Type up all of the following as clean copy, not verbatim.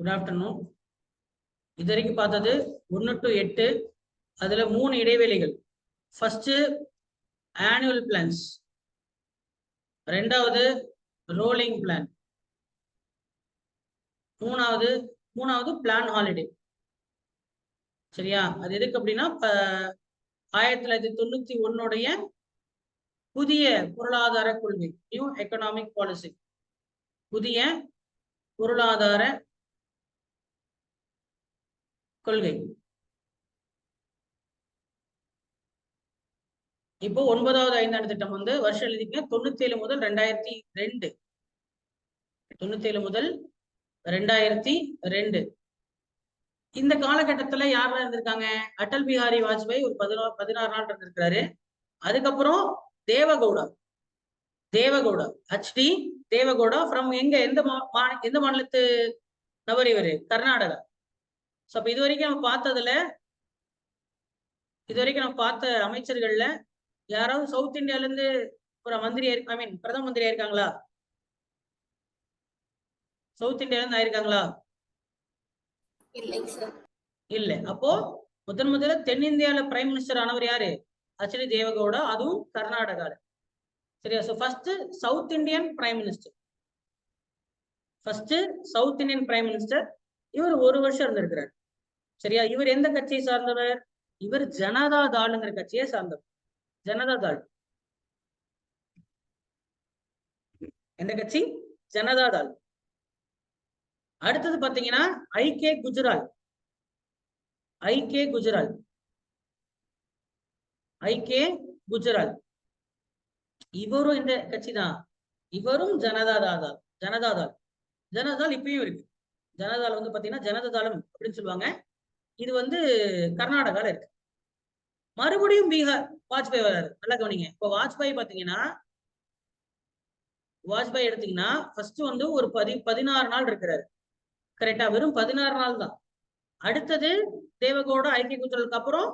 Good afternoon. இது வரைக்கும் பார்த்தது 1 to 8. அதுல 3 இடைவெளிகள். ஃபர்ஸ்ட் ஆனுவல் பிளான்ஸ், ரெண்டாவது ரோலிங் பிளான், மூணாவது பிளான் ஹாலிடே. சரியா? அது எதுக்கு அப்படின்னா 1991 புதிய பொருளாதார கொள்கை, நியூ எக்கனாமிக் பாலிசி, புதிய பொருளாதார கொள்கை. இப்போ 9வது ஐந்தாண்டு திட்டம் வந்து வருஷம் எழுதிக்க 97 முதல் 2002. 97 முதல் 2002. இந்த காலகட்டத்துல யாரெல்லாம் இருந்திருக்காங்க? அடல் பிஹாரி வாஜ்பாய் ஒரு 16 நாள் இருந்திருக்கிறாரு. அதுக்கப்புறம் தேவகவுடா HD தேவகவுடா ஃப்ரம் எந்த மாநிலத்து நபர் இவரு? கர்நாடகா. ஸோ அப்ப இது வரைக்கும் நம்ம பார்த்த அமைச்சர்கள்ல யாராவது சவுத் இந்தியால இருந்து ஒரு பிரதம மந்திரியா இருக்காங்களா? சவுத் இந்தியால இருந்து ஆயிருக்காங்களா? இல்ல. அப்போ முதல்ல தென்னிந்தியால பிரைம் மினிஸ்டர் ஆனவர் யாரு? HD தேவகவுடா, அதுவும் கர்நாடகால. சரியா? So first south Indian prime minister. இவர் 1 வருஷம் இருந்திருக்கிறார். சரியா? இவர் எந்த கட்சியை சார்ந்தவர்? இவர் ஜனதா தள்ங்கிற கட்சியை சார்ந்தவர். ஜனதா தள் எந்த கட்சி? ஜனதா தள். அடுத்தது பாத்தீங்கன்னா ஐகே குஜரால். இவரும் இந்த கட்சி தான். இவரும் ஜனதாதள் இப்பயும் இருக்கு. ஜனதாதள் வந்து பாத்தீங்கன்னா ஜனதாதளம் அப்படின்னு சொல்லுவாங்க. இது வந்து கர்நாடகால இருக்கு. மறுபடியும் பீகார் வாஜ்பாய் வராரு. நல்லா கவனிங்க. இப்போ வாஜ்பாய் எடுத்தீங்கன்னா ஃபர்ஸ்ட் வந்து ஒரு 16 நாள் இருக்கிறாரு. கரெக்டா? வெறும் 16 நாள் தான். அடுத்தது தேவகவுடா ஐக்கிய குஜராலுக்கு அப்புறம்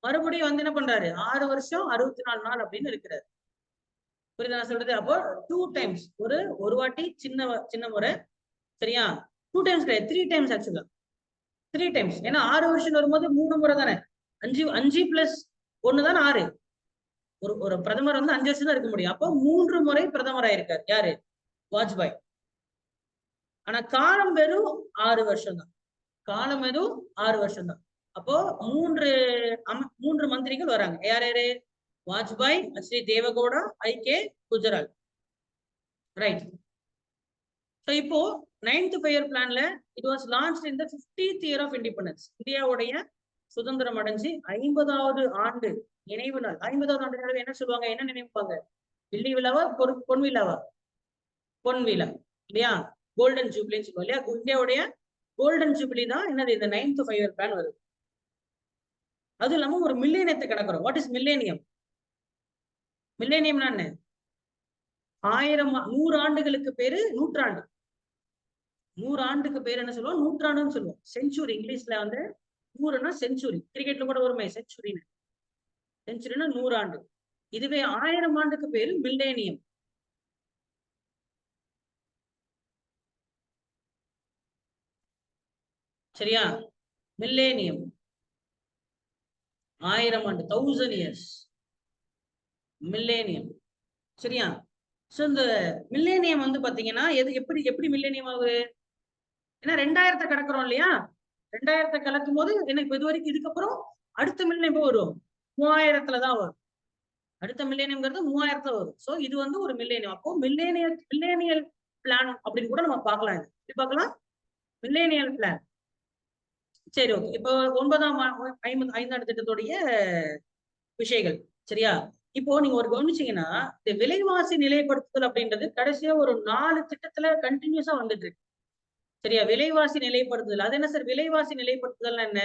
மறுபடியும் வந்து என்ன பண்றாரு? 6 வருஷம் 64 நாள் அப்படின்னு இருக்கிறாரு. புரியுதா நான் சொல்றது? அப்போ 2 டைம்ஸ், ஒரு வாட்டி சின்ன முறை. சரியா? 2 டைம்ஸ் கிடையாது, 3 டைம்ஸ் ஆக்சுவலா. 3 டைம்ஸ். ஏன்னா 6 வருஷம் வரும்போது 3 முறை தானே. 5 பிளஸ் 1 தான் 6. ஒரு பிரதமர் வந்து 5 வருஷம் தான் இருக்க முடியும். அப்போ 3 முறை பிரதமர் ஆயிருக்காரு. யாரு? வாஜ்பாய். ஆனா காலம் வெறும் 6 வருஷம் தான். அப்போ 3 மந்திரிகள் வராங்க. யாரு? Vajpayee, HD Deve Gowda, I K Gujral. Right. So இப்போ 9th ஃபைவ்-இயர் பிளான்ல it was launched in the 50th year of independence. இந்தியாவுடைய சுதந்திரம் அடைஞ்சு 50வது ஆண்டு நினைவு நாள். 50வது ஆண்டு நினைவு என்ன சொல்லுவாங்க? என்ன நினைப்பாங்க? வெள்ளி விழாவா, பொன் விழாவா? பொன் விழா இல்லையா? கோல்டன் ஜூப்ளின்னு சொல்லுவோம் இல்லையா? இந்தியாவுடைய கோல்டன் ஜூப்ளி தான் என்னது? இந்த 9th ஃபைவ்-இயர் பிளான் வருது. அது இல்லாம ஒரு மில்லேனியத்தை கிடக்குறோம். What is millennium? மில்லேனியம்னா என்ன? 100 ஆண்டுகளுக்கு பேரு நூற்றாண்டு. 100 ஆண்டுக்கு பேர் என்ன சொல்லுவோம்? நூற்றாண்டுன்னு சொல்லுவோம். செஞ்சுரி. இங்கிலீஷ்ல வந்து 100னா செஞ்சுரி. கிரிக்கெட்ல கூட வருமே செஞ்சுரின்னு. 100 ஆண்டு. இதுவே 1000 ஆண்டுக்கு பேரு மில்லேனியம். சரியா? மில்லேனியம் 1000 ஆண்டு, 1000 இயர்ஸ் மில்லேனியம். சரியா? சோ இந்த மில்லேனியம் வந்து பாத்தீங்கன்னா எப்படி மில்லேனியம் ஆகுது? ஏன்னா 2000 கடக்கிறோம் இல்லையா? 2000 கலக்கும் போது எனக்கு இது வரைக்கும் இதுக்கப்புறம் அடுத்த மில்லேனியம் வரும் 3000 தான் வரும். அடுத்த மில்லேனியம்ங்கிறது 3000 வரும். சோ இது வந்து ஒரு மில்லேனியம். அப்போ மில்லேனியல் பிளான் அப்படின்னு கூட நம்ம பார்க்கலாம். எப்படி பார்க்கலாம்? Millennial plan. சரி, ஓகே. இப்போ 9ஆம் ஐந்தாண்டு திட்டத்துடைய விஷயங்கள். சரியா? இப்போ நீங்க ஒரு கவனிச்சீங்கன்னா இந்த விலைவாசி நிலைப்படுத்துதல் அப்படின்றது கடைசியா ஒரு 4 திட்டத்துல கண்டினியூஸா வந்துட்டு இருக்கு. சரியா? விலைவாசி நிலைப்படுத்துதல். அது என்ன சார் விலைவாசி நிலைப்படுத்துதல் என்ன?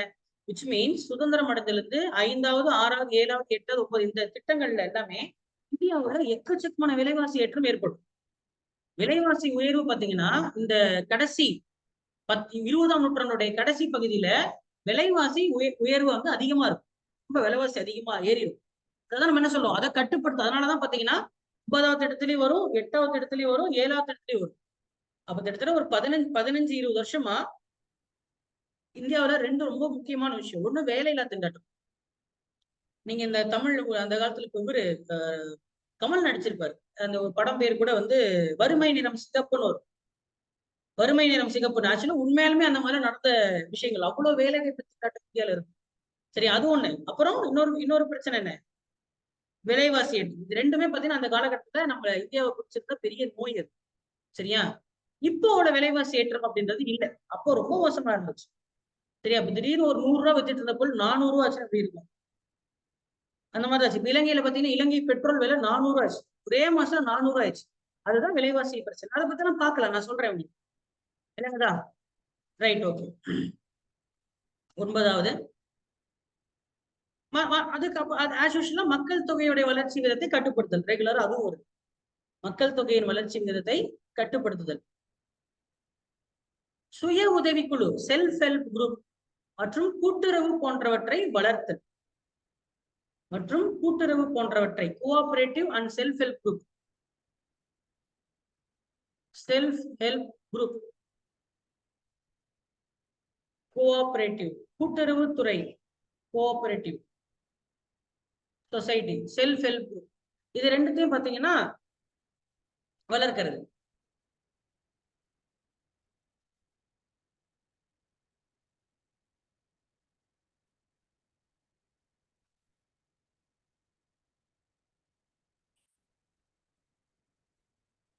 விச் மீன்ஸ் சுதந்திரம் அடைந்ததுலேருந்து 5வது, 6வது, 7வது, 8வது, 9 இந்த திட்டங்கள்ல எல்லாமே இந்தியாவோட எக்கச்சக்கமான விலைவாசி ஏற்றம் ஏற்படும். விலைவாசி உயர்வு பாத்தீங்கன்னா இந்த கடைசி 20ஆம் நூற்றாண்டுடைய கடைசி பகுதியில விலைவாசி உயர்வு வந்து அதிகமா இருக்கும். ரொம்ப விலைவாசி அதிகமா ஏறிடும். அதான் நம்ம என்ன சொல்லுவோம்? அதை கட்டுப்படுத்தும். அதனாலதான் பாத்தீங்கன்னா 9வது இடத்துலயும் வரும், 8வது இடத்துலயும் வரும், 7வது இடத்துலயும் வரும். அப்ப கிட்டத்தட்ட ஒரு 15-20 வருஷமா இந்தியாவில 2 ரொம்ப முக்கியமான விஷயம். ஒண்ணு வேலையில்லா திண்டாட்டம். நீங்க இந்த தமிழ் அந்த காலத்துல இவரு கமல் நடிச்சிருப்பாரு. அந்த ஒரு படம் பேர் கூட வந்து வறுமை நிறம் சிகப்புன்னு வரும். வறுமை நிறம் சிகப்புன்னு. ஆக்சுவலா உண்மையாலுமே அந்த மாதிரி நடந்த விஷயங்கள். அவ்வளவு வேலை வாய்ப்பு திண்டாட்டம் இந்தியால இருக்கு. சரி அது ஒண்ணு. அப்புறம் இன்னொரு பிரச்சனை என்ன? விலைவாசி ஏற்றம். இது 2மே பார்த்தீங்கன்னா, அந்த காலகட்டத்துல நம்ம இந்தியாவ பிடிச்சிருந்த பெரிய நோய் அது. சரியா? இப்போ உள்ள விலைவாசி ஏற்றம் அப்படின்றது இல்ல. அப்போ ரொம்ப மோசமா இருந்துச்சு. சரியா? அப்ப திடீர்னு ஒரு ரூ. 100 வித்துட்டு இருந்த பொருள் ரூ. 400 ஆச்சுன்னா எப்படி இருக்கும்? அந்த மாதிரி ஆச்சு. இப்ப இலங்கையில பார்த்தீங்கன்னா, இலங்கை பெட்ரோல் விலை 400 ஆச்சு. ஒரே மாசம் 400 ஆயிடுச்சு. அதுதான் விலைவாசி பிரச்சனை. அத பத்திலாம் பார்க்கலாம். நான் சொல்றேன் உங்களுக்கு. விளங்குதா? Right okay. 9வது அதுக்கு ஆஸ் யூசுவலா மக்கள் தொகையுடைய வளர்ச்சி விகிதத்தை கட்டுப்படுத்தல். ரெகுலரா அதுவும் வருது. மக்கள் தொகையின் வளர்ச்சி விகிதத்தை கட்டுப்படுத்துதல். சுய உதவிக்குழு செல்ஃப் ஹெல்ப் குரூப் மற்றும் கூட்டுறவு போன்றவற்றை வளர்த்தல் மற்றும் கூட்டுறவு போன்றவற்றை cooperative and self help group cooperative கூட்டுறவு துறை cooperative society self help group இது ரெண்டுத்தையும் பாத்தீங்கன்னா வளர்க்கிறது.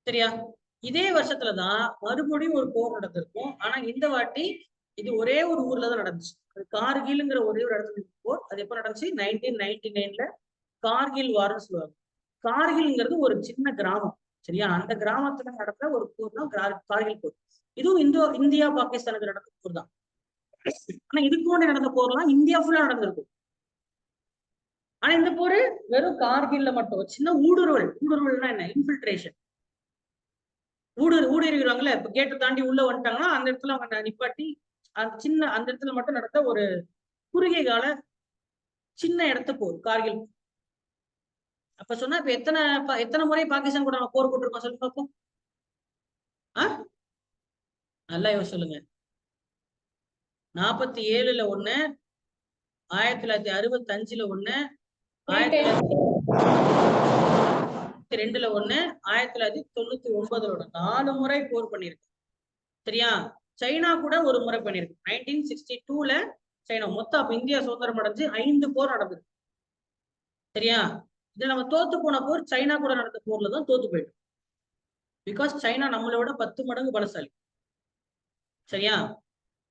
சரியா? இதே வருஷத்துலதான் மறுபடியும் ஒரு போர் நடந்திருக்கும். ஆனா இந்த வாட்டி இது ஒரே ஒரு ஊர்ல தான் நடந்துச்சு. கார்கில்ங்கிற ஒரே ஒரு இடத்துல போர். அது எப்ப நடந்துச்சு? 1999ல கார்கில் வார்னு சொல்லுவாங்க. கார்கில்ங்கிறது ஒரு சின்ன கிராமம். சரியா? அந்த கிராமத்துல நடந்த ஒரு போர் தான் கார்கில் போர். இதுவும் இந்தியா பாகிஸ்தானுக்கு நடந்த போர் தான். ஆனா இதுக்கு முன்னாடி நடந்த போர்லாம் இந்தியா ஃபுல்லா நடந்திருக்கும். ஆனா இந்த போர் வெறும் கார்கில்ல மட்டும் சின்ன ஊடுருவல்னா என்ன? இன்ஃபில்ட்ரேஷன். ஊடுருவிடுவாங்கல்ல. இப்ப கேட்டை தாண்டி உள்ள வந்துட்டாங்கன்னா அந்த இடத்துல அவங்க நிப்பாட்டி அந்த இடத்துல மட்டும் நடந்த ஒரு குறுகிய கால சின்ன இடத்த போர் கார்கில். அப்ப சொன்னா இப்ப எத்தனை முறை பாகிஸ்தான் கூட நம்ம போர் போட்டிருக்கோம் சொல்லி பார்ப்போம். நல்லா சொல்லுங்க. 47ல 1, 1965ல 1, 1992ல 1, 1999ல 1 4 முறை போர் பண்ணிருக்கு. சரியா? சைனா கூட ஒரு முறை பண்ணிருக்கு. 1962ல சைனா மொத்தம் அப்ப இந்தியா சுதந்திரம் அடைஞ்சு 5 போர் நடந்தது. சரியா? இதுல நம்ம தோத்து போன போர் சைனா கூட நடந்த போர்ல தான் தோத்து போயிட்டோம். பிகாஸ் சைனா நம்மளோட 10 மடங்கு பலசாலி. சரியா?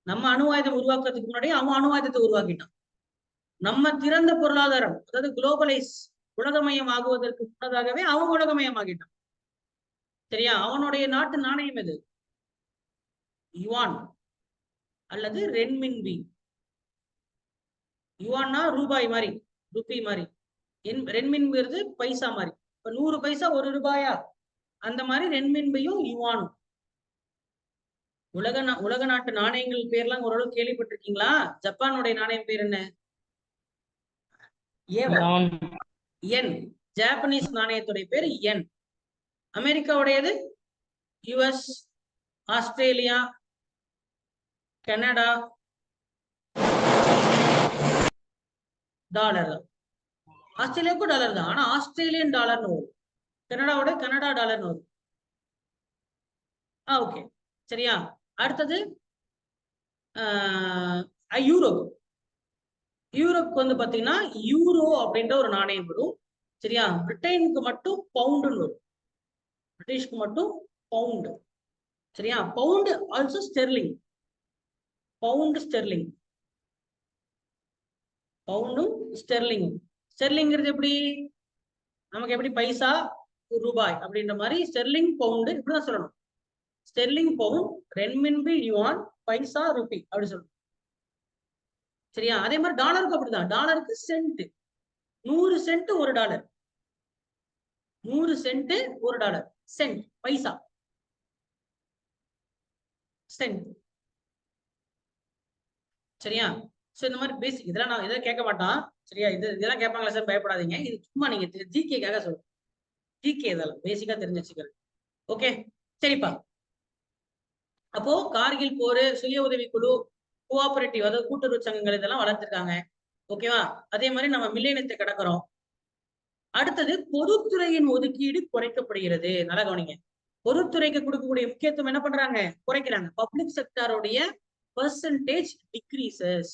நம்ம அணு ஆயுதம் உருவாக்குறதுக்கு முன்னாடி அவன் அணு ஆயுதத்தை உருவாக்கிட்டான். நம்ம திறந்த பொருளாதாரம் அதாவது குளோபலைஸ் உலகமயம் ஆகுவதற்கு முன்னதாகவே அவன் உலகமயம் ஆகிட்டான். சரியா? அவனுடைய நாட்டு நாணயம் எது? யுவான் அல்லது ரென்மின்பி. யுவான்னா ரூபாய் மாதிரி, ருப்பி மாதிரி. ரென்மின்பிங்கிறது பைசா மாதிரி. இப்ப 100 பைசா 1 ரூபாயா? அந்த மாதிரி ரென்மின்பையும் யுவானும். உலக நாட்டு நாணயங்கள் பேர்லாம் ஓரளவு கேள்விப்பட்டிருக்கீங்களா? ஜப்பானுடைய நாணயம் பேர் என்ன? என். ஜாப்பனீஸ் நாணயத்துடைய பேர் என். அமெரிக்காவுடையது யுஎஸ், ஆஸ்திரேலியா, கனடா டாலர் தான். ஆஸ்திரேலியாவுக்கும் டாலர் தான். ஆனா ஆஸ்திரேலியன் டாலர்னு வரும். கனடாவோட கனடா டாலர்னு வரும். ஓகே. சரியா? அடுத்தது யூரோப். யூரோப் வந்து பாத்தீங்கன்னா யூரோ அப்படின்ற ஒரு நாணயம் வரும். சரியா? பிரிட்டனுக்கு மட்டும் பவுண்டுன்னு வரும். பிரிட்டிஷ்க்கு மட்டும் பவுண்டு. சரியா? Pound also sterling. Pound sterling. பவுண்டும் ஸ்டெர்லிங்கும். ஸ்டெர்லிங்கிறது எப்படி? நமக்கு எப்படி பைசா ரூபாய் அப்படின்ற மாதிரி ஸ்டெர்லிங் பவுண்டு இப்படிதான் சொல்லணும். ஸ்டெர்லிங் பவுண்ட், ரென்மின்பி யுவான், பைசா ருபி அப்படி சொல்லணும். சரியா? அதே மாதிரி டாலருக்கு அப்படிதான். டாலருக்கு சென்ட். 100 சென்ட் ஒரு டாலர். 100 சென்ட் ஒரு டாலர். சென்ட் பைசா. சென்ட். சரியா? சோ இந்த மாதிரி பேசிக் இதெல்லாம் நான் இதெல்லாம் கேட்க மாட்டான். சரியா? இதெல்லாம் கேட்பாங்களா சார்? பயப்படாதீங்க. இது சும்மா நீங்க ஜிகேக்காக சொல்றேன். ஜிகே இதெல்லாம் பேசிக்கா தெரிஞ்சு வச்சுக்கிறது. ஓகே சரிப்பா. அப்போ கார்கில் போர், சுய உதவி குழு, கோஆபரேட்டிவ் அதாவது கூட்டுறவு சங்கங்கள் இதெல்லாம் வளர்த்திருக்காங்க. ஓகேவா? அதே மாதிரி நம்ம மில்லேனியத்தை கடக்கிறோம். அடுத்தது பொதுத்துறையின் ஒதுக்கீடு குறைக்கப்படுகிறது. நல்லா கவனிங்க. பொதுத்துறைக்கு கொடுக்கக்கூடிய முக்கியத்துவம் என்ன பண்றாங்க? குறைக்கிறாங்க. பப்ளிக் செக்டாரோடைய பெர்சன்டேஜ் டிக்ரீசஸ்.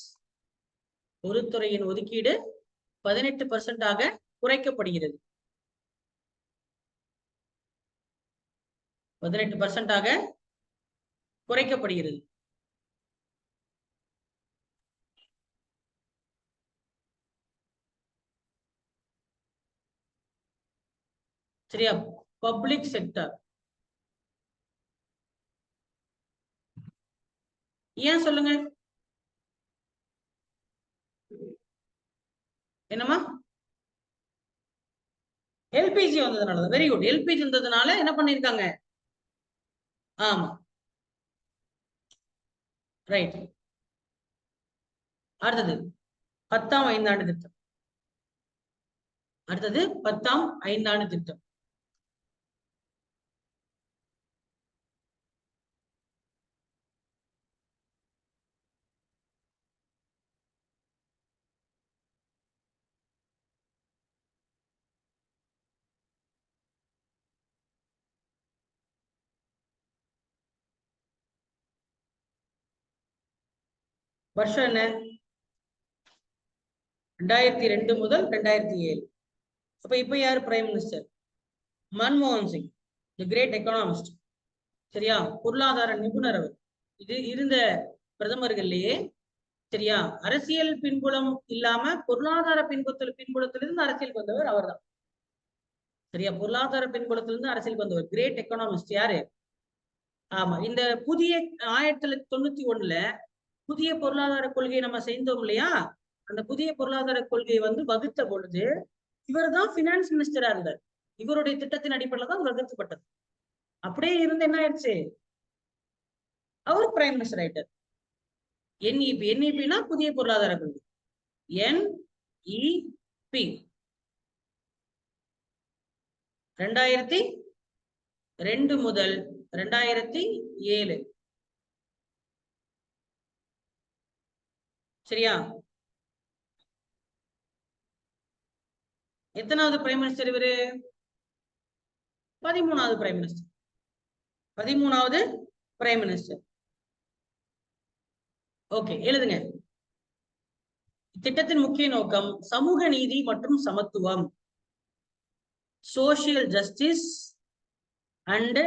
பொதுத்துறையின் ஒதுக்கீடு 18% குறைக்கப்படுகிறது. 18% குறைக்கப்படுகிறது. சரியா? பப்ளிக் செக்டர் ஏன் சொல்லுங்க? என்னமா? எல்பிஜி வந்ததுனால. Very good. எல்பிஜி வந்ததுனால என்ன பண்ணிருக்காங்க? ஆமா, ரைட். அடுத்தது 10ஆம் ஐந்தாண்டு திட்டம். அடுத்தது 10ஆம் ஐந்தாண்டு திட்டம். வருஷம் என்ன? 2002 முதல் 2007. அப்ப இப்ப யாரு பிரைம் மினிஸ்டர்? மன்மோகன் சிங், தி கிரேட் எக்கனாமிஸ்ட். சரியா? பொருளாதார நிபுணர் அவர். இது இருந்த பிரதமர்கள்லயே சரியா அரசியல் பின்புலம் இல்லாம பொருளாதார பின்புலத்திலிருந்து அரசியல் வந்தவர் அவர் தான். சரியா? பொருளாதார பின்புலத்திலிருந்து அரசியல் வந்தவர் கிரேட் எக்கனாமிஸ்ட். யாரு? ஆமா. இந்த புதிய 1991ல புதிய பொருளாதார கொள்கையை நம்ம செய்தோம் இல்லையா? அந்த புதிய பொருளாதார கொள்கையை வகுத்த பொழுது இவர் தான் பினான்ஸ் மினிஸ்டரா இருந்தார். இவருடைய திட்டத்தின் அடிப்படையில் தான் வகுக்கப்பட்டது. அப்படியே இருந்து என்ன ஆயிடுச்சு? அவர் பிரைம் மினிஸ்டர் ஆயிட்டார். என்இபினா புதிய பொருளாதார கொள்கை. NEP 2002 முதல் 2007. சரியா? எத்தனாவது பிரைம் மினிஸ்டர் இவரு? 13வது பிரைம் மினிஸ்டர். 13வது பிரைம் மினிஸ்டர். ஓகே, எழுதுங்க. திட்டத்தின் முக்கிய நோக்கம் சமூக நீதி மற்றும் சமத்துவம், சோசியல் ஜஸ்டிஸ் அண்ட்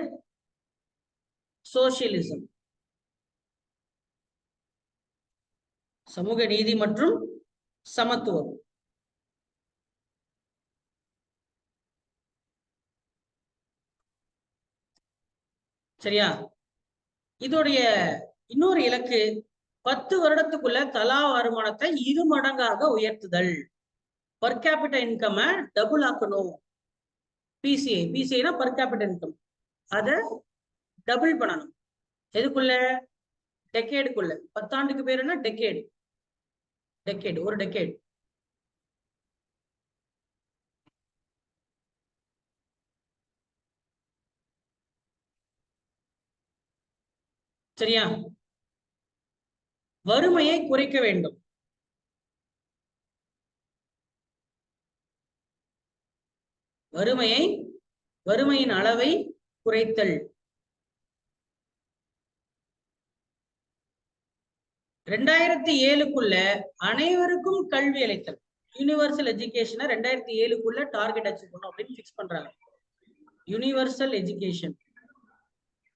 சோசியலிசம். சமூக நீதி மற்றும் சமத்துவம். சரியா? இதோடைய இன்னொரு இலக்கு 10 வருடத்துக்குள்ள தலா வருமானத்தை 2 மடங்காக உயர்த்துதல். பர் கேபிட்டா இன்கம் டபுள் ஆக்கணும். பிசிஐனா பர் கேபிட்டா இன்கம் அதை டபுள் பண்ணணும். எதுக்குள்ள? டெக்கேடுக்குள்ள. 10 ஆண்டுக்கு பேர் என்ன? டெக்கேடு. ஒரு டெக்கேடு. சரியா? வறுமையை குறைக்க வேண்டும். வறுமையின் அளவை குறைத்தல். 2007க்குள்ள அனைவருக்கும் கல்வி அளித்தல். யூனிவர்சல் எஜுகேஷனை 2007க்குள்ள டார்கெட் அச்சீவ் பண்ணணும் அப்படின்னு பிக்ஸ் பண்றாங்க. Universal education.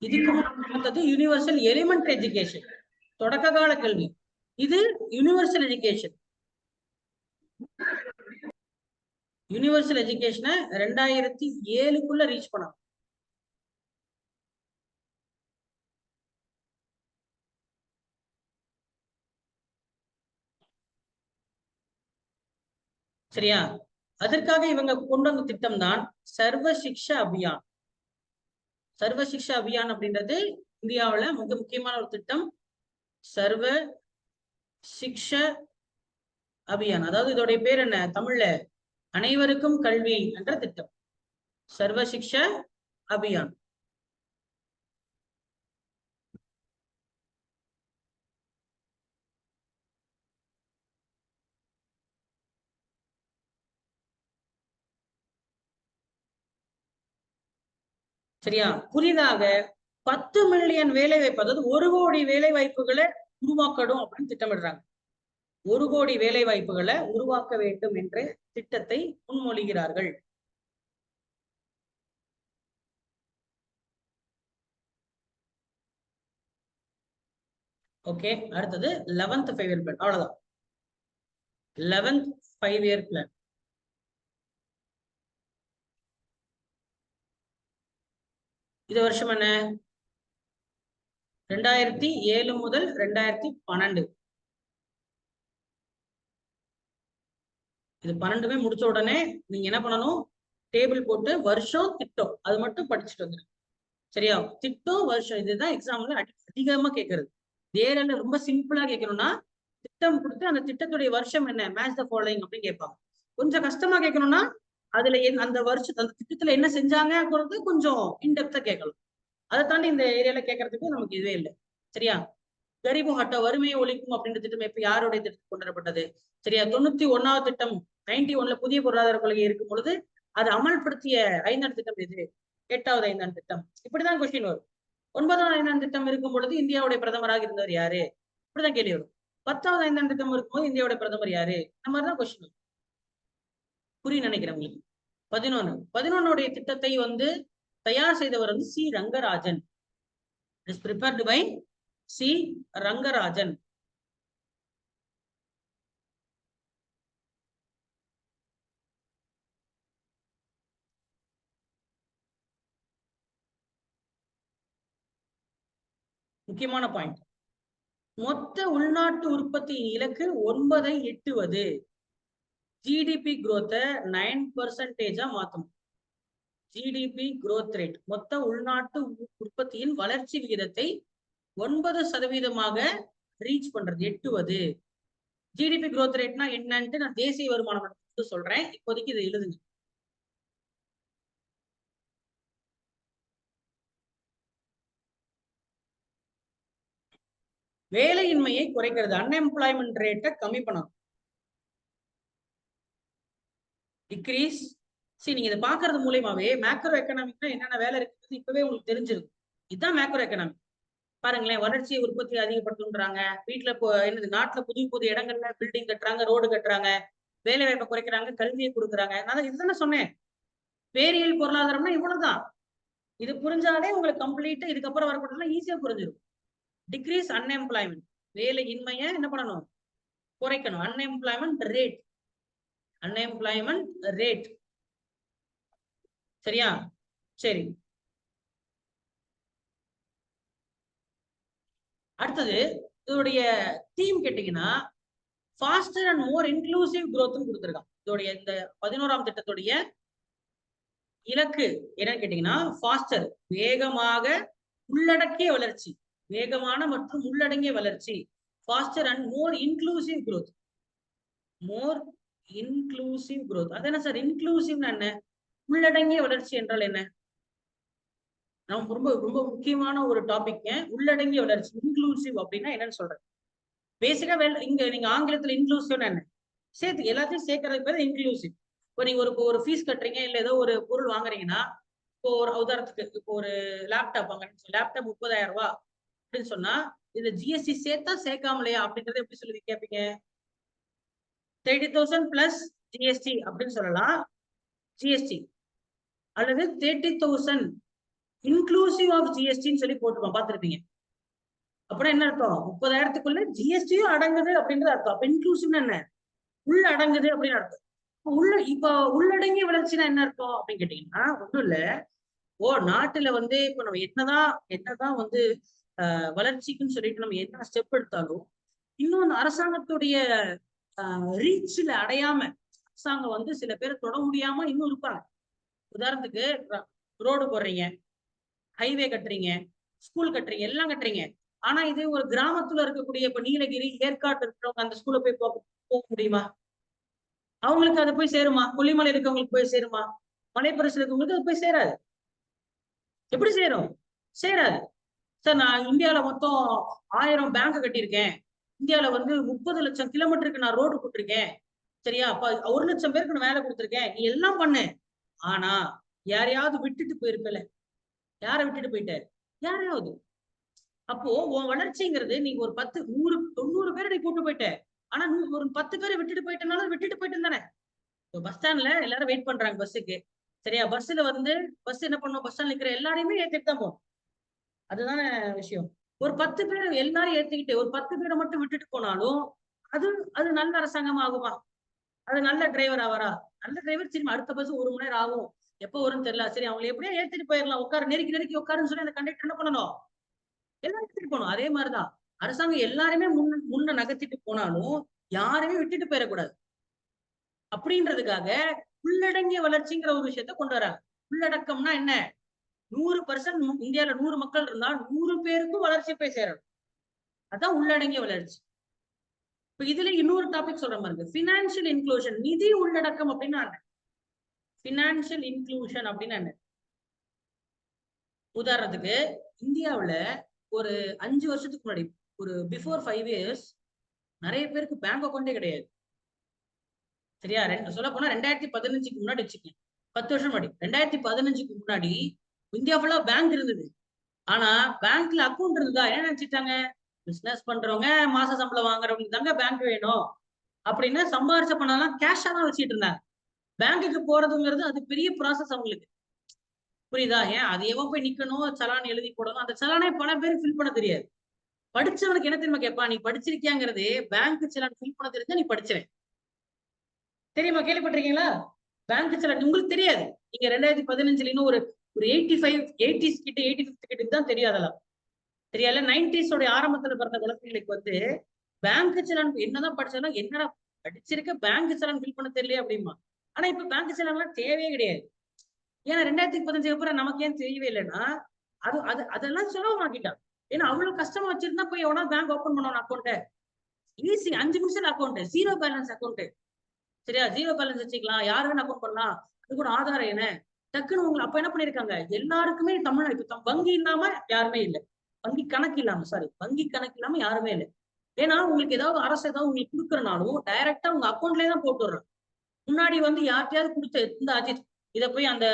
இதுக்கு முன்னாடி யூனிவர்சல் எலிமெண்டரி எஜுகேஷன், தொடக்க கால கல்வி. இது யூனிவர்சல் எஜுகேஷன். யூனிவர்சல் எஜுகேஷனை 2007க்குள்ள ரீச் பண்ணணும். சரியா? அதற்காக இவங்க கொண்டு வந்த திட்டம் தான் சர்வ சிக்ஷா அபியான். சர்வ சிக்ஷா அபியான் அப்படின்றது இந்தியாவில் மிக முக்கியமான ஒரு திட்டம். சர்வ சிக்ஷ அபியான், அதாவது இதோடைய பேர் என்ன தமிழ்ல? அனைவருக்கும் கல்வி என்ற திட்டம். சர்வ சிக்ஷ அபியான். சரியா? புதிதாக 10 மில்லியன் வேலை வாய்ப்பு, அதாவது 1 கோடி வேலை வாய்ப்புகளை உருவாக்கணும் அப்படின்னு திட்டமிடுறாங்க. 1 கோடி வேலை வாய்ப்புகளை உருவாக்க வேண்டும் என்ற திட்டத்தை முன்மொழிகிறார்கள். ஓகே, அடுத்தது 11th 5 இயர் பிளான். அவ்வளவுதான் 11th 5 இயர் பிளான். இது வருஷம் என்ன? 2007 முதல் 2012. இது 12மே முடிச்ச உடனே நீங்க என்ன பண்ணணும்? டேபிள் போட்டு வருஷம் திட்டம் அது மட்டும் படிச்சுட்டு வந்துருங்க. சரியா? திட்டம் வருஷம் இதுதான் எக்ஸாம்ல அதிகமா கேட்கறது. தேர்ல ரொம்ப சிம்பிளா கேட்கணும்னா திட்டம் கொடுத்து அந்த திட்டத்துடைய வருஷம் என்ன, மேட்ச் த ஃபாலோயிங் அப்படின்னு கேட்பாங்க. கொஞ்சம் கஷ்டமா கேட்கணும்னா அதுல அந்த வருஷம் அந்த திட்டத்துல என்ன செஞ்சாங்கிறது கொஞ்சம் இன்டெப்தா கேட்கலாம். அதை தாண்டி இந்த ஏரியால கேட்கறதுக்கு நமக்கு இதுவே இல்லை. சரியா? கரிபு ஹட்டா, வறுமையை ஒழிக்கும் அப்படின்ற திட்டம் இப்ப யாருடைய திட்டம் கொண்டு வரப்பட்டது? சரியா? 91வது திட்டம் 91ல புதிய பொருளாதார கொள்கை இருக்கும் பொழுது அது அமல்படுத்திய 5ஆம் திட்டம் எது? 8வது 5ஆம் திட்டம். இப்படிதான் கொஸ்டின் வரும். 9வது 5ஆம் திட்டம் இருக்கும் பொழுது இந்தியாவுடைய பிரதமராக இருந்தவர் யாரு? இப்படிதான் கேள்வி வரும். 10வது 5ஆம் திட்டம் இருக்கும்போது இந்தியாவுடைய பிரதமர் யாரு? இந்த மாதிரிதான் கொஸ்டின் வரும். புரியும் நினைக்கிறேன் உங்களுக்கு. 11 திட்டத்தை வந்து தயார் செய்தவர் வந்து C Rangarajan. Is prepared by C Rangarajan. முக்கியமான பாயிண்ட். மொத்த உள்நாட்டு உற்பத்தியின் இலக்கு 9ஐ எட்டுவது. ஜிடிபி growth 9% மாத்தணும். ஜிடிபி growth rate, மொத்த உள்நாட்டு உற்பத்தியின் வளர்ச்சி விகிதத்தை 9% ரீச் பண்றது, எட்டுவது. ஜிடிபி growth ரேட்னா என்னன்ட்டு நான் தேசிய வருமானம் சொல்றேன். இப்போதைக்கு இதை எழுதுங்க. வேலையின்மையை குறைக்கிறது, அன்எம்ப்ளாய்மெண்ட் ரேட்டை கம்மி பண்ணணும். டிக்ரீஸ். சரி, நீங்க இதை பாக்குறது மூலியமாவே மேக்ரோ எக்கனாமிக்னா என்னென்ன வேலை இருக்குது இப்பவே உங்களுக்கு தெரிஞ்சிருக்கும். இதுதான் மேக்ரோ எக்கனாமிக். பாருங்களேன், வளர்ச்சியை உற்பத்தி அதிகப்படுத்துன்றாங்க. வீட்டுல என்னது, நாட்டுல புது புது இடங்கள்ல பில்டிங் கட்டுறாங்க, ரோடு கட்டுறாங்க, வேலை வாய்ப்பை குறைக்கிறாங்க, கல்வியை கொடுக்குறாங்க. நான் இதுதானே சொன்னேன். வேரியல் பொருளாதாரம்னா இவ்வளவுதான். இது புரிஞ்சாலே உங்களுக்கு கம்ப்ளீட்டா இதுக்கப்புறம் வரக்கூடாதுலாம் ஈஸியா புரிஞ்சிடும். டிக்ரீஸ் அன்எம்ப்ளாய்மெண்ட், வேலையின்மையை என்ன பண்ணணும்? குறைக்கணும். Unemployment rate, unemployment rate. சரியா? சரி, அடுத்தது இதோடைய தீம் கேட்டீங்கன்னா pastor and more inclusive growth கொடுத்திருக்கான். இதோடைய இந்த 11ஆம் திட்டத்துடைய இலக்கு என்னன்னு கேட்டீங்கன்னா ஃபாஸ்டர், வேகமாக உள்ளடக்கிய வளர்ச்சி, வேகமான மற்றும் உள்ளடங்கிய வளர்ச்சி. Pastor and more inclusive growth, more inclusive growth. அது என்ன சார் இன்க்ளூசிவ்னா என்ன? உள்ளடங்கிய வளர்ச்சி என்றால் என்ன? நம்ம ரொம்ப ரொம்ப முக்கியமான ஒரு டாபிக். உள்ளடங்கிய வளர்ச்சி, இன்க்ளூசிவ் அப்படின்னா என்னன்னு சொல்றேன். பேசிக்கா இங்க நீங்க ஆங்கிலத்துல இன்க்ளூசிவ் என்ன சேர்த்து எல்லாத்தையும் சேர்க்கறது பேர் இன்க்ளூசிவ். இப்போ நீங்க ஒரு ஃபீஸ் கட்டுறீங்க, இல்ல ஏதோ ஒரு பொருள் வாங்குறீங்கன்னா, இப்போ ஒரு உதாரணத்துக்கு இப்போ ஒரு லேப்டாப் வாங்குறீங்க, லேப்டாப் 30,000 ரூபாய் அப்படின்னு சொன்னா இதுல ஜிஎஸ்டி சேர்த்தா சேர்க்காமலையா அப்படிங்கறத எப்படி சொல்லி கேட்பீங்க? 30,000 பிளஸ் ஜிஎஸ்டி அப்படின்னு சொல்லலாம், ஜிஎஸ்டி. அல்லது 30,000 இன்க்ளூசிவ் ஆஃப் ஜிஎஸ்டின்னு சொல்லி போட்டுருப்போம், பார்த்திருப்பீங்க. அப்படின்னா என்ன அர்த்தம்? 30,000க்குள்ள ஜிஎஸ்டியும் அடங்குது அப்படின்றது அர்த்தம். அப்ப இன்க்ளூசிவ்னா என்ன? உள்ள அடங்குது அப்படின்னு அர்த்தம். இப்ப உள்ளடங்கிய வளர்ச்சினா என்ன அர்த்தம் அப்படின்னு கேட்டீங்கன்னா ஒண்ணும் இல்ல. நாட்டுல வந்து இப்ப நம்ம என்னதான் வந்து வளர்ச்சிக்குன்னு சொல்லிட்டு நம்ம என்ன ஸ்டெப் எடுத்தாலும் இன்னும் அரசாங்கத்துடைய ரீச்ல அடையாம, அரசாங்கம் வந்து சில பேர் தொட முடியாம இன்னும் இருப்பாங்க. உதாரணத்துக்கு ரோடு போடுறீங்க, ஹைவே கட்டுறீங்க, ஸ்கூல் கட்டுறீங்க, எல்லாம் கட்டுறீங்க. ஆனா இது ஒரு கிராமத்துல இருக்கக்கூடிய இப்ப நீலகிரி, ஏற்காடு இருக்கிறவங்க அந்த ஸ்கூல்ல போய் போக முடியுமா? அவங்களுக்கு அது போய் சேருமா? கொல்லிமலை இருக்கவங்களுக்கு போய் சேருமா? மலைப்பிரசு இருக்கவங்களுக்கு அது போய் சேராது. எப்படி சேரும்? சேராது. சார், நான் இந்தியாவில மொத்தம் 1000 பேங்க் கட்டியிருக்கேன், இந்தியாவில வந்து 30 லட்சம் கிலோமீட்டருக்கு நான் ரோடு போட்டிருக்கேன், சரியா? 1 லட்சம் பேருக்கு நான் வேலை கொடுத்துருக்கேன், நீ எல்லாம் பண்ணு, ஆனா யாரையாவது விட்டுட்டு போயிருப்பல. யாரை விட்டுட்டு போயிட்ட? யாரையாவது. அப்போ உன் வளர்ச்சிங்கிறது நீங்க ஒரு 10, 100, 90 பேரை நீ கூட்டு போயிட்ட. ஆனா ஒரு 10 பேரை விட்டுட்டு போயிட்டனாலும் விட்டுட்டு போயிட்டு தானே. பஸ் ஸ்டாண்ட்ல எல்லாரும் வெயிட் பண்றாங்க பஸ்ஸுக்கு. சரியா? பஸ்ல வந்து பஸ் என்ன பண்ணும்? பஸ் ஸ்டாண்ட்ல இருக்கிற எல்லாரையுமே ஏத்திட்டு தான் போகும். அதுதானே விஷயம். ஒரு 10 பேர் எல்லாரும் ஏத்திக்கிட்டு ஒரு 10 பேரை மட்டும் விட்டுட்டு போனாலும் அது அது நல்ல அரசாங்கம் ஆகுமா? அது நல்ல டிரைவர் ஆவாரா? நல்ல டிரைவர் திரும்ப அடுத்த பஸ் 1 மணி நேரம் ஆகும். எப்போ வரும்னு தெரியல. சரி அவங்கள எப்படியோ ஏத்திட்டு போயிரலாம். உட்காரு நெருக்கி நெருக்கி உட்காருன்னு சொல்லி அந்த கண்டக்டர் என்ன பண்ணணும்? எல்லாம் எடுத்துட்டு போகணும். அதே மாதிரிதான். அரசாங்கம் எல்லாருமே முன்ன நகர்த்திட்டு போனாலும் யாரையுமே விட்டுட்டு போயிடக்கூடாது. அப்படின்றதுக்காக உள்ளடங்கிய வளர்ச்சிங்கிற ஒரு விஷயத்த கொண்டு வராங்க. உள்ளடக்கம்னா என்ன? 100% இந்தியால 100 மக்கள் இருந்தா 100 பேருக்கும் வளர்ச்சி போய் சேரணும். அதான் உள்ளடங்கிய வளர்ச்சி. இப்ப இதுல இன்னொரு டாபிக் சொல்ற மாதிரி இருக்கு. பினான்சியல் இன்க்ளூஷன், நிதி உள்ளடக்கம் அப்படின்னா என்ன? பினான்சியல் இன்க்ளூஷன் அப்படின்னா என்ன? உதாரணத்துக்கு இந்தியாவுல ஒரு 5 வருஷத்துக்கு முன்னாடி, ஒரு பிஃபோர் 5 இயர்ஸ் நிறைய பேருக்கு பேங்க் அக்கௌண்டே கிடையாது. சரியா? சொல்ல போனா 2015க்கு முன்னாடி வச்சுக்கேன். 10 வருஷம் முன்னாடி. 2015க்கு முன்னாடி இந்தியா ஃபுல்லா பேங்க் இருந்தது. ஆனா பேங்க்ல அக்கௌண்ட் இருந்ததா? என்ன நினைச்சிட்டாங்க? பிசினஸ் பண்றவங்க மாச சம்பளம் வாங்குறவங்களுக்கு தாங்க பேங்க் வேணும் அப்படின்னு சம்பாரிச்ச பணம்லாம் கேஷா தான் வச்சுட்டு இருந்தாங்க. பேங்க்குக்கு போறதுங்கிறது அது பெரிய ப்ராசஸ் அவங்களுக்கு. புரியுதா? ஏன் அதையவோ போய் நிக்கணும், சலான் எழுதி போடணும். அந்த சலானே பல பேருக்கு ஃபில் பண்ண தெரியாது. படிச்சவனுக்கு என்ன தெரியுமா கேட்பான்? நீ படிச்சிருக்கியாங்கிறது பேங்க் சலான் ஃபில் பண்ண தெரிஞ்சா நீ படிச்சவன். தெரியுமா? கேள்விப்பட்டிருக்கீங்களா? பேங்க் சலான் உங்களுக்கு தெரியாது. நீங்க 2015ல இன்னும் ஒரு ஒரு 85, 80s கிட்ட 85 கிட்ட தான் தெரியும் அதெல்லாம். தெரியாதுல. 90s உடைய ஆரம்பத்துல பிறந்த குழந்தைகளுக்கு வந்து பேங்க் சலான் என்னதான் படிச்சாலும் என்னடா படிச்சிருக்க பேங்க் சலான் ஃபில் பண்ண தெரியல அப்படிமா. ஆனா இப்ப பேங்க் சலான்லாம் தேவையே கிடையாது. ஏன்னா 2015 அப்புறம் நமக்கு ஏன் தெரியவே இல்லைன்னா அது அது அதெல்லாம் சுலபமாக்கிட்டான். ஏன்னா அவ்வளவு கஷ்டமா வச்சிருந்தா போய் எவனா பேங்க் ஓபன் பண்ணணும் அக்கௌண்ட். ஈஸி 5 நிமிஷம் அக்கௌண்ட், ஜீரோ பேலன்ஸ் அக்கௌண்ட். சரியா? ஜீரோ பேலன்ஸ் வச்சுக்கலாம், யாரு வேணா அக்கௌண்ட் பண்ணலாம். அது கூட ஆதாரம் என்ன? டக்குன்னு உங்களை அப்ப என்ன பண்ணிருக்காங்க? எல்லாருக்குமே தமிழ் இப்ப வங்கி இல்லாம யாருமே இல்லை. வங்கி கணக்கு இல்லாம, சாரி, வங்கி கணக்கு இல்லாம யாருமே இல்லை. ஏன்னா உங்களுக்கு ஏதாவது அரசு ஏதாவது உங்களுக்கு கொடுக்குறனாலும் டைரக்டா உங்க அக்கௌண்ட்லயே தான் போட்டு விடுறோம். முன்னாடி வந்து யார்கிட்டயாவது கொடுத்து இந்த அஜித் இதை போய் அந்த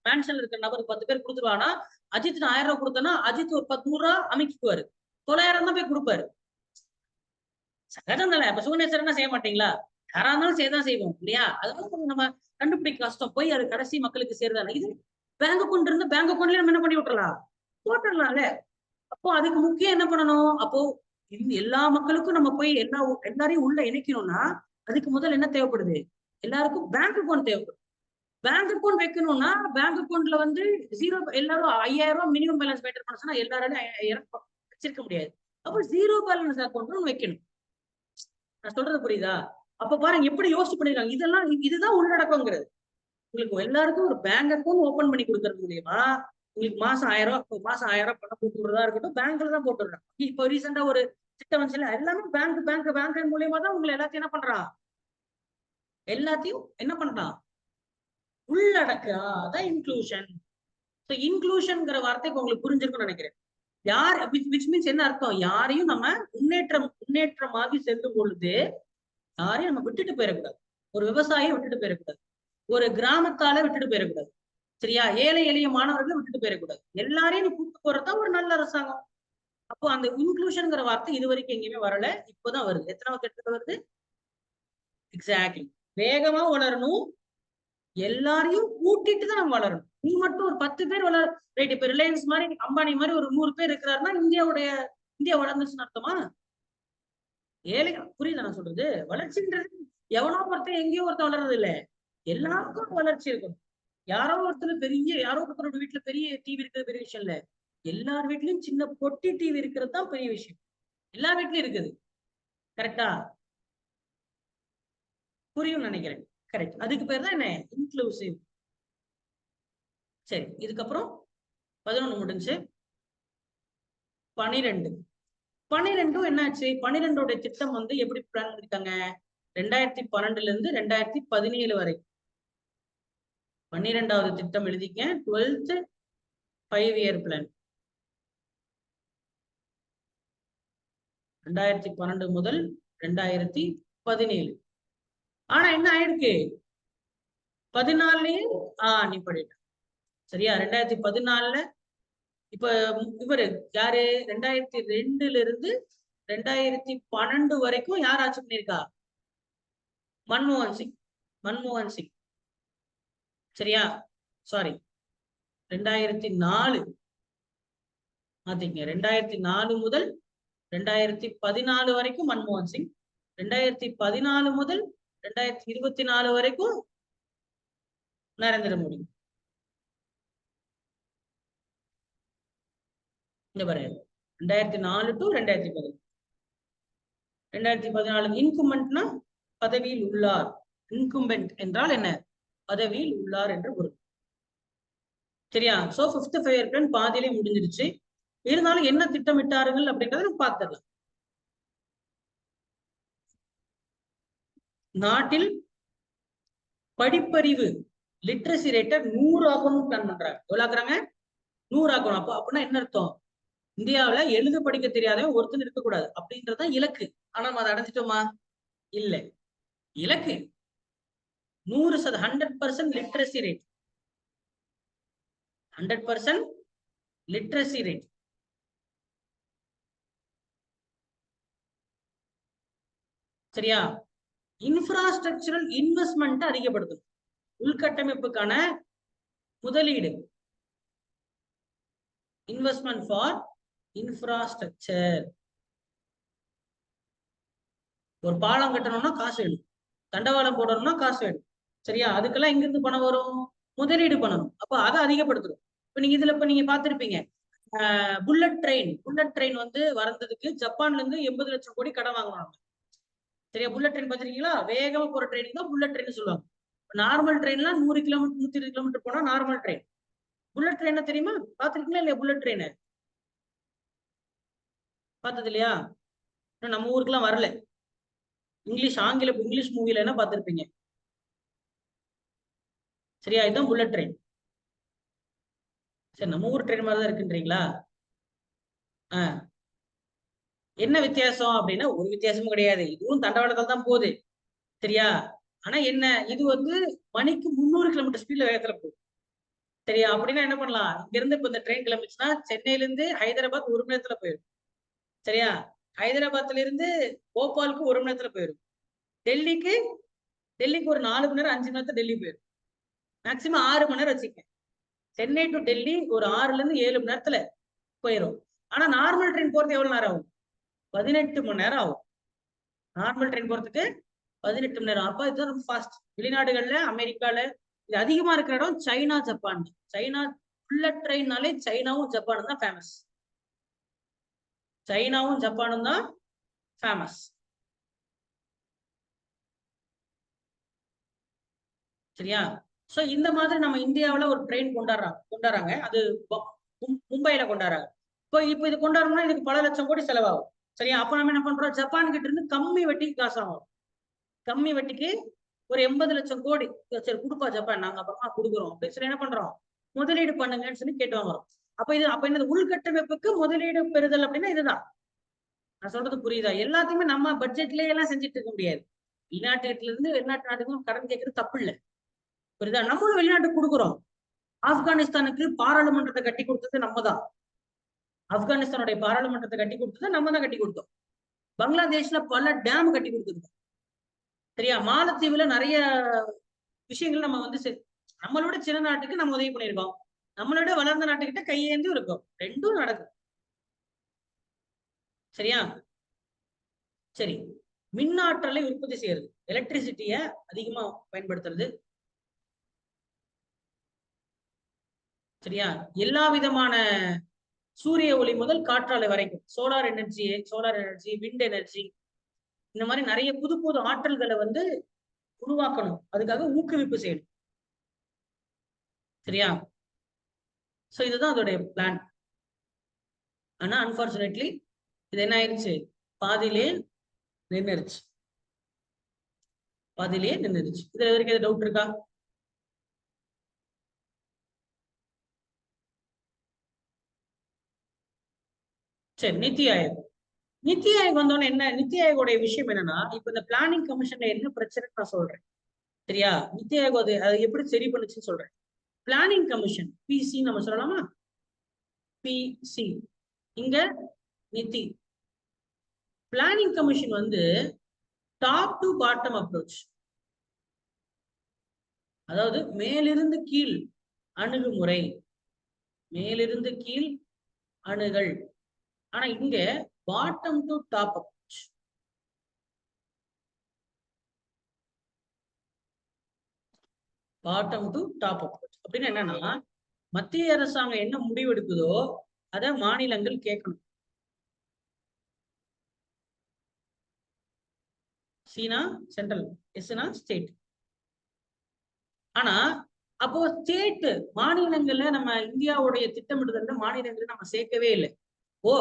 மேன்ஷன்ல இருக்கிற நபருக்கு 10 பேர் கொடுத்துருவானா, அஜித் 1000 ரூபாய் கொடுத்தனா அஜித் ஒரு 10 100 ரூபா அமைக்குவாரு. 900 தான் போய் கொடுப்பாரு. சகஜம் தானே. அப்ப சுகநேசரனா செய்ய மாட்டீங்களா? யாரா இருந்தாலும் செய்யதான் செய்வோம் இல்லையா? அதனால கொஞ்சம் நம்ம கண்டுபிடிக்க கஷ்டம். போய் அது கடைசி மக்களுக்கு சேருதானே. இது பேங்க் அக்கௌண்ட் இருந்து பேங்க் அக்கௌண்ட்லயே நம்ம என்ன பண்ணி விட்டுறலாம்? போட்டுடலாம்ல. அப்போ அதுக்கு முக்கியம் என்ன பண்ணணும்? அப்போ எல்லா மக்களுக்கும் நம்ம போய் எல்லாரையும் உள்ள இணைக்கணும்னா அதுக்கு முதல்ல என்ன தேவைப்படுது? எல்லாருக்கும் பேங்க் அக்கௌண்ட் தேவைப்படுது. பேங்க் அக்கௌண்ட் வைக்கணும்னா பேங்க் அக்கௌண்ட்ல வந்து ஜீரோ எல்லாரும் 5000 ரூபாய் மினிமம் பேலன்ஸ் மெயின்டைன் பண்ண சொன்னா எல்லாராலும் வச்சிருக்க முடியாது. அப்போ ஜீரோ பேலன்ஸ் அக்கௌண்ட் வைக்கணும். நான் சொல்றது புரியுதா? அப்ப பாருங்க எப்படி யோசிச்சு பண்ணிருக்காங்க. இதெல்லாம் இதுதான் உள்ளடக்கங்கிறது. உங்களுக்கு எல்லாருக்கும் ஒரு பேங்க் அக்கௌண்ட் ஓபன் பண்ணி கொடுக்கறது மூலியமா உங்களுக்கு மாசம் 1000 ரூபாய் பணம் போட்டு விடுறதா இருக்கட்டும், பேங்க்ல தான் போட்டு விடுறாங்க. இப்போ ரீசெண்டா ஒரு திட்டம் வந்துச்சுல, எல்லாமே பேங்க் மூலியமா தான் உங்களை எல்லாத்தையும் என்ன பண்றான்? எல்லாத்தையும் என்ன பண்றான்? உள்ளடக்கா. அதான் இன்க்ளூஷன். இன்க்ளூஷன்ங்கிற வார்த்தை இப்ப உங்களுக்கு புரிஞ்சிருக்கும்னு நினைக்கிறேன். யார் விச் மீன்ஸ் என்ன அர்த்தம்? யாரையும் நம்ம முன்னேற்றமாகி செல்லும் பொழுது யாரையும் நம்ம விட்டுட்டு போயிடக்கூடாது. ஒரு விவசாயியை விட்டுட்டு போயிடக்கூடாது. ஒரு கிராமத்தால விட்டுட்டு போயிடக்கூடாது. சரியா? ஏழை எளிய மாணவர்களை விட்டுட்டு போயிடக்கூடாது. எல்லாரையும் நீ கூட்டு போறதுதான் ஒரு நல்ல அரசாங்கம். அப்போ அந்த இன்க்ளூஷன்ங்கிற வார்த்தை இது வரைக்கும் எங்கேயுமே வரல. இப்பதான் வருது. எத்தனாவது கட்டத்துல வருது? எக்ஸாக்ட்லி. வேகமா வளரணும். எல்லாரையும் கூட்டிட்டு தான் நம்ம வளரணும். நீ மட்டும் ஒரு 10 பேர் ரைட். இப்ப ரிலையன்ஸ் மாதிரி, அம்பானி மாதிரி ஒரு 100 பேர் இருக்கிறாருன்னா இந்தியா வளர்ந்துச்சுன்னு அர்த்தமா? ஏழை புரியுதா நான் சொல்றது? வளர்ச்சின்றது எவனோ ஒருத்தர் எங்கேயோ ஒருத்தர் வளர்றது இல்ல. எல்லாருக்கும் வளர்ச்சி இருக்கணும். யாரோ ஒருத்தரோட வீட்டுல பெரிய டிவி இருக்கிறது பெரிய விஷயம் இல்ல. எல்லார் வீட்லயும் சின்ன பொட்டி டிவி இருக்கிறது தான் பெரிய விஷயம். எல்லா வீட்லயும் இருக்குது. கரெக்டா? புரியும் நினைக்கிறேன். கரெக்ட். அதுக்கு பேர் தான் என்ன? இன்க்ளூசிவ். சரி, இதுக்கப்புறம் 11 முடிஞ்சு 12 என்னாச்சு? 12 திட்டம் வந்து எப்படி பிளான் பண்ணிருக்காங்க? 2012ல இருந்து 2017 வரை 12வது திட்டம் எழுதிக்க. 12th 5-year plan. 2012 முதல் 2017. ஆனா என்ன ஆயிருக்கு? 14லயும் நீ படிட்ட. சரியா? 2014ல இப்ப இவரு யாரு 2002ல இருந்து 2012 வரைக்கும் யார் ஆட்சி பண்ணியிருக்கா? மன்மோகன் சிங். மன்மோகன் சிங். சரியா? சாரி, 2004 பாத்தீங்க. 2004 முதல் 2014 வரைக்கும் மன்மோகன் சிங். 2014 முதல் 2024 வரைக்கும் நரேந்திர மோடி. இந்த பாருங்க, 2004 டு 2014. 2014 இன்குமெண்ட்னா பதவியில் உள்ளார். இன்கும்பென்ட் என்றால் என்ன? பதவியில் உள்ளார் என்று பொருள். சரியா? சோ 5th ஃபயர் பிளான் பாதியிலே முடிஞ்சிருச்சு. இருந்தாலும் என்ன திட்டமிட்டார்கள் அப்படின்றத நம்ம பார்த்துடலாம். நாட்டில் படிப்பறிவு லிட்ரஸி ரேட்டை 100 ஆகணும் பிளான் பண்றாங்க. எவ்வளவு ஆக்குறாங்க? 100 ஆக்கணும். அப்போ அப்படின்னா என்ன அர்த்தம்? இந்தியாவில எழுத படிக்க தெரியாதவன் ஒருத்தன் இருக்கக்கூடாது அப்படின்றதான் இலக்கு. ஆனா நம்ம அதை அடைஞ்சிட்டோமா? இல்ல. இலக்கு 100% லிட்ரஸி ரேட். 100% literacy rate. சரியா? இன்ஃப்ராஸ்ட்ரக்சரல் இன்வெஸ்ட்மெண்ட் அதிகப்படுத்தும். உள்கட்டமைப்புக்கான முதலீடு. Investment for infrastructure. ஒரு பாலம் கட்டணும்னா காசு வேணும், தண்டவாளம் போடணும்னா காசு வேணும். சரியா? அதுக்கெல்லாம் எங்க இருந்து பணம் வரும்? முதலீடு பண்ணணும். அப்ப அதை அதிகப்படுத்தணும். இப்ப நீங்க இதுல நீங்க பாத்திருப்பீங்க, புல்லட் ட்ரெயின் வந்து வந்ததுக்கு ஜப்பான்ல இருந்து 80 லட்சம் கோடி கடன் வாங்குவாங்க. சரியா? புல்லட் ட்ரெயின் பாத்திருக்கீங்களா? வேகமா போற ட்ரெயின் தான் புல்லட் ட்ரெயின் சொல்லுவாங்க. நார்மல் ட்ரெயின்லாம் 100 கிலோமீட்டர் 120 கிலோமீட்டர் போனா நார்மல் ட்ரெயின். புல்லட் ட்ரெயின் தெரியுமா? பாத்திருக்கீங்களா இல்லையா? புல்லட் ட்ரெயின் பார்த்தது இல்லையா? நம்ம ஊருக்குலாம் வரல. இங்கிலீஷ் மூவில என்ன பார்த்திருப்பீங்க. சரியா? இதுதான் புல்லட் ட்ரெயின். சரி, நம்ம ஊர் ட்ரெயின் மாதிரி தான் இருக்குன்றீங்களா? என்ன வித்தியாசம் அப்படின்னா ஒரு வித்தியாசமும் கிடையாது. இதுவும் தண்டவாளத்தில் தான் போகுது. சரியா? ஆனா என்ன, இது வந்து மணிக்கு 300 கிலோமீட்டர் ஸ்பீட்ல வேகத்துல போகுது. சரியா? அப்படின்னா என்ன பண்ணலாம்? இங்க இருந்து இப்ப இந்த ட்ரெயின் கிளம்பிச்சுன்னா சென்னையில இருந்து ஹைதராபாத் 1 மணி நேரத்துல போயிடும். சரியா? ஹைதராபாத்ல இருந்து போபாலுக்கு 1 மணி நேரத்துல போயிடும். டெல்லிக்கு ஒரு 4 மணி நேரம் 5 மணி நேரத்துல டெல்லி போயிடும். மேக்சிமம் 6 மணி நேரம் வச்சுக்கேன். சென்னை டு டெல்லி ஒரு 6ல இருந்து 7 மணி நேரத்துல போயிடும். ஆனா நார்மல் ட்ரெயின் போறது எவ்வளவு நேரம் ஆகும்? 18 மணி நேரம் ஆகும். நார்மல் ட்ரெயின் போறதுக்கு 18 மணி நேரம். அப்ப இது ரொம்ப ஃபாஸ்ட். வெளிநாடுகள்ல அமெரிக்கால இது அதிகமா இருக்கிற இடம் சைனா, ஜப்பான். சைனா புல்லட் ட்ரெயின்னாலே சைனாவும் ஜப்பானும் தான் ஃபேமஸ். சைனாவும் ஜப்பானும் தான் ஃபேமஸ். சரியா? சோ இந்த மாதிரி நம்ம இந்தியாவில ஒரு ட்ரெயின் கொண்டாடுறாங்க. அது மும்பைல கொண்டாடுறாங்க. இப்போ இது கொண்டாடணும்னா இதுக்கு பல லட்சம் கோடி செலவாகும். சரியா? அப்ப நம்ம என்ன பண்றோம்? ஜப்பான் கிட்ட இருந்து கம்மி வட்டிக்கு காசு ஆகும். கம்மி வட்டிக்கு ஒரு 80 லட்சம் கோடி சரி கொடுப்பா ஜப்பான், நாங்க அப்புறமா கொடுக்குறோம் அப்படின்னு சொல்லி என்ன பண்றோம்? முதலீடு பண்ணுங்கன்னு சொல்லி கேட்டு வாங்குறோம். அப்ப என்ன உள்கட்டமைப்புக்கு முதலீடு பெறுதல் அப்படின்னா இதுதான். நான் சொல்றது புரியுதா? எல்லாத்தையுமே நம்ம பட்ஜெட்லயே எல்லாம் செஞ்சுட்டு இருக்க முடியாது. வெளிநாட்டுல இருந்து வெளிநாட்டு நாட்டுக்கும் கடன் கேட்கறது தப்பு இல்லை. புரியுதா? நம்மளும் வெளிநாட்டுக்கு கொடுக்குறோம். ஆப்கானிஸ்தானுக்கு பாராளுமன்றத்தை கட்டி கொடுத்தது நம்ம தான். ஆப்கானிஸ்தானுடைய பாராளுமன்றத்தை கட்டி கொடுத்தது நம்ம தான் கட்டி கொடுத்தோம். பங்களாதேஷ்ல பல டேம் கட்டி கொடுத்துருக்கோம். சரியா? மாலத்தீவுல நிறைய விஷயங்கள் நம்ம வந்து நம்மளோட சின்ன நாட்டுக்கு நம்ம உதவி பண்ணியிருக்கோம். நம்மளோட வளர்ந்த நாட்டுக்கிட்ட கையேந்தும் இருக்கும். ரெண்டும் நடக்கும். சரியா? சரி, மின் ஆற்றலை உற்பத்தி செய்யறது, எலக்ட்ரிசிட்டிய அதிகமா பயன்படுத்துறது. சரியா? எல்லா விதமான சூரிய ஒளி முதல் காற்றாலை வரைக்கும் சோலார் எனர்ஜி, விண்ட் எனர்ஜி, இந்த மாதிரி நிறைய புது புது ஆற்றல்களை வந்து உருவாக்கணும். அதுக்காக ஊக்குவிப்பு செய்யணும். சரியா? சோ இதுதான் அதோடைய பிளான். ஆனா அன்பார்ச்சுனேட்லி இது என்ன ஆயிடுச்சு? பாதியிலே நின்றுச்சு. இதுல வரைக்கும் ஏதாவது டவுட் இருக்கா? சரி, நித்தி ஆயோக் வந்தோன்னு என்ன? நித்தி ஆயோட விஷயம் என்னன்னா, இப்ப இந்த பிளானிங் கமிஷன்ல என்ன பிரச்சனைன்னு நான் சொல்றேன். சரியா? நித்தி ஆயோக் அது எப்படி சரி பண்ணுச்சுன்னு சொல்றேன். பிளானிங் கமிஷன், பிசி நம்ம சொல்லலாமா? பிசி. இங்க நிதி. பிளானிங் கமிஷன் வந்து டாப் டு பாட்டம் அப்ரோச், அதாவது மேலிருந்து கீழ் அணுகுமுறை, மேலிருந்து கீழ் அணுகல். ஆனா இங்க bottom to top approach. Bottom to top approach அப்படின்னு என்னன்னா, மத்திய அரசாங்கம் என்ன முடிவெடுக்குதோ அதை மாநிலங்கள் கேட்கணும். சீனா சென்ட்ரல், எஸ்னா ஸ்டேட். ஆனா அப்போ ஸ்டேட் மாநிலங்கள்ல நம்ம இந்தியாவுடைய திட்டமிடுதல்ல மாநிலங்களை நம்ம சேர்க்கவே இல்லை. ஓ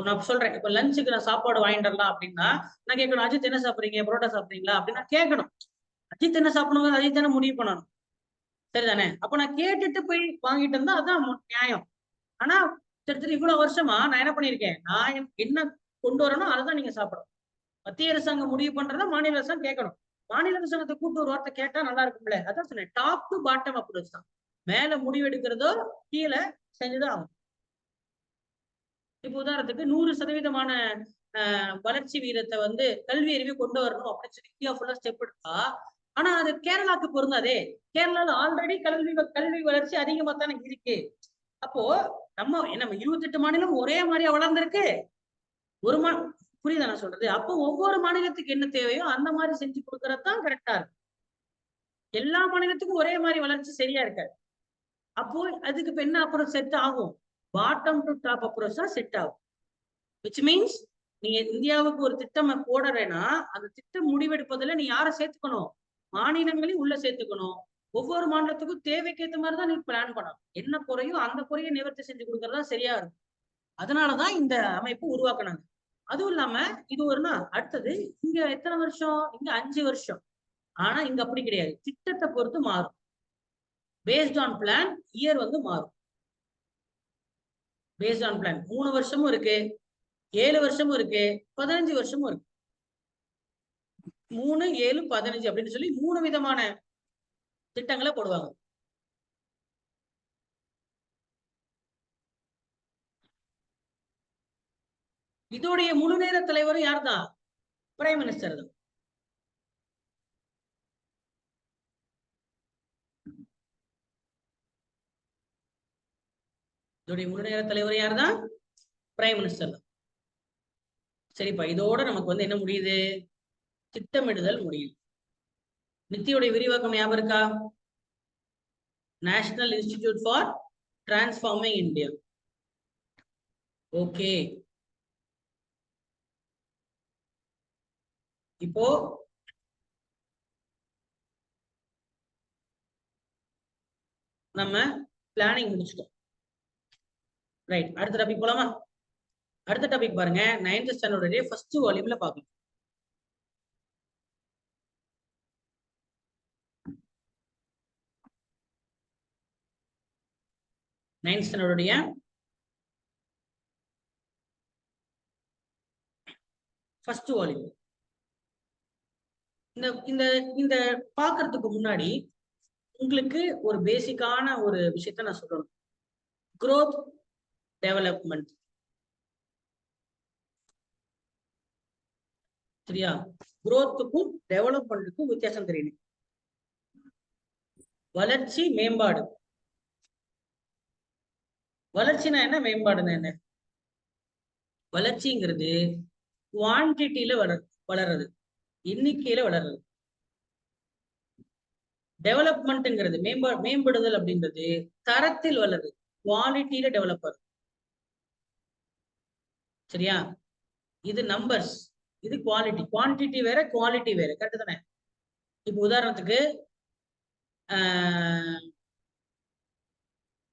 நான் சொல்றேன், இப்ப லஞ்சுக்கு நான் சாப்பாடு வாங்கிட்டு வரலாம் அப்படின்னா நான் கேட்கணும், அஜித் என்ன சாப்பிடுறீங்க, பரோட்டா சாப்பிடுறீங்களா அப்படின்னா கேட்கணும். அஜித் என்ன சாப்பிடணும், அஜித் தானே முடிவு பண்ணணும், சரிதானே? அப்ப நான் கேட்டுட்டு போய் வாங்கிட்டு இருந்தா அதான் நியாயம். ஆனா கிட்டத்தட்ட இவ்வளவு வருஷமா நான் என்ன பண்ணிருக்கேன், நான் என்ன கொண்டு வரணும் அதை தான் நீங்க சாப்பிடணும். மத்திய அரசாங்கம் முடிவு பண்றதா மாநில அரசாங்கம் கேட்கணும். மாநில அரசாங்கத்தை கூட்டு ஒரு வார்த்தை கேட்டா நல்லா இருக்கும்ல, அதான் சொன்னேன். டாப் டு பாட்டம் அப்ரோச் தான். மேல முடிவு எடுக்கிறதோ கீழே செஞ்சுதான் ஆகும். இப்ப உதாரணத்துக்கு 100% வளர்ச்சி வீதத்தை வந்து கல்வி அறிவை கொண்டு வரணும் அப்படின்னு சொல்லி இந்தியா ஃபுல்லா ஸ்டெப் எடுத்தா, ஆனா அது கேரளாக்கு பொருந்தாதே. கேரளால ஆல்ரெடி கல்வி வளர்ச்சி அதிகமா தானே இருக்கு. அப்போ நம்ம 28 மாநிலம் ஒரே மாதிரியா வளர்ந்திருக்கு? ஒரு புரியுதா நான் சொல்றது? அப்போ ஒவ்வொரு மாநிலத்துக்கு என்ன தேவையோ அந்த மாதிரி செஞ்சு கொடுக்கறது தான் கரெக்டா இருக்கும். எல்லா மாநிலத்துக்கும் ஒரே மாதிரி வளர்ச்சி சரியா இருக்காது. அப்போ அதுக்கு இப்ப என்ன அப்புறம் செட் ஆகும், பாட்டம் டு டாப் அப்ரோச் தான் செட் ஆகும். விச் மீன்ஸ் நீங்க இந்தியாவுக்கு ஒரு திட்டம் போடுறேன்னா அந்த திட்டம் முடிவெடுப்பதில் நீ யாரை சேர்த்துக்கணும், மாநிலங்களையும் உள்ள சேர்த்துக்கணும். ஒவ்வொரு மாநிலத்துக்கும் தேவைக்கு ஏற்ற மாதிரி தான் நீ பிளான் பண்ணணும். என்ன குறையோ அந்த குறையை நிவர்த்தி செஞ்சு கொடுக்கறதா சரியா இருக்கும். அதனாலதான் இந்த அமைப்பு உருவாக்குனாங்க. அதுவும் இல்லாம இது ஒரு நாள் அடுத்தது இங்க எத்தனை வருஷம், இங்க 5 வருஷம். ஆனா இங்க அப்படி கிடையாது, திட்டத்தை பொறுத்து மாறும். பேஸ்ட் ஆன் பிளான் இயர் வந்து மாறும். பேஸ்ட் ஆன் பிளான் 3 வருஷமும் இருக்கு, 7 வருஷமும் இருக்கு, 15 வருஷமும் இருக்கு. 3, 7, 15 அப்படின்னு சொல்லி 3 விதமான திட்டங்களை போடுவாங்க. இதோடைய முழு நேர தலைவரும் யார் தான், பிரைம் மினிஸ்டர் தான். இதோடைய முழு நேர தலைவர் யார் தான், பிரைம் மினிஸ்டர் தான். சரிப்பா, இதோட நமக்கு வந்து என்ன முடியுது, திட்டமிடுதல் முடியுது. நித்தியோடைய விரிவாக்கம் ஞாபகம் இருக்கா? National institute for transforming India. Okay, இப்போ நம்ம பிளானிங் முடிச்சிட்டோம். ரைட், அடுத்த டாபிக் போலாமா? அடுத்த டாபிக் பாருங்க, 9th ஸ்டாண்டர்ட் ஃபர்ஸ்ட் வால்யூம்ல பாக்கலாம். 9th standard first volume. இந்த இந்த இந்த பாக்குறதுக்கு முன்னாடி உங்களுக்கு ஒரு பேசிக்கான ஒரு விஷயத்த நான் சொல்லணும். growth டெவலப்மெண்ட், சரியா? growthக்கும் டெவலப்மெண்ட்டுக்கும் வித்தியாசம் தெரியணும். வளர்ச்சி மேம்பாடு, வளர்ச்சினா என்ன, மேம்பாடுனா என்ன? வளர்ச்சிங்கிறது குவான்டிட்டியில வளர்றது, எண்ணிக்கையில வளர்றது. டெவலப்மெண்ட்ங்கிறது மேம்படுதல் அப்படின்றது தரத்தில் வளருது, குவாலிட்டியில டெவலப் ஆகுது. சரியா? இது நம்பர்ஸ், இது குவாலிட்டி. குவான்டிட்டி வேற, குவாலிட்டி வேற, கரெக்ட் தானே? இப்ப உதாரணத்துக்கு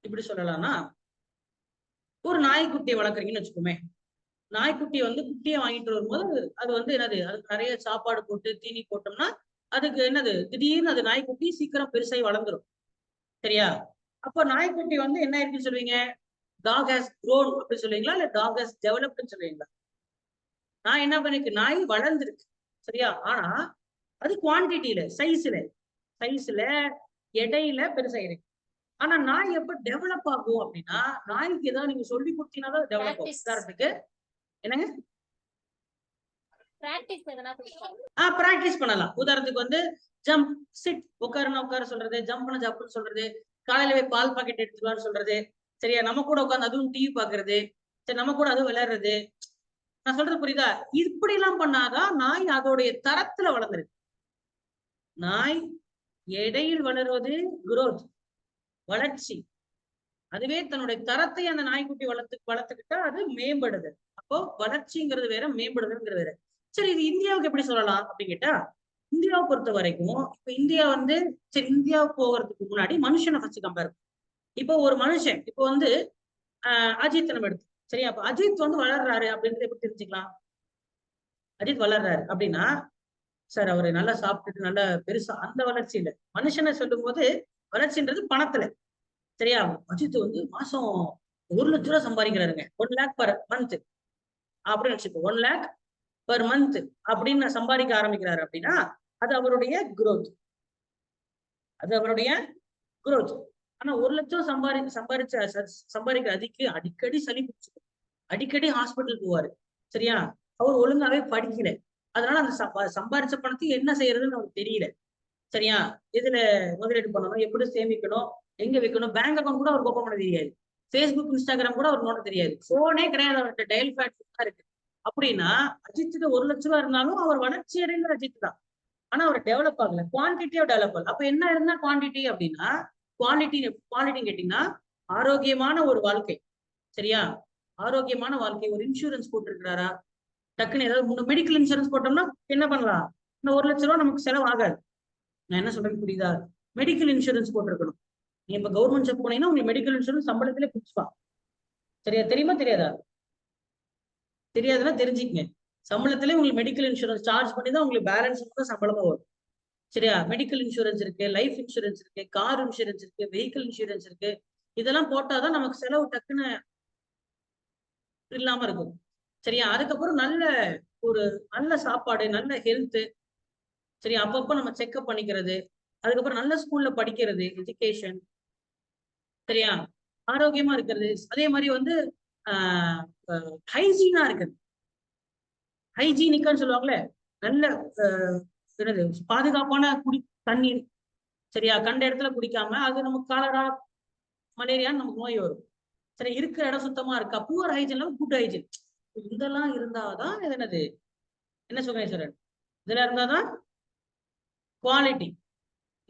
இப்படி சொல்லலாம்னா, ஒரு நாய்க்குட்டியை வளர்க்குறீங்கன்னு வச்சுக்கோமே. நாய்க்குட்டி வந்து குட்டியை வாங்கிட்டு வரும்போது அது வந்து என்னது, அதுக்கு நிறைய சாப்பாடு போட்டு தீனி போட்டோம்னா அதுக்கு என்னது, திடீர்னு அது நாய்க்குட்டி சீக்கிரம் பெருசாகி வளர்ந்துரும். சரியா? அப்போ நாய்க்குட்டி வந்து என்ன இருக்குன்னு சொல்லுவீங்க, டாக் ஹாஸ் க்ரோன் அப்படின்னு சொல்லுவீங்களா, இல்ல டாக் ஹாஸ் டெவலப்டுன்னு சொல்லுவீங்களா? நான் என்ன பண்ணிருக்கு, நாய் வளர்ந்துருக்கு. சரியா? ஆனா அது குவான்டிட்டியில, சைஸ்ல எடையில பெருசாயிருக்கு. ஆனா நாய் எப்ப டெவலப் ஆகும் அப்படின்னா, நாய்க்கு ஏதாவது நீங்க சொல்லி கொடுத்தீங்கன்னா தான் டெவலப் ஆகும். உதாரணத்துக்கு என்னங்க பிராக்டிஸ் பண்ணலாம். உதாரணத்துக்கு வந்து ஜம்ப், சிட், உட்காருன்னா உட்கார சொல்றது, ஜம்ப் பண்ண ஜம்ப்னு சொல்றது, காலையில போய் பால் பாக்கெட் எடுத்துக்கலாம்னு சொல்றது, சரியா? நம்ம கூட உட்காந்து அதுவும் டிவி பாக்குறது, சரி நம்ம கூட அதுவும் விளையாடுறது. நான் சொல்றது புரியுதா? இப்படி எல்லாம் பண்ணாதான் நாய் அதோடைய தரத்துல வளர்ந்துருக்கு. நாய் எடையில் வளர்வது குரோத், வளர்ச்சி. அதுவே தன்னுடைய தரத்தை அந்த நாய்க்குட்டி வளர்த்துக்கிட்டா அது மேம்படுது. அப்போ வளர்ச்சிங்கிறது வேற, மேம்படுதுங்கிறது வேற. சரி, இது இந்தியாவுக்கு எப்படி சொல்லலாம் அப்படின்னு கேட்டா, இந்தியாவை பொறுத்த வரைக்கும் இப்ப இந்தியா வந்து, சரி இந்தியாவுக்கு போகிறதுக்கு முன்னாடி மனுஷனை ஃபர்ஸ்ட் கம்பேர். இப்போ ஒரு மனுஷன் இப்போ வந்து அஜித் நம்ம எடுத்து, சரியா? அப்ப அஜித் வந்து வளர்றாரு அப்படின்றது எப்படி தெரிஞ்சுக்கலாம்? அஜித் வளர்றாரு அப்படின்னா, சார் அவரு நல்லா சாப்பிட்டுட்டு நல்லா பெருசா அந்த வளர்ச்சி இல்லை. மனுஷனை சொல்லும் போது வளர்ச்சின்றது பணத்துல, சரியா? அஜித் வந்து மாசம் 1,00,000 ரூபாய் சம்பாதிக்கிறாருங்க, 1 லேக் பர் மந்த் அப்படின்னு வச்சுக்கோ. 1 லேக் பர் மந்த் அப்படின்னு சம்பாதிக்க ஆரம்பிக்கிறாரு அப்படின்னா அது அவருடைய குரோத், அது அவருடைய குரோத். ஆனா 1,00,000 சம்பாதிக்கிற அதுக்கு அடிக்கடி சளி பிடிச்சிக்கும், அடிக்கடி ஹாஸ்பிட்டல் போவாரு, சரியா? அவர் ஒழுங்காவே படிக்கல, அதனால அந்த சம்பாதிச்ச பணத்துக்கு என்ன செய்யறதுன்னு அவருக்கு தெரியல, சரியா? இதுல முதலீடு பண்ணணும், எப்படி சேமிக்கணும், எங்க வைக்கணும், பேங்க் அக்கௌண்ட் கூட அவருக்கு ஓப்பன் பண்ண தெரியாது, பேஸ்புக் இன்ஸ்டாகிராம் கூட அவர் நோட்ட தெரியாது, போனே கிடையாது அவர்கிட்ட, டயல் பேட் தான் இருக்கு. அப்படின்னா அஜித்துக்கு 1,00,000 ரூபாய் இருந்தாலும் அவர் வளர்ச்சி அடைந்த அஜித் தான். ஆனா அவர் டெவலப் ஆகல, குவான்டிட்டியோ டெவலப் ஆகல. அப்ப என்ன இருந்தா குவான்டிட்டி அப்படின்னா, குவாலிட்டி கேட்டீங்கன்னா ஆரோக்கியமான ஒரு வாழ்க்கை, சரியா? ஆரோக்கியமான வாழ்க்கை. ஒரு இன்சூரன்ஸ் போட்டிருக்கிறாரா? டக்குன்னு ஏதாவது மெடிக்கல் இன்சூரன்ஸ் போட்டோம்னா என்ன பண்ணலாம்? இந்த 1,00,000 ரூபாய் நமக்கு செலவு ஆகாது. நான் என்ன சொல்றேன்னு புரியுதா? மெடிக்கல் இன்சூரன்ஸ் போட்டிருக்கணும். நீ இப்ப கவர்மெண்ட் ஜாப் போனீங்கன்னா உங்களுக்கு மெடிக்கல் இன்சூரன்ஸ் சம்பளத்திலே பிடிச்சுப்பான், சரியா? தெரியுமா தெரியாதா? தெரியாதுன்னா தெரிஞ்சுக்கங்க. சம்பளத்திலே உங்களுக்கு மெடிக்கல் இன்சூரன்ஸ் சார்ஜ் பண்ணி தான் உங்களுக்கு பேலன்ஸ் தான் சம்பளமா வரும், சரியா? மெடிக்கல் இன்சூரன்ஸ் இருக்கு, லைஃப் இன்சூரன்ஸ் இருக்கு, கார் இன்சூரன்ஸ் இருக்கு, வெஹிக்கிள் இன்சூரன்ஸ் இருக்கு. இதெல்லாம் போட்டாதான் நமக்கு செலவு டக்குன்னு இல்லாம இருக்கும், சரியா? அதுக்கப்புறம் ஒரு நல்ல சாப்பாடு, நல்ல ஹெல்த், சரியா? அப்பப்ப நம்ம செக்அப் பண்ணிக்கிறது, அதுக்கப்புறம் நல்ல ஸ்கூல்ல படிக்கிறது, எஜுகேஷன், சரியா? ஆரோக்கியமா இருக்கிறது. அதே மாதிரி வந்து ஹைஜீனா இருக்குது, ஹைஜீனிக்கான்னு சொல்லுவாங்களே, நல்ல என்னது பாதுகாப்பான தண்ணீர், சரியா? கண்ட இடத்துல குடிக்காம, அது நமக்கு காலரா, மலேரியான்னு நமக்கு நோய் வரும். சரி, இருக்கிற இடம் சுத்தமா இருக்கா, புவர் ஹைஜீன், குட் ஹைஜீன், இதெல்லாம் இருந்தாதான் என்னது, என்ன சுகேஸ்வரன், இதெல்லாம் இருந்தாதான் குவாலிட்டி.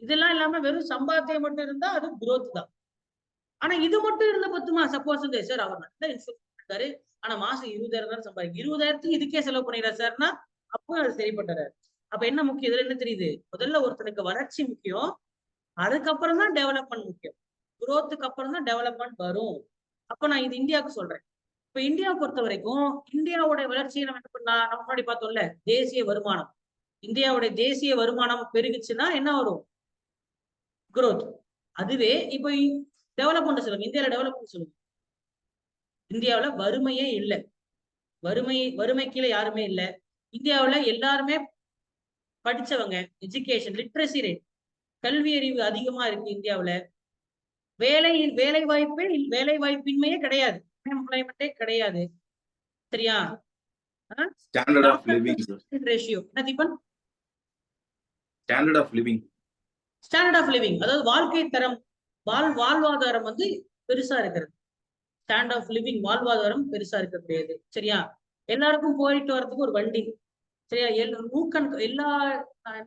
இதெல்லாம் இல்லாம வெறும் சம்பாத்தியம் மட்டும் இருந்தா அது குரோத் தான். ஆனா இது மட்டும் இருந்த பத்துமா? சப்போஸ் சார் அவர் நல்ல இன்சூரன்ஸ் இருக்காரு, ஆனா மாசம் 20,000 தான் சம்பாதிக்கும், 20,000 இதுக்கே செலவு பண்ணிடுறாரு சார்னா அப்போ அது சரிப்பட்டாரு. அப்ப என்ன முக்கியம்? இதுல என்ன தெரியுது? முதல்ல ஒருத்தனுக்கு வளர்ச்சி முக்கியம், அதுக்கப்புறம் தான் டெவலப்மெண்ட் முக்கியம். குரோத்துக்கு அப்புறம் தான் டெவலப்மெண்ட் வரும். அப்ப நான் இது இந்தியாவுக்கு சொல்றேன். இப்ப இந்தியாவை பொறுத்த வரைக்கும் இந்தியாவோட வளர்ச்சியை நம்ம என்ன பண்ணலாம்? நம்ம முன்னாடி பார்த்தோம்ல, தேசிய வருமானம். இந்தியாவுடைய தேசிய வருமானம் பெருகுச்சுன்னா என்ன வரும்? குரோத். அதுவே இப்ப டெவலப்மெண்ட் சொல்லுங்க, இந்தியாவில டெவலப்மெண்ட் சொல்லுங்க. இந்தியாவில வறுமையே இல்லை, வறுமை கீழே யாருமே இல்லை. இந்தியாவில எல்லாருமே படிச்சவங்க, எஜுகேஷன் லிட்ரஸி ரேட், கல்வி அறிவு அதிகமா இருக்கு இந்தியாவில. வேலை வாய்ப்பின்மையே கிடையாது, எம்ப்ளாய்மெண்டே கிடையாது, சரியா? ஸ்டாண்டர்ட் ஆஃப் லிவிங் ரேஷியோ என்ன தீபன்? ஸ்டாண்டர்ட் ஆஃப் லிவிங் அதாவது வாழ்க்கை தரம், வாழ்வாதாரம் வந்து பெருசா இருக்கிறது. ஸ்டாண்ட் ஆஃப் லிவிங், வாழ்வாதாரம் பெருசா இருக்கக்கூடியது, சரியா? எல்லாருக்கும் போயிட்டு வர்றதுக்கு ஒரு வண்டி, சரியா? எல்லா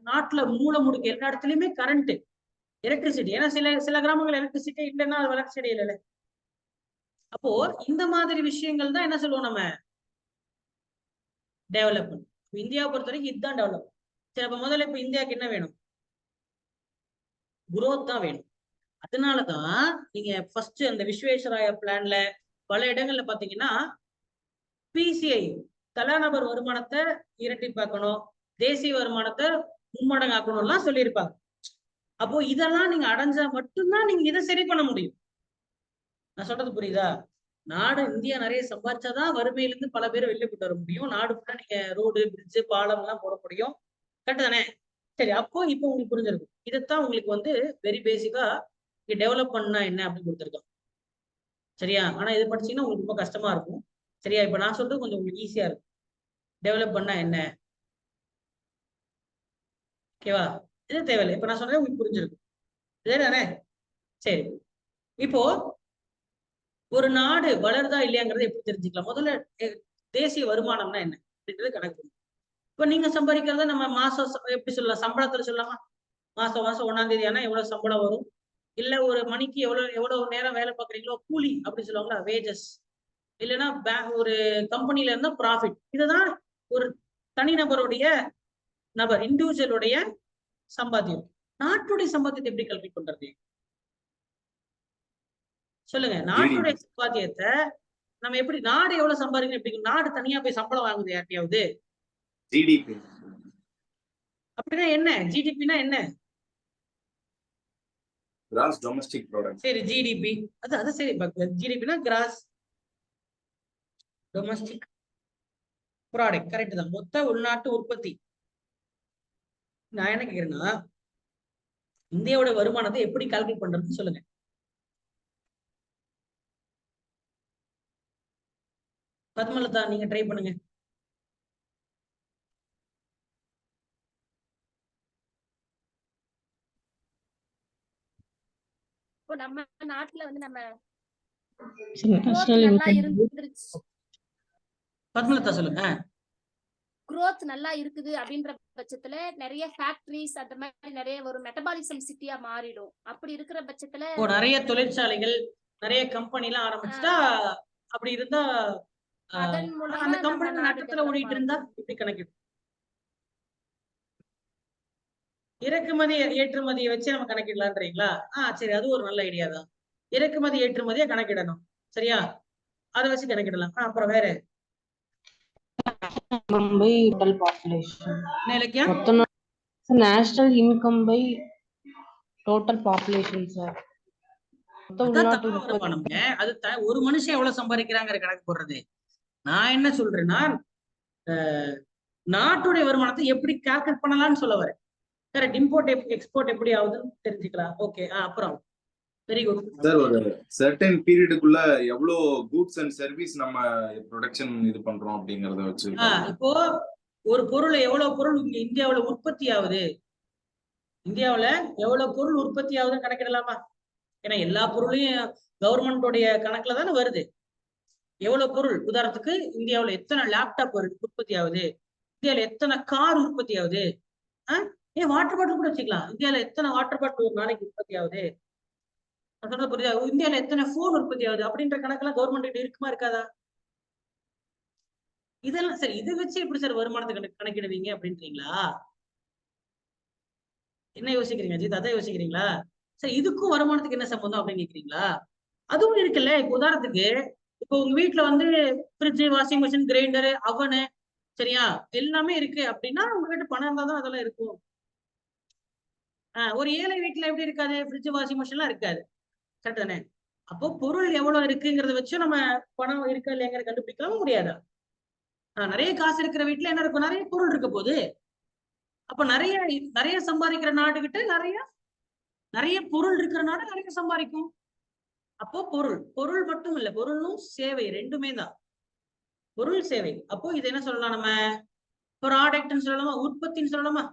நாட்டுல மூல முடுக்கு எல்லா இடத்துலயுமே கரண்ட், எலக்ட்ரிசிட்டி. ஏன்னா சில கிராமங்கள் எலக்ட்ரிசிட்டி இல்லைன்னா அது வளர்ச்சி அடையல. அப்போ இந்த மாதிரி விஷயங்கள் தான் என்ன சொல்லுவோம் நம்ம, டெவலப்மெண்ட். இந்தியாவை பொறுத்த வரைக்கும் இதுதான் டெவலப். சரி, அப்ப முதல்ல இப்ப இந்தியாவுக்கு என்ன வேணும்? குரோத் தான் வேணும். அதனாலதான் நீங்க ஃபர்ஸ்ட் அந்த விஸ்வேஸ்வராய பிளான்ல பல இடங்கள்ல பாத்தீங்கன்னா பிசிஐ, தலாநபர் வருமானத்தை இரட்டிப்பாக்கணும், தேசிய வருமானத்தை மும்மடங்காக்கணும்லாம் சொல்லியிருப்பாங்க. அப்போ இதெல்லாம் நீங்க அடைஞ்சா மட்டும்தான் நீங்க இதை சரி பண்ண முடியும். நான் சொல்றது புரியுதா? இந்தியா நிறைய சம்பாதிச்சாதான் வறுமையிலிருந்து பல பேரை வெளியே கொண்டு வர முடியும். நாடு ஃபுல்லா நீங்க ரோடு, பிரிட்ஜ், பாலம் எல்லாம் போட முடியும். கரெக்ட் தானே? சரி, அப்போ இப்போ உங்களுக்கு புரிஞ்சிருக்கும். இதைத்தான் உங்களுக்கு வந்து வெரி பேசிக்கா இங்க டெவலப் பண்ணா என்ன அப்படின்னு கொடுத்துருக்கோம். சரியா? ஆனா இது படிச்சீங்கன்னா உங்களுக்கு ரொம்ப கஷ்டமா இருக்கும். சரியா? இப்ப நான் சொல்றது கொஞ்சம் உங்களுக்கு ஈஸியா இருக்கும். டெவலப் பண்ணா என்ன? ஓகேவா? இது தேவையில்லை. இப்ப நான் சொல்றது உங்களுக்கு புரிஞ்சிருக்கும். சரிதானே? சரி. இப்போ ஒரு நாடு வளருதா இல்லையாங்கிறத எப்படி தெரிஞ்சுக்கலாம்? முதல்ல தேசிய வருமானம்னா என்ன அப்படின்றது கணக்கு. இப்ப நீங்க சம்பாதிக்கிறத நம்ம மாசம் எப்படி சொல்லலாம்? சம்பளத்துல சொல்லலாமா? மாசம் மாசம் 1ஆம் தேதி ஆனா எவ்வளவு சம்பளம் வரும்? இல்ல ஒரு மணிக்கு எவ்வளவு நேரம் வேலை பார்க்குறீங்களோ கூலி அப்படி சொல்லுவாங்களா? வேஜஸ். இல்லைன்னா ஒரு கம்பெனில இருந்தா ப்ராஃபிட். இதுதான் ஒரு தனிநபருடைய இண்டிவிஜுவலுடைய சம்பாத்தியம். நாட்டுடைய சம்பாத்தியத்தை எப்படி கால்குலேட் பண்றது? சொல்லுங்க. நாட்டுடைய சம்பாத்தியத்தை நம்ம எப்படி நாடு எவ்வளவு சம்பாதிக்கணும் எப்படி நாடு தனியா போய் சம்பளம் வாங்குது யார்ட்டையாவது? ஜிடிபி. அப்படின்னா என்ன? ஜிடிபினா என்ன? Gross domestic product. சரி, ஜிடிபி. அது சரி. ஜிடிபினா கிராஸ் டொமஸ்டிக் ப்ராடக்ட். கரெக்ட் தான். மொத்த உள்நாட்டு உற்பத்தி. நான் என்ன கேக்குறேன்னா, இந்தியாவோட வருமானத்தை எப்படி கால்குலேட் பண்றதுன்னு சொல்லுங்க. பத்மலதா நீங்க ட்ரை பண்ணுங்க. இப்போ நம்ம நாட்டுல வந்து நம்ம பத்மலதா சொல்லுங்க. growth நல்லா இருக்குது அப்படின்ற பட்சத்துல நிறைய ஃபேக்டரிஸ் அந்த மாதிரி நிறைய ஒரு மெட்டபாலிசம் சிட்டியா மாறிடும். அப்படி இருக்கிற பட்சத்துல நிறைய தொழிற்சாலைகள் நிறைய கம்பெனி எல்லாம் ஆரம்பிச்சுட்டா அப்படி இருந்தா அதன் மூலமா அந்த கம்பெனி நட்டத்துல ஓடிட்டு இருந்தா இப்படி கணக்கிடும். இறக்குமதி ஏற்றுமதியை வச்சு நம்ம கணக்கிடலான்றீங்களா? சரி, அது ஒரு நல்ல ஐடியா தான். இறக்குமதி ஏற்றுமதியை கணக்கிடணும். சரியா? அதை வச்சு கணக்கிடலாம். அப்புறம் வேற total population. National income by total population, sir. வருமானம்ங்க. அது ஒரு மனுஷன் எவ்வளவு சம்பாதிக்கிறாங்கிற கணக்கு போடுறது. நான் என்ன சொல்றேன்னா, நாட்டுடைய வருமானத்தை எப்படி கால்குலேட் பண்ணலாம்னு சொல்ல வரேன். கரெக்ட். இம்போர்ட் எக்ஸ்போர்ட் எப்படி ஆகுதுன்னு தெரிஞ்சுக்கலாம். ஓகே. அப்புறம் வெரி குட் சார். ஒரு சர்டன் பீரியடுக்குள்ள எவ்வளவு கூட்ஸ் அண்ட் சர்வீஸ் நம்ம ப்ரொடக்ஷன் இது பண்றோம் அப்படிங்கறத வச்சு இப்போ ஒரு பொருள் எவ்வளவு பொருள் இங்க இந்தியாவுல உற்பத்தி ஆகுது, இந்தியாவுல எவ்வளவு பொருள் உற்பத்தி ஆகுதுன்னு கணக்கிடலாமா? ஏன்னா எல்லா பொருளையும் கவர்மெண்டோடைய கணக்குல தானே வருது. எவ்வளவு பொருள், உதாரணத்துக்கு இந்தியாவுல எத்தனை லேப்டாப் உற்பத்தி ஆகுது, இந்தியாவில எத்தனை கார் உற்பத்தி ஆகுது, ஏன் வாட்டர் பாட்டில் கூட வச்சுக்கலாம். இந்தியாவில எத்தனை வாட்டர் பாட்டில் ஒரு நாளைக்கு உற்பத்தி ஆகுது, புரியுதா? இந்தியாவில எத்தனை போன் உற்பத்தி ஆகுது அப்படின்ற கணக்கெல்லாம் கவர்மெண்ட் இருக்குமா இருக்காதா? இதெல்லாம் சரி. இதை வச்சு எப்படி சார் வருமானத்தை கணக்கிடுவீங்க அப்படின்றீங்களா? என்ன யோசிக்கிறீங்க ஜித்? அதை யோசிக்கிறீங்களா? சரி, இதுக்கும் வருமானத்துக்கு என்ன சம்பந்தம் அப்படின்னு கேக்குறீங்களா? அதுவும் இருக்குல்ல. இப்ப உதாரணத்துக்கு இப்போ உங்க வீட்டுல வந்து ஃப்ரிட்ஜ், வாஷிங் மிஷின், கிரைண்டரு, அவனு, சரியா, எல்லாமே இருக்கு அப்படின்னா உங்ககிட்ட பணம் இருந்தா தான் அதெல்லாம் இருக்கும். ஒரு ஏழை வீட்டுல எப்படி இருக்காது? ஃப்ரிட்ஜ், வாஷிங் மிஷின் எல்லாம் இருக்காது. கரெக்ட் தானே? அப்போ பொருள் எவ்வளவு இருக்குங்கிறத வச்சு நம்ம பணம் இருக்கா இல்லையாங்கிற கண்டுபிடிக்கவும் முடியாதா? நிறைய காசு இருக்கிற வீட்டுல என்ன இருக்கும்? நிறைய பொருள் இருக்க போகுது. அப்ப நிறைய நிறைய சம்பாதிக்கிற நாடுகிட்ட நிறைய பொருள் இருக்கிற நாடு நிறைய சம்பாதிக்கும். அப்போ பொருள் மட்டும் இல்ல, பொருளும் சேவை ரெண்டுமே தான். பொருள் சேவை. அப்போ இது என்ன சொல்லலாம்? நம்ம ப்ராடக்ட்னு சொல்லலாமா, உற்பத்தின்னு சொல்லலாமா?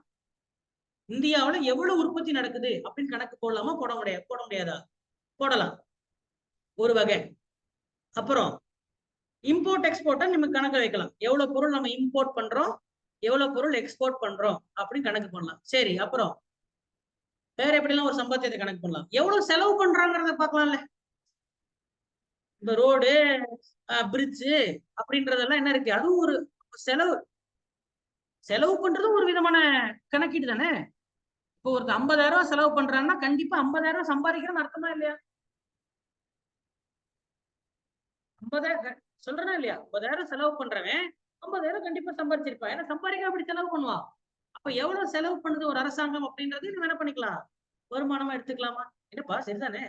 இந்தியாவுல எவ்வளவு உற்பத்தி நடக்குது அப்படின்னு கணக்கு போடலாமா? போட முடியாதா? போடலாம், ஒரு வகை. அப்புறம் இம்போர்ட் எக்ஸ்போர்ட்டை நம்ம கணக்கு வைக்கலாம். எவ்வளவு பொருள் நம்ம இம்போர்ட் பண்றோம், எவ்வளவு பொருள் எக்ஸ்போர்ட் பண்றோம் அப்படின்னு கணக்கு பண்ணலாம். சரி, அப்புறம் வேற எப்படிலாம் ஒரு சம்பாத்தியத்தை கணக்கு பண்ணலாம். எவ்வளவு செலவு பண்றாங்கிறத பாக்கலாம்ல. இந்த ரோடு, பிரிட்ஜ் அப்படின்றதெல்லாம் என்ன இருக்கு? அதுவும் ஒரு செலவு பண்றதும் ஒரு விதமான கணக்கீடு தானே. இப்போ ஒரு 50,000 செலவு பண்றாங்கன்னா கண்டிப்பா 50,000 சம்பாதிக்கிறோம்னு அர்த்தமா இல்லையா? 50,000 சொல்றேனா இல்லையா? 50,000 செலவு பண்றவன் 50,000 கண்டிப்பா சம்பாதிச்சிருப்பான். ஏன்னா சம்பாதிக்க அப்படி செலவு பண்ணுவான். அப்ப எவ்வளவு செலவு பண்ணுது ஒரு அரசாங்கம் அப்படின்றது நம்ம என்ன பண்ணிக்கலாம்? வருமானமா எடுத்துக்கலாமா? என்னப்பா சரிதானே?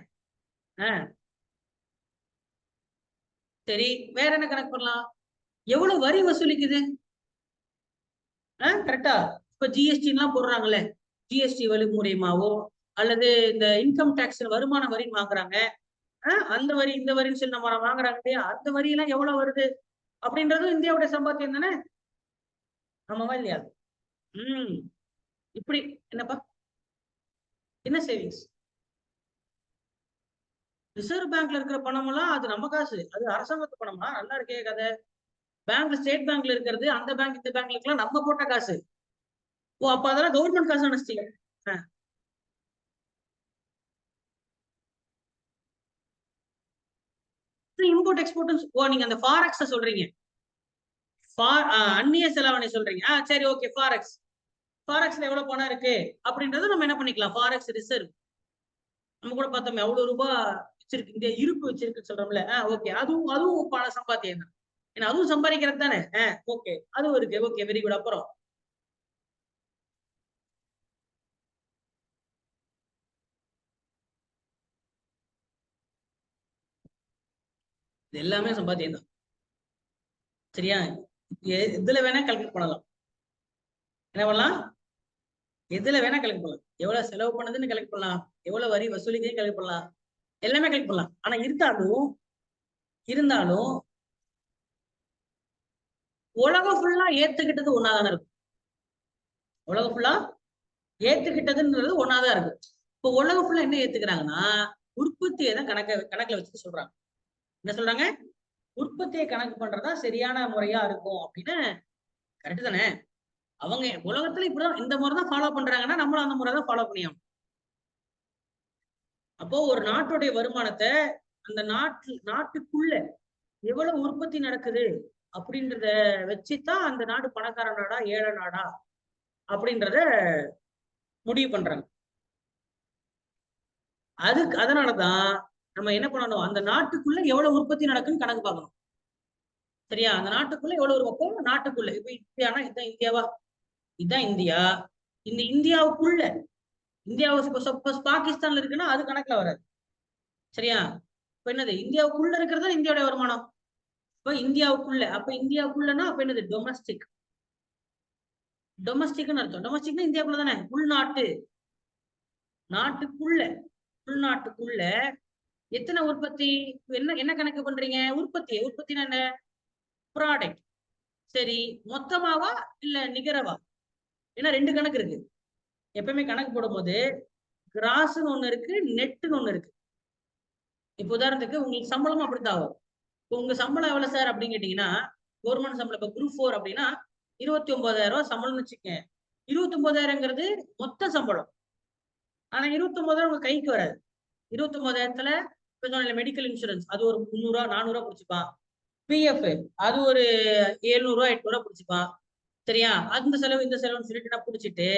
சரி, வேற என்ன கணக்கு பண்ணலாம்? எவ்வளவு வரி வசூலிக்குது? கரெக்டா? இப்ப ஜிஎஸ்டி எல்லாம் போடுறாங்கல்ல, ஜிஎஸ்டி வழி மூலியமாவோ அல்லது இந்த இன்கம் டேக்ஸ் வருமான வரின்னு வாங்குறாங்க, அந்த வரி இந்த வரின்னு சொல்லி நம்ம வாங்குறாங்க இல்லையா, அந்த வரி எல்லாம் எவ்வளவு வருது அப்படின்றதும் இந்தியாவுடைய சம்பாத்தியம் தானே. ஆமாவா இல்லையா? இப்படி என்னப்பா என்ன சேவிங்ஸ்? ரிசர்வ் பேங்க்ல இருக்கிற பணம் எல்லாம் அது நம்ம காசு, அது அரசாங்கத்து பணமா? நல்லா இருக்கே கதை. பேங்க்ல ஸ்டேட் பேங்க்ல இருக்கிறது அந்த பேங்க் இந்த பேங்க்ல இருக்கலாம் நம்ம போட்ட காசு. ஓ அப்ப அதெல்லாம் கவர்மெண்ட் காசு நினைச்சிட்டீங்க. Import export. ஓ நீங்க அந்த ஃபாரெக்ஸ் சொல்றீங்க, அந்நிய செலாவணி சொல்றீங்க. சரி ஓகே. ஃபாரெக்ஸ்ல எவ்வளவு பணம் இருக்கு அப்படின்றத நம்ம என்ன பண்ணிக்கலாம், ஃபாரெக்ஸ் ரிசர்வ். நம்ம கூட பார்த்தோம் எவ்வளவு ரூபாய் வச்சிருக்கு, இந்த இருப்பு வச்சிருக்கு சொல்றோம்ல. ஓகே, அதுவும் பண சம்பாத்தியம் தான். ஏன்னா அதுவும் சம்பாதிக்கிறது தானே. ஓகே, அதுவும் இருக்கு. Okay, very good. அப்புறம் இது எல்லாமே சம்பாத்தியம் தான். சரியா? எதுல வேணா கால்குலேட் பண்ணலாம். என்ன பண்ணலாம்? எதுல வேணா கலெக்ட் பண்ணலாம். எவ்வளவு செலவு பண்ணதுன்னு கலெக்ட் பண்ணலாம், எவ்வளவு வரி வசூலிக்கையும் கலெக்ட் பண்ணலாம், எல்லாமே கலெக்ட் பண்ணலாம். ஆனா இருந்தாலும் உலகம் ஃபுல்லா ஏத்துக்கிட்டது ஒன்னாதானே இருக்கும். உலகம் ஃபுல்லா ஏத்துக்கிட்டதுன்றது ஒன்னாதான் இருக்கு. இப்போ உலகம் ஃபுல்லா என்ன ஏத்துக்கிறாங்கன்னா, உற்பத்தியை தான் கணக்குல வச்சுட்டு சொல்றாங்க. என்ன சொல்றாங்க? உற்பத்தியை கணக்கு பண்றதா சரியான முறையா இருக்கும் அப்படின்னு. கரெக்ட் தானே? அவங்க உலகத்துல இப்படிதான் இந்த முறைதான் ஃபாலோ பண்றாங்கன்னா நம்மளும் அந்த முறை தான் ஃபாலோ பண்ணியாகும். அப்போ ஒரு நாட்டுடைய வருமானத்தை அந்த நாட்டுக்குள்ள எவ்வளவு உற்பத்தி நடக்குது அப்படின்றத வச்சுதான் அந்த நாடு பணக்கார நாடா ஏழை நாடா அப்படின்றத முடிவு பண்றாங்க. அதனாலதான் நம்ம என்ன பண்ணணும், அந்த நாட்டுக்குள்ள எவ்வளவு உற்பத்தி நடக்குன்னு கணக்கு பார்க்கணும். சரியா? அந்த நாட்டுக்குள்ள எவ்வளவு இருக்கும், நாட்டுக்குள்ள இப்ப இந்தியானா இதுதான் இந்தியாவா, இதுதான் இந்தியா. இந்த இந்தியாவுக்குள்ள பாகிஸ்தான்ல இருக்குன்னா அது கணக்குல வராது. சரியா? இப்ப என்னது, இந்தியாவுக்குள்ள இருக்கிறது இந்தியாவுடைய வருமானம். இப்ப இந்தியாவுக்குள்ள, அப்ப இந்தியாவுக்குள்ளனா அப்ப என்னது, டொமஸ்டிக்னு அர்த்தம். டொமஸ்டிக்னா இந்தியாவுக்குள்ள தானே, உள்நாட்டுக்குள்ள எத்தனை உற்பத்தி, என்ன கணக்கு பண்றீங்க? உற்பத்தினா என்ன? ப்ராடக்ட். சரி, மொத்தமாவா இல்ல நிகரவா? ஏன்னா ரெண்டு கணக்கு இருக்கு. எப்பவுமே கணக்கு போடும்போது கிராஸ்ன்னு ஒண்ணு இருக்கு, நெட்டுன்னு ஒண்ணு இருக்கு. இப்ப உதாரணத்துக்கு உங்களுக்கு சம்பளமும் அப்படித்தான் ஆகும். உங்க சம்பளம் எவ்வளவு சார் அப்படின்னு கேட்டீங்கன்னா, கவர்மெண்ட் சம்பளம் இப்ப குரூப் 4 அப்படின்னா 29,000 ரூபாய் சம்பளம்னு வச்சுக்கோங்க. 29,000ங்கிறது மொத்த சம்பளம். ஆனா 29,000 உங்க கைக்கு வராது. 29,000த்துல மெடிக்கல் இன்சூரன்ஸ் அது ஒரு 300 400 பிடிச்சிப்பான். பிஎஃப் அது ஒரு 700 800 பிடிச்சிப்பான். சரியா? அந்த செலவு இந்த செலவுன்னு சொல்லிட்டு நான் பிடிச்சிட்டு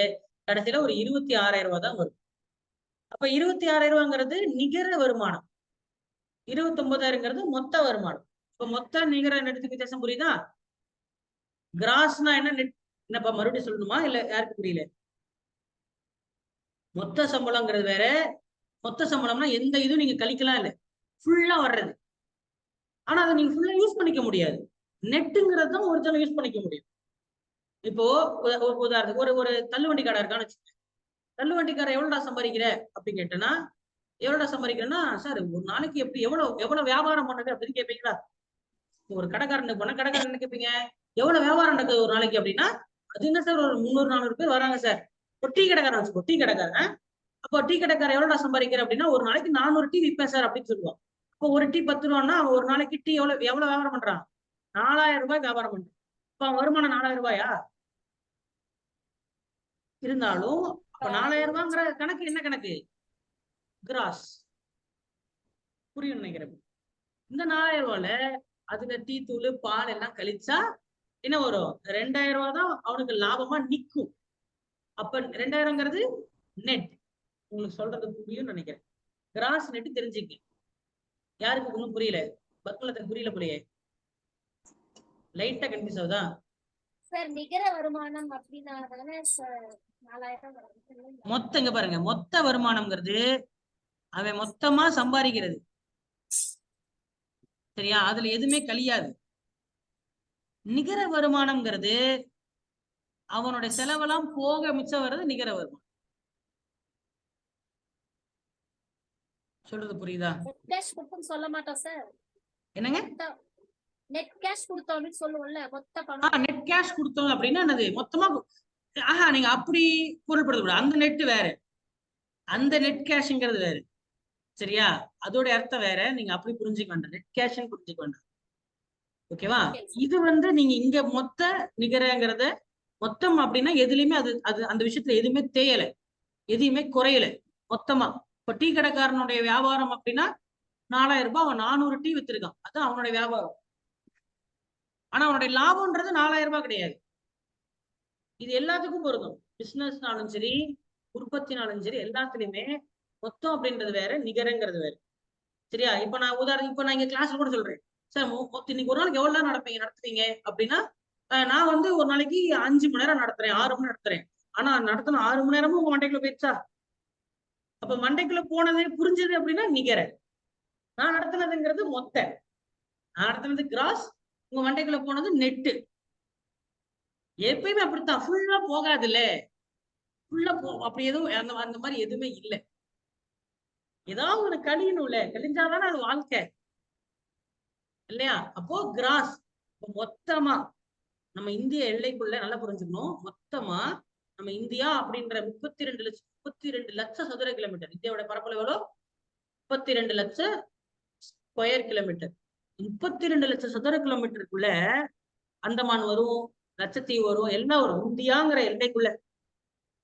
கடைசியில ஒரு 26,000 தான் வரும். அப்ப 26,000ங்கிறது நிகர வருமானம், 29,000ங்கிறது மொத்த வருமானம். இப்ப மொத்த நிகர நெட்டுக்கு வித்தியாசம் புரியுதா? கிராஸ்னா என்ன, நெட் என்னப்பா மறுபடியும் சொல்லணுமா இல்ல யாருக்கு புரியல? மொத்த சம்பளம்ங்கிறது வேற. மொத்த சம்பளம்னா எந்த இதுவும் நீங்க கழிக்கலாம் இல்ல, ஃபுல்லா வர்றது. ஆனா அதை நீங்க ஃபுல்லா யூஸ் பண்ணிக்க முடியாது. நெட்டுங்கிறது தான் ஒருத்தனை யூஸ் பண்ணிக்க முடியும். இப்போ உதாரணத்துக்கு ஒரு தள்ளுவண்டி கடை இருக்கான்னு வச்சுக்கோங்க. தள்ளுவண்டிக்காரர் எவ்வளவுடா சம்பாதிக்கிற அப்படின்னு கேட்டேன்னா, எவ்வளவுடா சம்பாதிக்கிறேன்னா, சார் ஒரு நாளைக்கு எப்படி எவ்வளவு வியாபாரம் பண்ணுது அப்படின்னு கேட்பீங்களா? ஒரு கடைக்காரனுக்கு போனா கடைக்காரன் என்ன கேட்பீங்க, எவ்வளவு வியாபாரம் நடக்குது ஒரு நாளைக்கு அப்படின்னா, அது என்ன சார் ஒரு 300 400 பேர் வராங்க சார். ஒரு டீ கடைக்காரன் வச்சுக்கோ, டீ கடைக்காரன். அப்போ டீ கடைக்காரன் எவ்வளவுடா சம்பாதிக்கிற அப்படின்னா, ஒரு நாளைக்கு 400 டீ விற்பேன் சார் அப்படின்னு சொல்லுவான். இப்போ ஒரு டீ 10 ரூபான்னா ஒரு நாளைக்கு டீ எவ்வளவு வியாபாரம் பண்றான்? 4,000 ரூபாய் வியாபாரம் பண்றான். இப்போ வருமானம் 4,000 ரூபாயா? இருந்தாலும் அப்ப 4,000 ரூபாங்கிற கணக்கு என்ன கணக்கு? கிராஸ். புரியும் நினைக்கிறேன். இந்த 4,000 ரூபாயில அதுல டீ தூள் பால் எல்லாம் கழிச்சா என்ன வரும்? 2,000 ரூபாய் தான் அவனுக்கு லாபமா நிக்கும். அப்ப 2,000ங்கிறது நெட். உங்களுக்கு சொல்றது புரியும் நினைக்கிறேன். கிராஸ் நெட் தெரிஞ்சுக்க. யாருக்கு ஒண்ணும் புரியல? பத்மலத்துக்கு புரியல போலயே, லைட்டா கன்ஃபியூஸ் ஆகுதா? சார் நிகர வருமானம் அப்படின்னா 4,000 மொத்த இங்க பாருங்க, மொத்த வருமானம்ங்கிறது அவன் மொத்தமா சம்பாதிக்கிறது. சரியா? அதுல எதுவுமே கழியாது. நிகர வருமானம்ங்கிறது அவனுடைய செலவெல்லாம் போக மிச்சம் வர்றது நிகர வருமானம். சொல்றது புரியுதா? நெட் கேஷ் கொடுத்தோம்னு சொல்ல மாட்டோம் சார். என்னங்க? நெட் கேஷ் கொடுத்தோம் அப்படின்னு சொல்லுவோம்ல, மொத்த பணம். நெட் கேஷ் கொடுத்தோம் அப்படின்னா என்னது? மொத்தமா நீங்க அப்படி பொருள்படுத்தக்கூடாது. அந்த நெட் வேற, அந்த நெட் கேஷ்ங்கிறது வேற. சரியா? அதோட அர்த்தம் வேற. நீங்க அப்படி புரிஞ்சுக்க வேண்டாம். நெட் கேஷ் புரிஞ்சுக்க வேண்டாம். ஓகேவா? இது நீங்க இங்க மொத்த நிகரங்கிறத மொத்தம் அப்படின்னா எதுலையுமே அது அது அந்த விஷயத்துல எதுவுமே தேயல, எதையுமே குறையல. மொத்தமா இப்ப டீ கடைக்காரனுடைய வியாபாரம் அப்படின்னா 4000 ரூபாய், அவன் 400 டீ வித்திருக்கான், அது அவனுடைய வியாபாரம். ஆனா அவனுடைய லாபம்ன்றது 4000 ரூபாய் கிடையாது. இது எல்லாத்துக்கும் பொருந்தும். பிசினஸ்னாலும் சரி, உற்பத்தினாலும் சரி, எல்லாத்துலயுமே மொத்தம் அப்படின்றது வேற, நிகரங்கிறது வேற. சரியா? இப்ப நான் இப்ப நான் இங்க கிளாஸ்ல கூட சொல்றேன் சார், இன்னைக்கு ஒரு நாளைக்கு எவ்வளவு நேரம் நடத்துவீங்க அப்படின்னா, நான் ஒரு நாளைக்கு 5 மணி நேரம் நடத்துறேன், 6 மணி நேரம் நடத்துறேன். ஆனா நடத்தின 6 மணி நேரமும் உங்க மண்டைக்குள்ள போயிடுச்சா? அப்ப மண்டைக்குள்ள போனது புரிஞ்சது அப்படின்னா நிகர. நான் நடத்தினதுங்கிறது மொத்த, நான் நடத்தினது கிராஸ், உங்க மண்டைக்குள்ள போனது நெட்டு. எப்பயுமே அப்படித்தான், ஃபுல்லா போகாதுல்ல. ஃபுல்லா அப்படி எதுவும் அந்த மாதிரி எதுவுமே இல்லை. ஏதாவது ஒரு கழியணும்ல, கழிஞ்சாதானே அது வாழ்க்கை இல்லையா? அப்போ கிராஸ் மொத்தமா நம்ம இந்திய எல்லைக்குள்ள நல்லா புரிஞ்சுக்கணும். மொத்தமா நம்ம இந்தியா அப்படின்ற 32 லட்சம் சதுர கிலோமீட்டர், இந்தியாவோட பரப்பளவு எவ்வளோ? 32 லட்சம் ஸ்கொயர் கிலோமீட்டர். 32 லட்சம் சதுர கிலோமீட்டருக்குள்ள அந்தமான் வரும், லட்சத்தீவு வரும், எல்லாம் வரும். இந்தியாங்கிற எல்லைக்குள்ள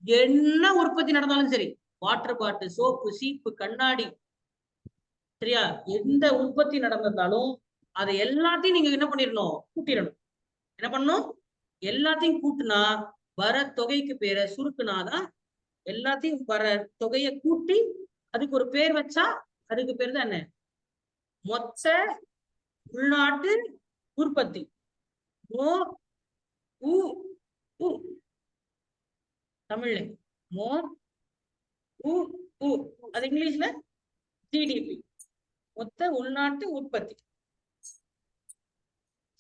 என்ன உற்பத்தி நடந்தாலும் சரி, வாட்டர் பாட்டில், சோப்பு, சீப்பு, கண்ணாடி, சரியா, எந்த உற்பத்தி நடந்தாலும் அதை எல்லாத்தையும் நீங்க என்ன பண்ணிடணும்? கூட்டிடணும். என்ன பண்ணணும்? எல்லாத்தையும் கூட்டுனா வர தொகைக்கு பேரை சுருக்குனாதான், எல்லாத்தையும் வர தொகையை கூட்டி அதுக்கு ஒரு பேர் வச்சா அதுக்கு பேர் தான் என்ன? மொத்த உள்நாட்டு உற்பத்தி. மோ உ உ தமிழ்ல மோ உ உ, அது இங்கிலீஷ்ல ஜிடிபி, மொத்த உள்நாட்டு உற்பத்தி.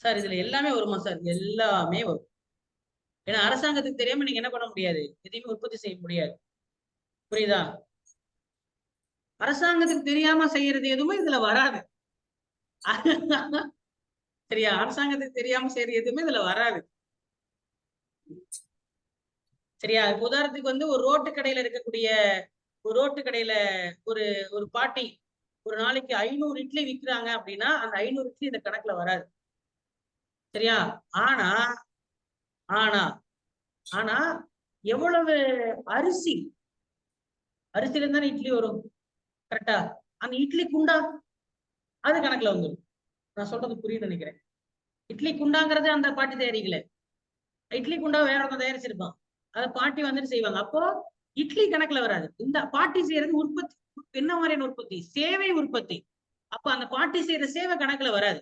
சார் இதுல எல்லாமே வருமா சார்? எல்லாமே வரும். ஏன்னா அரசாங்கத்துக்கு தெரியாம நீங்க என்ன பண்ண முடியாது, எதையுமே உற்பத்தி செய்ய முடியாது. புரியுதா? அரசாங்கத்துக்கு தெரியாம செய்யறது எதுவுமே இதுல வராது. சரியா? அரசாங்கத்துக்கு தெரியாம செய்யறது எதுவுமே இதுல வராது. சரியா? உதாரணத்துக்கு ஒரு ரோட்டு கடையில இருக்கக்கூடிய, ஒரு ரோட்டு கடையில ஒரு ஒரு பாட்டி ஒரு நாளைக்கு 500 இட்லி விற்கிறாங்க அப்படின்னா, அந்த 500 இட்லி இந்த கணக்குல வராது. சரியா? ஆனா ஆனா ஆனா எவ்வளவு அரிசி, அரிசியில இருந்தானே இட்லி வரும், கரெக்டா? அந்த இட்லி குண்டா அது கணக்குல வந்துடும். நான் சொல்றது புரியுது நினைக்கிறேன். இட்லி குண்டாங்கிறது அந்த பாட்டி தயாரிக்கல, இட்லி குண்டா வேற ஒருத்தன் தயாரிச்சிருப்பான், அதை பாட்டி வந்துட்டு செய்வாங்க. அப்போ இட்லி கணக்குல வராது. இந்த பாட்டி செய்யறது உற்பத்தி. என்ன மாதிரியான உற்பத்தி? சேவை உற்பத்தி. அப்ப அந்த பாட்டி செய்யற சேவை கணக்குல வராது.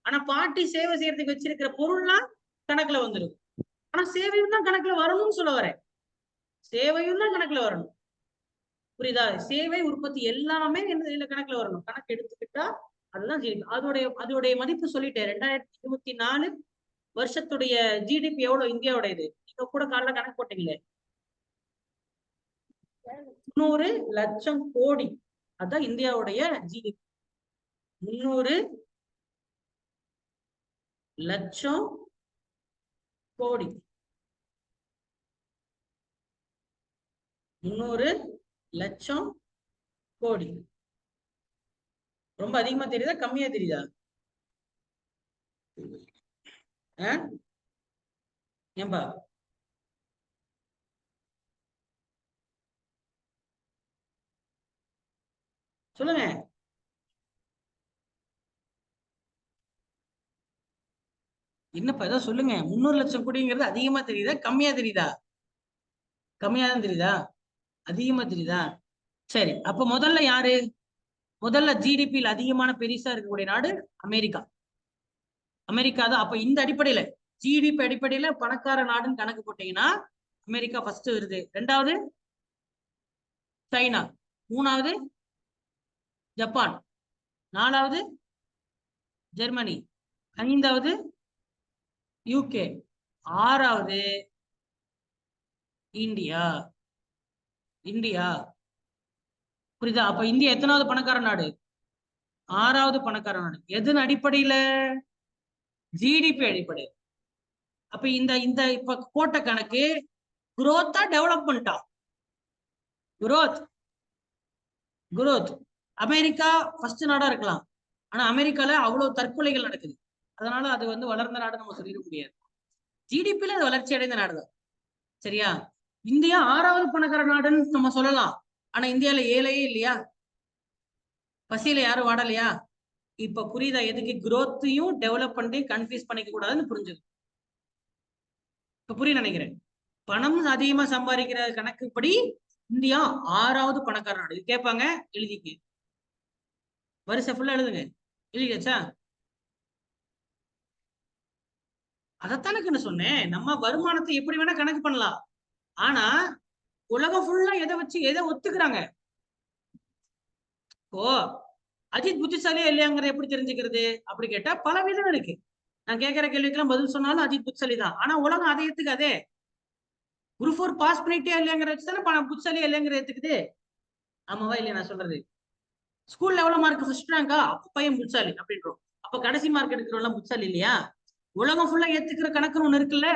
ஆனா பாட்டி சேவை செய்யறதுக்கு வச்சிருக்கிற பொருள்லாம் கணக்குல வந்துடும். ஆனா சேவையும் தான் கணக்குல வரணும்னு சொல்ல வரேன். சேவையும் தான் கணக்குல வரணும். புரியுதா? சேவை உற்பத்தி எல்லாமே என்ன கணக்குல வரணும். கணக்கு எடுத்துக்கிட்டா அதுதான் ஜிடிபி. அதோடைய மதிப்பு சொல்லிட்டேன். 2024 வருஷத்துடைய ஜிடிபி எவ்வளவு இந்தியாவோட? இது நீங்க கூட காலைல கணக்கு போட்டீங்களே, 300 லட்சம் கோடி. அதான் இந்தியாவுடைய ஜிடிபி. 300 லட்சம் கோடி. 300 லட்சம் கோடி. ரொம்ப அதிகமா தெரியுதா கம்மியா தெரியுதா? ஏன்பா சொல்லுங்க. என்னப்பா ஏதோ சொல்லுங்க. 300 லட்சம் கோடிங்கிறது அதிகமா தெரியுதா கம்மியா தெரியுதா? கம்மியா தான் தெரியுதா? அதிகமா தெரியுதா? சரி, அப்ப முதல்ல யாரு? முதல்ல ஜிடிபியில் அதிகமான பெரிசா இருக்கக்கூடிய நாடு அமெரிக்கா. அமெரிக்கா தான். அப்ப இந்த அடிப்படையில ஜிடிபி அடிப்படையில பணக்கார நாடுன்னு கணக்கு போட்டீங்கன்னா அமெரிக்கா ஃபர்ஸ்ட் வருது. 2வது சைனா, 3வது ஜப்பான், 4வது ஜெர்மனி, 5வது யூகே, 6வது இந்தியா. இந்தியா புரியுதா? அப்ப இந்தியா எத்தனாவது பணக்கார நாடு? 6வது பணக்கார நாடு. எதன் அடிப்படையில? ஜிடிபி அடிப்படை. அப்ப இந்த இந்த இப்ப போட்ட கணக்கு குரோத்தா டெவலப்மெண்டா? குரோத். குரோத். அமெரிக்கா ஃபர்ஸ்ட் நாடா இருக்கலாம், ஆனா அமெரிக்கால அவ்வளவு தற்கொலைகள் நடக்குது. அதனால அது வந்து வளர்ந்த நாடு நம்ம சொல்லிட முடியாது. ஜிடிபில அது வளர்ச்சி அடைந்த நாடுதான். சரியா? இந்தியா 6வது பணக்கார நாடுன்னு நம்ம சொல்லலாம், ஆனா இந்தியால ஏழையே இல்லையா? பசியில யாரும் வாடலையா? இப்ப புரியுதா எதுக்கு குரோத்தையும் டெவலப்மெண்ட்டையும் கன்ஃபியூஸ் பண்ணிக்க கூடாதுன்னு புரிஞ்சது. இப்ப புரிய நினைக்கிறேன். பணம் அதிகமா சம்பாதிக்கிற கணக்குப்படி இந்தியா 6வது பணக்கார நாடு. கேட்பாங்க, எழுதிக்கு. வரிசை ஃபுல்லா எழுதுங்க. எழுதியாச்சா? அதைத்தானே சொன்னேன், நம்ம வருமானத்தை எப்படி வேணா கணக்கு பண்ணலாம், ஆனா உலகம் ஃபுல்லா எதை வச்சு எதை ஒத்துக்கிறாங்க? ஓ, அஜித் புத்திசாலியா இல்லையாங்கிறத எப்படி தெரிஞ்சுக்கிறது அப்படி கேட்டா பல விதம் இருக்கு. நான் கேட்கிற கேள்விக்கெல்லாம் பதில் சொன்னாலும் அஜித் புத்திசாலி தான், ஆனா உலகம் அதை ஏத்துக்காதே. குரூப் 4 பாஸ் பண்ணிட்டே இல்லையாங்கிற வச்சுதானே புத்திசாலியா இல்லையாங்கிற ஏத்துக்குது. ஆமாவா இல்லையா நான் சொல்றது? ஸ்கூல்ல எவ்வளவு மார்க் ஃபர்ஸ்ட் ரேங்கா, அப்ப பையன் புத்திசாலி அப்படின்றோம். அப்ப கடைசி மார்க் எடுக்கிறவங்க புத்திசாலி இல்லையா? உலகம் ஃபுல்லா ஏத்துக்கிற கணக்குன்னு ஒண்ணு இருக்குல்ல.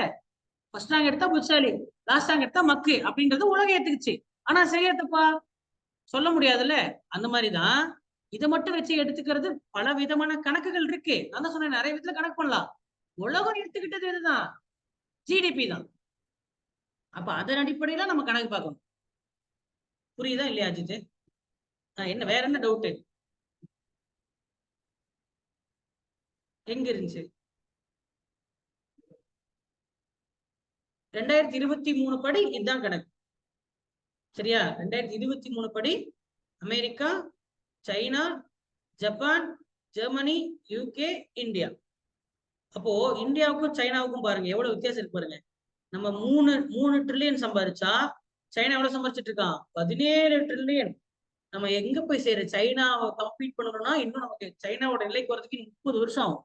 ஃபர்ஸ்ட் ரேங்க் எடுத்தா புத்திசாலி, லாஸ்ட் ரேங்க் எடுத்தா மக்கு அப்படின்றது உலகம் ஏத்துக்குச்சு. ஆனா சரியா தப்பா சொல்ல முடியாதுல்ல. அந்த மாதிரிதான் இதை மட்டும் வச்சு எடுத்துக்கிறது பல விதமான கணக்குகள் இருக்கு. நான் தான் சொன்னேன், நிறைய விதத்துல கணக்கு பண்ணலாம். உலகம் எடுத்துக்கிட்டது இதுதான், ஜிடிபி தான். அப்ப அதன் அடிப்படையில நம்ம கணக்கு பார்க்கணும். புரியுதா இல்லையா அஜித்? என்ன வேற என்ன டவுட் எங்க இருந்துச்சு? 2023 படி இதுதான் கணக்கு. சரியா? 2023 படி America, China, Japan, Germany, UK, India. அப்போ இந்தியாவுக்கும் சைனாவுக்கும் பாருங்க எவ்வளவு வித்தியாசம் இருக்கு பாருங்க. நம்ம 3 ட்ரில்லியன் சம்பாதிச்சா சைனா எவ்வளவு சம்பாதிச்சிட்டு இருக்கான்? 17 ட்ரில்லியன். நம்ம எங்க போய் சேர? சைனாவை கம்பீட் பண்ணணும்னா இன்னும் நமக்கு சைனாவோட எல்லைக்கு வரதுக்கு 30 வருஷம் ஆகும்.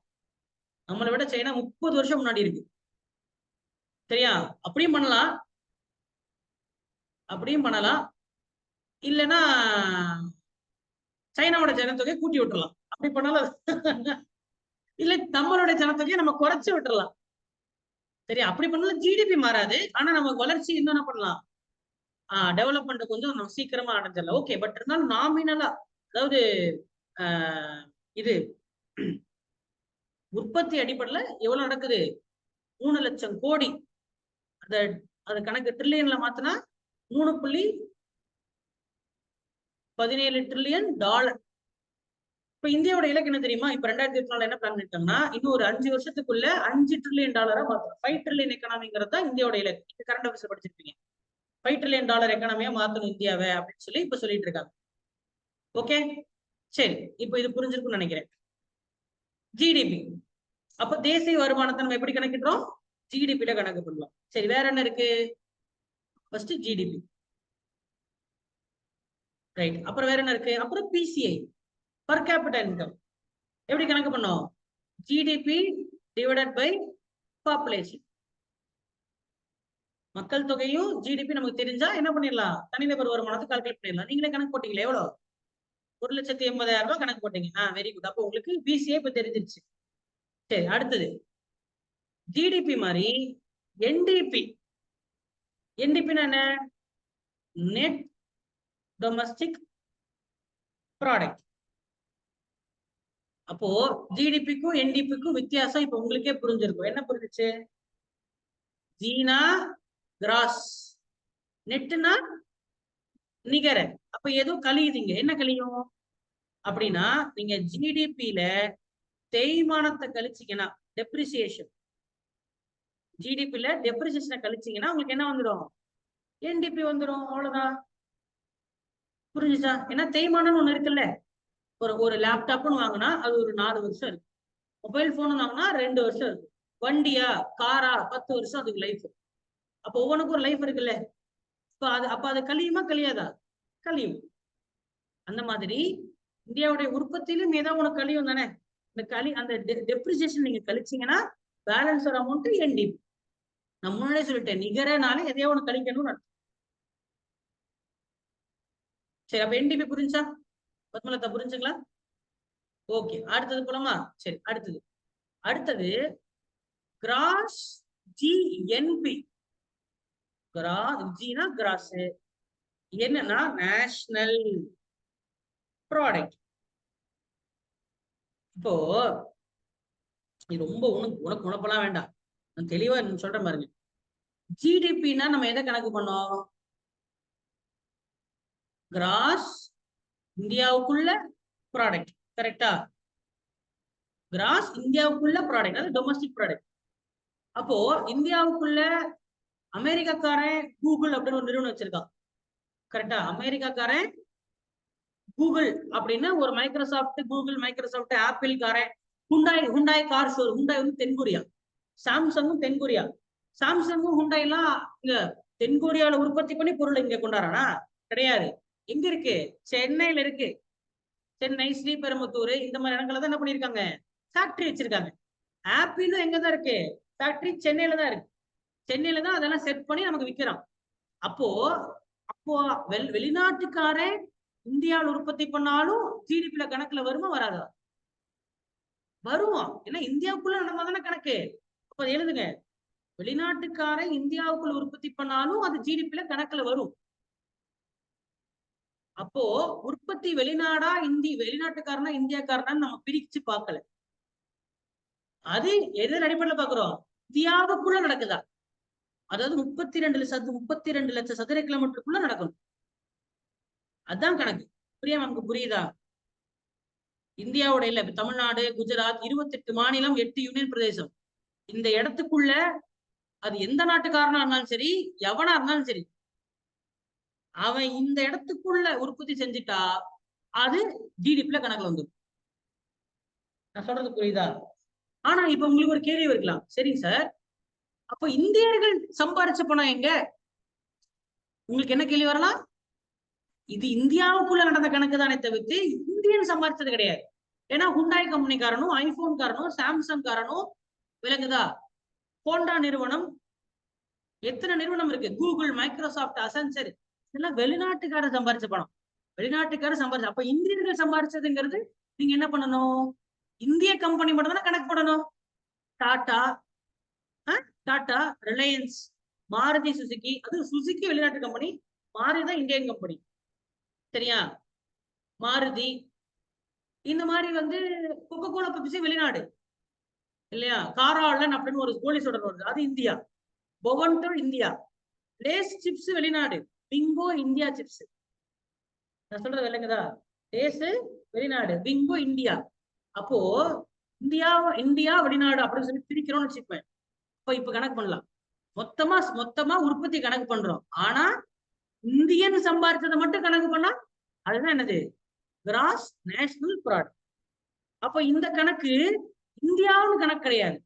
நம்மளை விட சைனா 30 வருஷம் முன்னாடி இருக்கு. சரியா? அப்படியும் பண்ணலாம், அப்படியும் பண்ணலாம். இல்லைன்னா சைனாவோட ஜனத்தொகையை கூட்டி விட்டுறலாம், அப்படி பண்ணலாம். இல்ல நம்மளோட ஜனத்தொகையை நம்ம குறைச்சு விட்டுறலாம். சரி, அப்படி பண்ணலாம். ஜிடிபி மாறாது, ஆனா நம்ம வளர்ச்சி இன்னும் என்ன பண்ணலாம், டெவலப்மெண்ட் கொஞ்சம் நம்ம சீக்கிரமா அடைஞ்சிடலாம். ஓகே, பட் இருந்தாலும் நாமினலா, அதாவது இது உற்பத்தி அடிப்படையில எவ்வளவு நடக்குது? 3 லட்சம் கோடி. அது கணக்கு ட்ரில்லியன்ல மாத்தினா 3.17 ட்ரில்லியன் டாலர். இப்ப இந்தியாவோட இலக்கு என்ன தெரியுமா? இப்ப 2024 என்ன பிளான் பண்ணிட்டாங்கன்னா, இன்னும் ஒரு 5 வருஷத்துக்குள்ள 5 ட்ரில்லியன் டாலரா மாத்தணும். 5 ட்ரில்லியன் எக்கானமிங்கிறது தான் இந்தியாவோட இலக்கு. கரண்ட் அஃபேர்ஸ்ல படிச்சிருப்பீங்க. 5 ட்ரில்லியன் டாலர் எக்கானமியா மாத்தணும் இந்தியாவை அப்படின்னு சொல்லி இப்ப சொல்லிட்டு இருக்காங்க. ஓகே, சரி, இப்ப இது புரிஞ்சிருக்கும்னு நினைக்கிறேன். ஜிடிபி. அப்ப தேசிய வருமானத்தை நம்ம எப்படி கணக்கிடுறோம்? ஜிடிபில கணக்கு பண்ணலாம். சரி, வேற என்ன இருக்கு? First GDP, right. அப்புறம் வேற என்ன இருக்கு? அப்புறம் பிசிஐ, பர் கேபிட்டா இன்கம். எப்படி கணக்கு பண்ணோம்? GDP divided by population. மக்கள் தொகையும் ஜிடிபி நமக்கு தெரிஞ்சா என்ன பண்ணிடலாம்? தனிநபர் வருமானத்தை கால்குலேட் பண்ணிடலாம். நீங்களே கணக்கு போட்டீங்களா? எவ்வளவு? 1,80,000 ரூபாய் கணக்கு போட்டீங்க. Very good. அப்போ உங்களுக்கு பிசிஐ இப்ப தெரிஞ்சிருச்சு. சரி, அடுத்தது ஜிடிபி மாதிரி என்டிபி. என்டிபின்னா என்ன? Net domestic product. அப்போ ஜிடிபிக்கும் என்டிபிக்கும் வித்தியாசம் இப்ப உங்களுக்கே புரிஞ்சிருக்கும். என்ன புரிஞ்சிச்சு? ஜீனா கிராஸ், நெட்னா நிகர. அப்ப ஏதோ கழியுதுங்க. என்ன கழியும் அப்படின்னா, நீங்க ஜிடிபில தேய்மானத்தை கழிச்சீங்கன்னா, டெப்ரிசியேஷன், ஜிடிபில டெப்ரிசியேஷனை கழிச்சீங்கன்னா உங்களுக்கு என்ன வந்துடும்? என்டிபி வந்துடும். அவ்வளவுதான். புரிஞ்சுச்சா? ஏன்னா தேய்மானம்னு ஒண்ணு இருக்குல்ல. ஒரு லேப்டாப்னு வாங்கினா அது ஒரு 4 வருஷம் இருக்கு. மொபைல் போன் வாங்கினா 2 வருஷம் இருக்கு. வண்டியா, காரா, 10 வருஷம் அதுக்கு லைஃப். அப்ப ஒவ்வொன்றுக்கும் ஒரு லைஃப் இருக்குல்ல. அப்ப அது கழியுமா கழியாதா? கழியும். அந்த மாதிரி இந்தியாவுடைய உற்பத்தியிலும் ஏதாவது உனக்கு கழியும் தானே. அந்த டெப்ரிசியேஷன் நீங்க கழிச்சீங்கன்னா பேலன்ஸ் ஒரு அமௌண்ட் என்டிபி. நான் முன்னாடியே சொல்லிட்டேன், நிகரனால எதையோ ஒண்ணு கழிக்கணும்னு. சரி, அப்ப என்டிபி புரிஞ்சா? பத்மலதா புரிஞ்சுங்களா? ஓகே, அடுத்தது போலாமா? சரி, அடுத்தது கிராஸ் ஜிஎன்பி. ஜினா கிராஸ், என்னன்னா நேஷனல் ப்ராடக்ட். இப்போ இது ரொம்ப உனக்கு உனப்பெல்லாம் வேண்டாம், நான் தெளிவா சொல்றேன் பாருங்க. ஜிடிபின்னா நம்ம எதை கணக்கு பண்ணோம்? கிராஸ் இந்தியாவுக்குள்ள ப்ராடக்ட், கரெக்டா? கிராஸ் இந்தியாவுக்குள்ள ப்ராடக்ட், அது டொமஸ்டிக் ப்ராடக்ட். அப்போ இந்தியாவுக்குள்ள அமெரிக்காக்காரன் கூகுள் அப்படின்னு ஒரு நிறுவனம் வச்சிருக்கான், கரெக்டா? அமெரிக்காக்காரன் கூகுள் அப்படின்னு ஒரு மைக்ரோசாஃப்ட், கூகுள், மைக்ரோசாஃப்ட், ஆப்பிள் காரன், ஹுண்டாய் கார் ஷோர். ஹுண்டாய் வந்து தென்கொரியா, சாம்சங்கும் தென்கொரியா. சாம்சங்கும் ஹுண்டாய் எல்லாம் இங்க தென்கொரியால உற்பத்தி பண்ணி பொருளை இங்க கொண்டாடுறானா? கிடையாது. எங்க இருக்கு? சென்னையில இருக்கு. சென்னை, ஸ்ரீபெரும்புத்தூர் இந்த மாதிரி இடங்கள்ல தான் என்ன பண்ணிருக்காங்க, ஃபேக்டரி வச்சிருக்காங்க. ஆப்பிளும் எங்கதான் இருக்கு? ஃபேக்டரி சென்னையில தான் இருக்கு. சென்னையில தான் அதெல்லாம் செட் பண்ணி நமக்கு விற்கிறான். அப்போ அப்போ வெளிநாட்டுக்காரன் இந்தியாவில் உற்பத்தி பண்ணாலும் ஜிடிபில கணக்குல வருமா வராதா? வருவோம். ஏன்னா இந்தியாவுக்குள்ள நம்ம தானே கணக்கு. அப்ப எழுதுங்க, வெளிநாட்டுக்காரன் இந்தியாவுக்குள்ள உற்பத்தி பண்ணாலும் அது ஜிடிபில கணக்குல வரும். அப்போ உற்பத்தி வெளிநாடா வெளிநாட்டுக்காரனா இந்தியாக்காரனான்னு நம்ம பிரிச்சு பார்க்கல. அது எதன் அடிப்படையில் பாக்குறோம்? இந்தியாவுக்குள்ள நடக்குதா? அதாவது 32 லட்சம் சதுர கிலோமீட்டருக்குள்ள நடக்கணும். அதான் கணக்கு. நமக்கு புரியுதா? இந்தியாவோட இல்ல, தமிழ்நாடு, குஜராத், 28 மாநிலம், 8 யூனியன் பிரதேசம். இந்த இடத்துக்குள்ள அது எந்த நாட்டுக்காரனா இருந்தாலும் சரி, எவனா இருந்தாலும் சரி, அவன் இந்த இடத்துக்குள்ள உற்பத்தி செஞ்சுட்டா அது ஜிடிபில கணக்குல வந்துடும். நான் சொல்றது புரியுதா? ஆனா இப்ப உங்களுக்கு ஒரு கேள்வி இருக்கலாம், சரிங்க சார், அப்ப இந்தியர்கள் சம்பாரிச்ச பணம் எங்க? உங்களுக்கு என்ன கேள்வி வரலாம்? இது இந்தியாவுக்குள்ள நடந்த கணக்கு தானே தவிர்த்து இந்தியன் சம்பாரிச்சது கிடையாது. ஏன்னா ஹுண்டாய் கம்பெனிக்காரனும், ஐபோன் காரனும், சாம்சங் காரனும், விளங்குதா? ஹோண்டா நிறுவனம், எத்தனை நிறுவனம் இருக்கு, கூகுள், மைக்ரோசாஃப்ட், அசென்சர், இதெல்லாம் வெளிநாட்டுக்காரர் சம்பாரிச்ச பணம். வெளிநாட்டுக்காரர் சம்பாரிச்ச, அப்ப இந்தியர்கள் சம்பாரிச்சதுங்கிறது நீங்க என்ன பண்ணணும்? இந்திய கம்பெனி மட்டும் தானே கணக்கு பண்ணணும். டாடா, ரிலையன்ஸ், மாருதி சுசுகி, அது சுசுகி வெளிநாட்டு கம்பெனி, மாருதி தான் இந்தியன் கம்பெனி, சரியா? மாருதி இந்த மாதிரி வந்து கொக்கோ கோலா பெப்சி வெளிநாடு இல்லையா? காராலன் அப்படின்னு ஒரு போலீஸ் வருது, அது இந்தியா. பொவன்டோ இந்தியா. லேஸ் சிப்ஸ் வெளிநாடு, பிங்கோ இந்தியா சிப்ஸ். நான் சொல்றது விளங்குதா? லேஸ் வெளிநாடு, பிங்கோ இந்தியா. அப்போ இந்தியா வெளிநாடு அப்படின்னு சொல்லி பிரிக்கிறோம்னு வச்சுப்பேன். இப்ப கணக்கு பண்ணலாம். மொத்தமா உற்பத்தி கணக்கு பண்றோம். ஆனா இந்தியன் சம்பாதிச்சதை மட்டும் கணக்கு பண்ணா அதுதான் என்னது? Cross national product. அப்ப இந்த கணக்கு இந்தியாவுன்னு கணக்கு கிடையாது.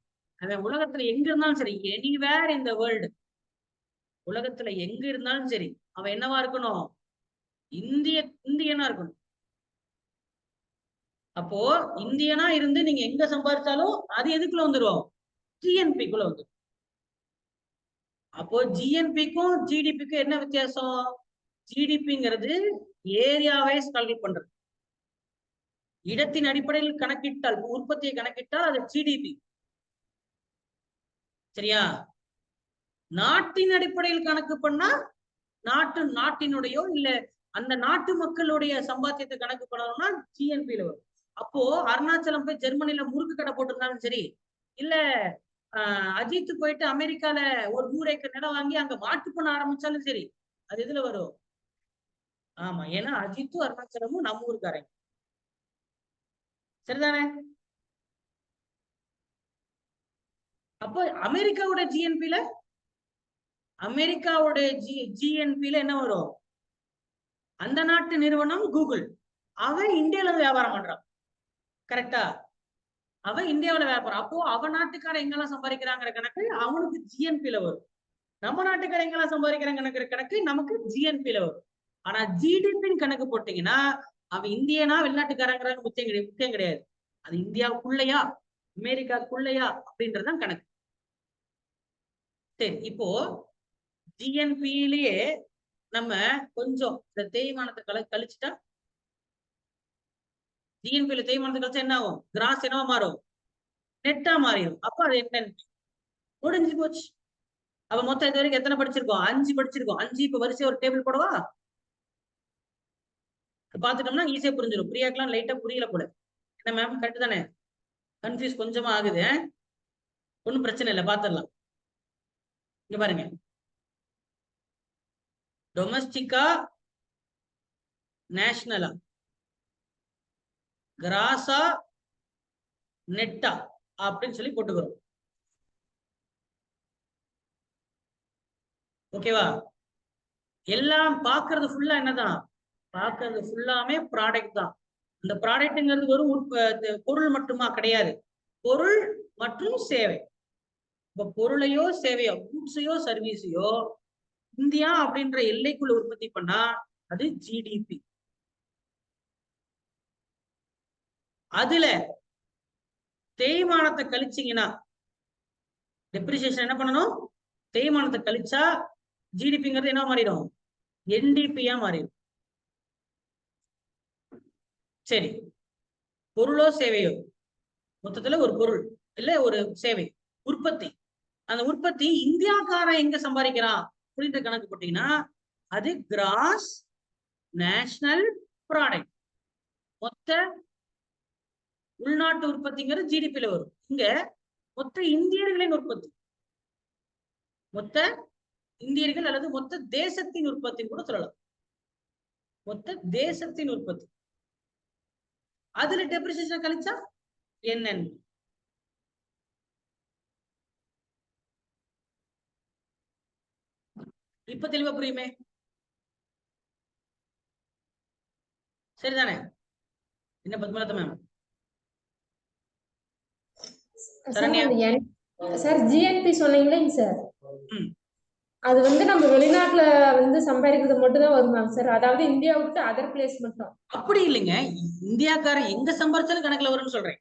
அவன் உலகத்துல எங்க இருந்தாலும் சரி, எனிவேர் இந்த வேர்ல்டு, உலகத்துல எங்க இருந்தாலும் சரி, அவன் என்னவா இருக்கணும்? இந்தியனா இருக்கணும். அப்போ இந்தியனா இருந்து நீங்க எங்க சம்பாதிச்சாலும் அது எதுக்குள்ள வந்துடும்? ஜிஎன்பிக்குள்ள வந்துடும். அப்போ ஜிஎன்பிக்கும் ஜிடிபிக்கும் என்ன வித்தியாசம்? ஜிடிபிங்கிறது ஏரியா வைஸ் கால்குலேட் பண்றது. இடத்தின் அடிப்படையில் கணக்கிட்டால், உற்பத்தியை கணக்கிட்டால் அது ஜிடிபி, சரியா? நாட்டின் அடிப்படையில் கணக்கு பண்ணா நாட்டினுடையோ இல்ல அந்த நாட்டு மக்களுடைய சம்பாத்தியத்தை கணக்கு பண்ணணும்னா ஜிஎன்பில வரும். அப்போ அருணாச்சலம் போய் ஜெர்மனில முறுக்கு கடை போட்டிருந்தாலும் சரி, இல்ல அஜித் போயிட்டு அமெரிக்கால ஒரு 100 ஏக்கர் நிலம் வாங்கி அங்க மாட்டு பண்ண ஆரம்பிச்சாலும் சரி, அது எதுல வரும்? ஆமா, ஏன்னா அஜித்தும் அருணாச்சலமும் நம்ம ஊருக்காரங்க, சரிதானே? அப்போ அமெரிக்காவோட ஜிஎன்பில என்ன வரும்? அந்த நாட்டு நிறுவனம் கூகுள், அவன் இந்தியாவில வியாபாரம் பண்றான், கரெக்டா? அவன் இந்தியாவில வியாபாரம். அப்போ அவன் நாட்டுக்கார எங்கெல்லாம் சம்பாதிக்கிறாங்கிற கணக்கு அவனுக்கு ஜிஎன்பில வரும். நம்ம நாட்டுக்கார எங்கெல்லாம் சம்பாதிக்கிறாங்கிற கணக்கு நமக்கு ஜிஎன்பில வரும். ஆனா ஜிடிபின்னு கணக்கு போட்டீங்கன்னா அவன் இந்தியனா வெளிநாட்டுக்காரங்கிறாங்க முக்கியம் கிடையாது. அது இந்தியாவுக்குள்ளயா அமெரிக்காக்குள்ளயா அப்படின்றதுதான் கணக்கு. சரி, இப்போ ஜிஎன்பியிலேயே நம்ம கொஞ்சம் இந்த தேய்மானத்தை கழிச்சுட்டா ஜிஎன்பில தேய்மானத்தை கழிச்சா என்ன ஆகும்? கிராஸ் என்னவா மாறும்? நெட்டா மாறிடும். அப்ப அது என்ன முடிஞ்சு போச்சு. அப்ப மொத்தம் இது வரைக்கும் எத்தனை படிச்சிருக்கோம்? 5 படிச்சிருக்கோம். 5 இப்ப வரிசையா ஒரு டேபிள் போடவா? பாத்துட்டோம்னா ஈஸியா புரிஞ்சிடும். பிரியாக்கெல்லாம் லைட்டா புரியல போல. என்ன மேம் கரெக்ட் தானே? கன்ஃபியூஸ் கொஞ்சமா ஆகுது. ஒன்னும் பிரச்சனை இல்லை, பாத்துடலாம். இங்க பாருங்க, டொமஸ்டிக்கா நேஷனலா, கிராஸா நெட்டா அப்படின்னு சொல்லி போட்டுக்கிறோம். ஓகேவா? எல்லாம் பாக்குறது ஃபுல்லா என்னதான்? பாக்குறது ஃபுல்லாமே ப்ராடக்ட் தான். அந்த ப்ராடக்ட்ங்கிறது ஒரு பொருள் மட்டுமா? கிடையாது. பொருள் மற்றும் சேவை. இப்ப பொருளையோ சேவையோ, கூட்ஸையோ சர்வீஸையோ இந்தியா அப்படின்ற எல்லைக்குள்ள உற்பத்தி பண்ணா அது ஜிடிபி. அதுல தேய்மானத்தை கழிச்சீங்கன்னா, டெப்ரிசியேஷன் என்ன பண்ணணும்? தேய்மானத்தை கழிச்சா ஜிடிபிங்கிறது என்ன மாறிடும்? என்டிபியா மாறிடும். சரி, பொருளோ சேவையோ, மொத்தத்துல ஒரு பொருள் இல்ல ஒரு சேவை உற்பத்தி. அந்த உற்பத்தி இந்தியாக்காரன் எங்க சம்பாதிக்கிறான் அப்படின்ற கணக்கு போட்டீங்கன்னா அது கிராஸ் நேஷனல் ப்ராடக்ட். மொத்த உள்நாட்டு உற்பத்திங்கிறது ஜிடிபியில வரும். இங்க மொத்த இந்தியர்களின் உற்பத்தி, மொத்த இந்தியர்கள் அல்லது மொத்த தேசத்தின் உற்பத்தி கூட சொல்லலாம். மொத்த தேசத்தின் உற்பத்தி. அதுல டெப்ரிசியேஷன் கழிச்சா என்னன்னு இப்ப தெளிவா புரியுமே? சரிதானே? என்ன பத்மலதா மேம்? சார் ஜிஎன்பி சொன்னீங்களேங்க சார், அது வந்து நம்ம வெளிநாட்டுல வந்து சம்பாதிக்கிறது மட்டும் தான் வருமாங்க சார்? அதாவது இந்தியா விட்டு அதர் பிளேஸ் மட்டும்? அப்படி இல்லைங்க, இந்தியாக்காரன் எங்க சம்பாதிச்சாலும் கணக்குல வரும்னு சொல்றேன்.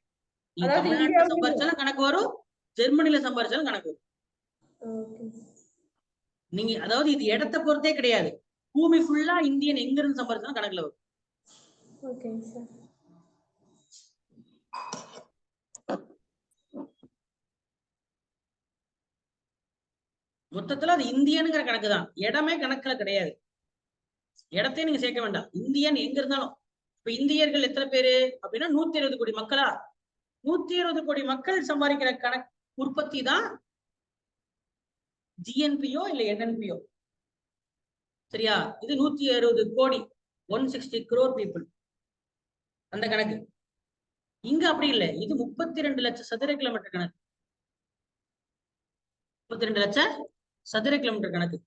நீங்க தமிழ்நாட்டுல சம்பாதிச்சாலும் கணக்கு வரும், ஜெர்மனில சம்பாதிச்சாலும் கணக்கு வரும். நீங்க அதாவது இது இடத்தை பொறுத்தே கிடையாது, பூமி ஃபுல்லா இந்தியன் எங்க இருந்து சம்பாதிச்சாலும் கணக்குல வரும். ஓகேங்க சார். மொத்தத்துல அது இந்தியனுங்கிற கணக்கு தான், இடமே கணக்குல கிடையாது. இடத்தையும் நீங்க சேர்க்க வேண்டாம், இந்தியன் எங்க இருந்தாலும். இப்ப இந்தியர்கள் எத்தனை பேரு அப்படின்னா 120 கோடி மக்களா? 120 கோடி மக்கள் சம்பாதிக்கிற கணக்கு உற்பத்தி தான் ஜிஎன்பியோ இல்ல என்என்பியோ. சரியா? இது 160 கோடி, 160 crore people அந்த கணக்கு. இங்க அப்படி இல்லை, இது 32 லட்சம் சதுர கிலோமீட்டர் கணக்கு. 32 லட்சம் சதுர கிலோமீட்டர் கணக்கு.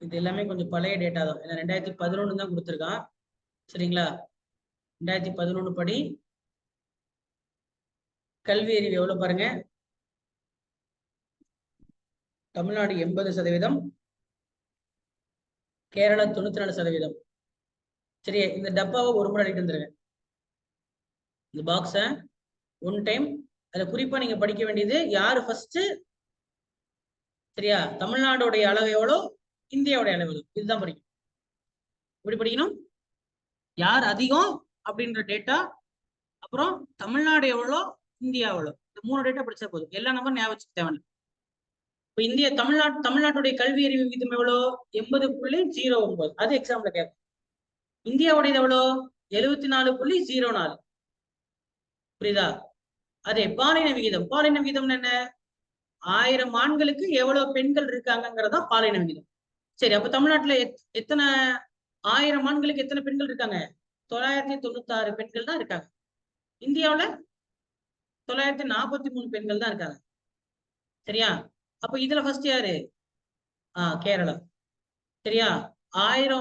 இது எல்லாமே கொஞ்சம் பழைய டேட்டா தான், ஏன்னா 2011 தான் கொடுத்துருக்கான். சரிங்களா? 2011 படி கல்வி அறிவு எவ்வளவு பாருங்க. தமிழ்நாடு 80%, கேரளா 94%. சரி, இந்த டப்பாவை ஒரு முறை அடிட்டு வந்துருங்க, இந்த பாக்ஸ ஒன் டைம். அதுல குறிப்பா நீங்க படிக்க வேண்டியது யாரு ஃபர்ஸ்ட். சரியா? தமிழ்நாடுடைய அளவு எவ்வளோ, இந்தியாவுடைய அளவு எவ்வளோ, இதுதான் படிக்கணும். எப்படி படிக்கணும்? யார் அதிகம் அப்படின்ற டேட்டா, அப்புறம் தமிழ்நாடு எவ்வளோ, இந்தியா எவ்வளோ, இந்த 3 டேட்டா படிச்சா போதும். எல்லா நம்பரும் ஞாபகம் வச்சுக்க தேவையில்லை. இப்ப தமிழ்நாட்டுடைய கல்வி அறிவு விகிதம் எவ்வளோ? 80.09. அது எக்ஸாம்ல கேட்கும். இந்தியாவுடையது எவ்வளோ? 74.04. புரியுதா? அதே பாலின விகிதம். பாலின விகிதம் என்ன? 1000 ஆண்களுக்கு எவ்வளவு பெண்கள் இருக்காங்கிறதா பாலின விகிதம். சரி, அப்ப தமிழ்நாட்டுல எத்தனை 1000 ஆண்களுக்கு எத்தனை பெண்கள் இருக்காங்க? 996 பெண்கள் தான் இருக்காங்க. இந்தியாவுல 943 பெண்கள் தான் இருக்காங்க. சரியா? அப்ப இதுல ஃபர்ஸ்ட் யாரு? கேரளா. சரியா? 1000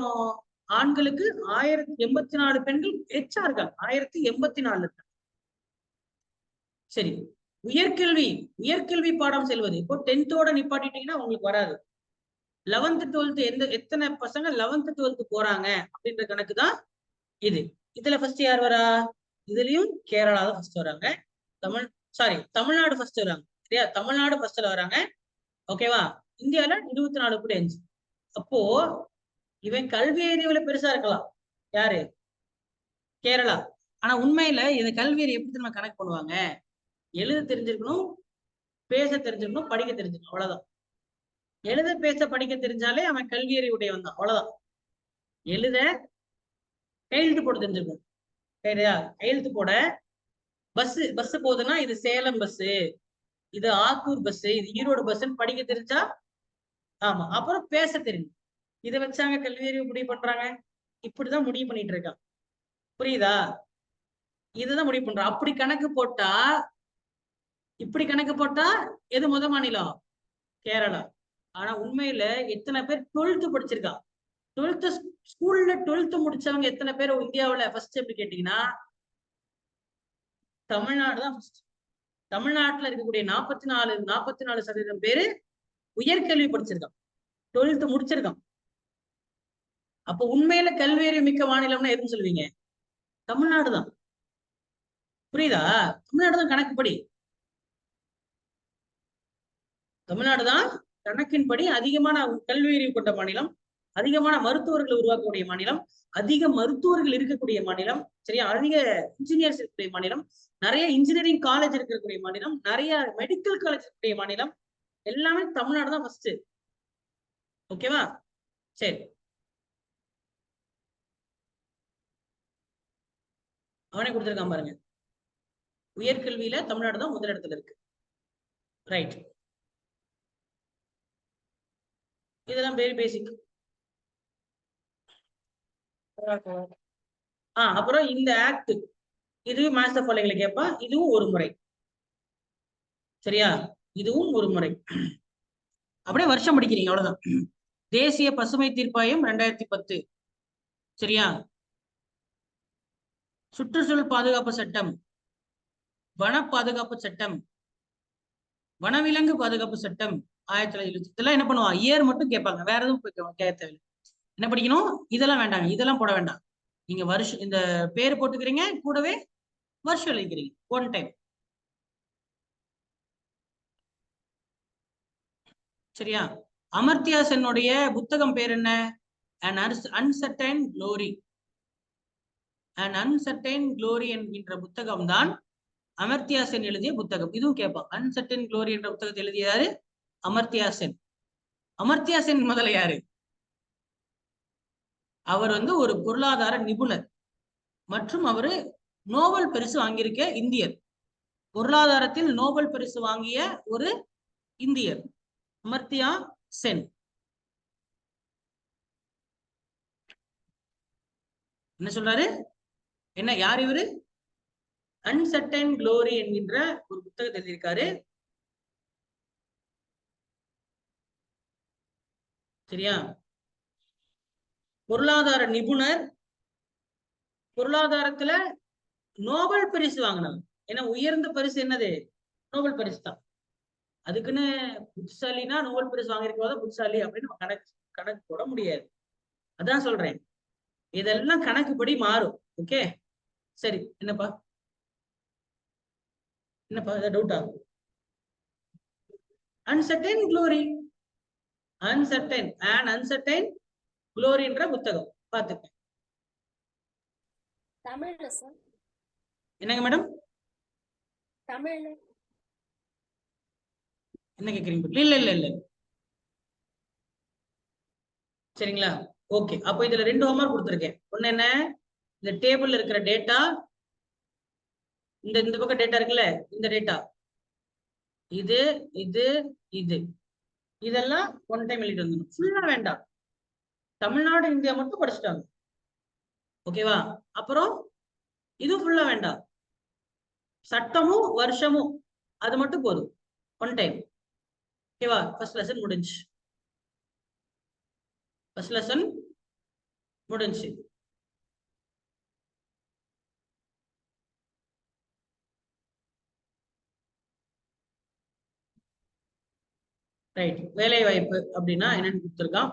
ஆண்களுக்கு 1084 பெண்கள் எச்சா இருக்காங்க. 1084 இருக்காங்க. சரி, உயர்கல்வி உயர்கல்வி பாடம் செல்வது. இப்போ 10th நிப்பாட்டிட்டீங்கன்னா உங்களுக்கு வராது. 11th 12th எத்தனை பசங்க 11th 12th போறாங்க அப்படின்ற கணக்கு தான் இது. இதுல ஃபர்ஸ்ட் யார் வரா? இதுலயும் கேரளா தான் ஃபர்ஸ்ட் வராங்க. தமிழ்நாடு ஃபர்ஸ்ட் வராங்க. சரியா? தமிழ்நாடு ஃபர்ஸ்ட்ல வராங்க. ஓகேவா? இந்தியால 24.5. அப்போ இவன் கல்வி அறிவுல பெருசா இருக்கலாம். யாரு? கேரளா. ஆனா உண்மையில இந்த கல்வி அறிவு எப்படி நம்ம கணக்கு பண்ணுவாங்க? எழுத தெரிஞ்சிருக்கணும், பேச தெரிஞ்சிருக்கணும், படிக்க தெரிஞ்சிருக்கணும். அவ்வளவுதான். எழுத பேச படிக்க தெரிஞ்சாலே அவன் கல்வி அறிவுடையவன் தான். அவ்வளவுதான். எழுத கையெழுத்து போட தெரிஞ்சிருக்கும். சரியா? கையெழுத்து போட பஸ் போகுதுன்னா இது சேலம் பஸ், இது ஆத்தூர் பஸ், இது ஈரோடு பஸ்ன்னு படிக்க தெரிஞ்சா ஆமா. அப்புறம் பேச தெரியும். இதை வச்சாங்க கல்வி அறிவு முடிவு பண்றாங்க. இப்படிதான் முடிவு பண்ணிட்டு இருக்கான். புரியுதா? இதுதான் முடிவு பண்றான். அப்படி கணக்கு போட்டா இப்படி கணக்கு போட்டா எது முத மாநிலம்? கேரளா. ஆனா உண்மையில எத்தனை பேர் 12th படிச்சிருக்கா? 12th ஸ்கூல்ல 12th முடிச்சவங்க எத்தனை பேர் இந்தியாவுல ஃபர்ஸ்ட் எப்படி கேட்டீங்கன்னா தமிழ்நாடு தான் ஃபர்ஸ்ட். தமிழ்நாட்டுல இருக்கக்கூடிய 44% பேரு உயர்கல்வி படிச்சிருக்கான், 12th முடிச்சிருக்கான். அப்ப உண்மையில கல்வி அறிவு மிக்க மாநிலம்னா எதுன்னு சொல்லுவீங்க? தமிழ்நாடு தான். புரியுதா? தமிழ்நாடு தான் கணக்குப்படி. தமிழ்நாடு தான் கணக்கின்படி அதிகமான கல்வி அறிவு கொண்ட மாநிலம், அதிகமான மருத்துவர்களை உருவாக்கக்கூடிய மாநிலம், அதிக மருத்துவர்கள் இருக்கக்கூடிய மாநிலம். சரியா? அதிக இன்ஜினியர்ஸ் இருக்கக்கூடிய மாநிலம், நிறைய இன்ஜினியரிங் காலேஜ் இருக்கக்கூடிய மாநிலம், நிறைய மெடிக்கல் காலேஜ் இருக்கக்கூடிய மாநிலம். எல்லாமே தமிழ்நாடு தான் ஃபர்ஸ்ட். ஓகேவா? சரி, அவனே கொடுத்திருக்கான் பாருங்க. உயர்கல்வியில தமிழ்நாடு தான் முதலிடத்துல இருக்கு. ரைட். இதெல்லாம் வெரி பேசிக். அப்புறம் இந்த ஆக்ட் இதுவும் மேட்ச் தி ஃபாலோயிங்ல கேட்பா. இதுவும் ஒரு முறை. சரியா? இதுவும் ஒரு முறை. அப்படியே வருஷம் படிக்கிறீங்க, அவ்வளவுதான். தேசிய பசுமை தீர்ப்பாயம் 2010. சரியா? சுற்றுச்சூழல் பாதுகாப்பு சட்டம், வன பாதுகாப்பு சட்டம், வனவிலங்கு பாதுகாப்பு சட்டம் 1970. இதெல்லாம் என்ன பண்ணுவான்? இயர் மட்டும் கேட்பாங்க, வேற எதுவும் கேட்க தேவையில்லை. என்ன படிக்கணும்? இதெல்லாம் வேண்டாங்க, இதெல்லாம் போட வேண்டாம். நீங்க வருஷம் இந்த பேர் போட்டுக்கிறீங்க, கூடவே வருஷம் எழுதிக்கிறீங்க. One time. சரியா? அமர்த்தியா சென்னுடைய புத்தகம் பேர் என்ன? An Uncertain Glory. An Uncertain Glory என்கின்ற புத்தகம் தான் அமர்த்தியா சென் எழுதிய புத்தகம். இதுவும் கேட்பான். அன்சர்டன் குளோரி என்ற புத்தகத்தை எழுதியாரு? அமர்த்தியா சென். அமர்த்தியா சென் முதல்ல யாரு? அவர் ஒரு பொருளாதார நிபுணர் மற்றும் அவரு நோபல் பரிசு வாங்கியிருக்க இந்தியர். பொருளாதாரத்தில் நோபல் பரிசு வாங்கிய ஒரு இந்தியர் அமர்த்தியா சென். என்ன சொல்றாரு? என்ன, யார் இவரு? அன்சர்டன் குளோரி என்கின்ற ஒரு புத்தகத்தை எழுதியிருக்காரு. சரியா? பொருளாதார நிபுணர், பொருளாதாரத்துல நோபல் பரிசு வாங்கினவர். ஏன்னா உயர்ந்த பரிசு என்னது? நோபல் பரிசு தான். அதுக்குன்னு புத்திசாலினா நோபல் பரிசு வாங்கியிருக்கோத புத்திசாலி அப்படின்னு கணக்கு போட முடியாது. அதான் சொல்றேன், இதெல்லாம் கணக்குப்படி மாறும். ஓகே, சரி. என்னப்பா டவுட்டா? அன்சர்டன் குளோரி, அன்சர்டன் குளோரின்ற புத்தகம் பாத்துக்க. தமிழ்ல சார். என்னங்க மேடம்? தமிழ்ல என்ன கேக்குறீங்க? இல்ல சரிங்களா? ஓகே, அப்போ இதுல 2 ஹோம்வொர்க் கொடுத்துருக்கேன். ஒண்ணு என்ன? இந்த டேபிள்ல இருக்கிற டேட்டா, இந்த பக்கம் டேட்டா இருக்குல்ல, இந்த டேட்டா, இது இது இது இதெல்லாம் ஒன் டைம் எழுதிட்டு வந்துடும். ஃபுல்லா வேண்டாம். தமிழ்நாடு இந்தியா மட்டும் படிச்சுட்டாங்க. ஓகேவா? அப்புறம் இது ஃபுல்லா வேண்டாம். சட்டமும் வருஷமும் அது மட்டும் போதும். One time. ஓகேவா? ஃபர்ஸ்ட் லெசன் முடிஞ்சு. ஃபர்ஸ்ட் லெசன் முடிஞ்சு. ரைட். வேலை வாய்ப்பு அப்படின்னா என்னன்னு கொடுத்துருக்கான்.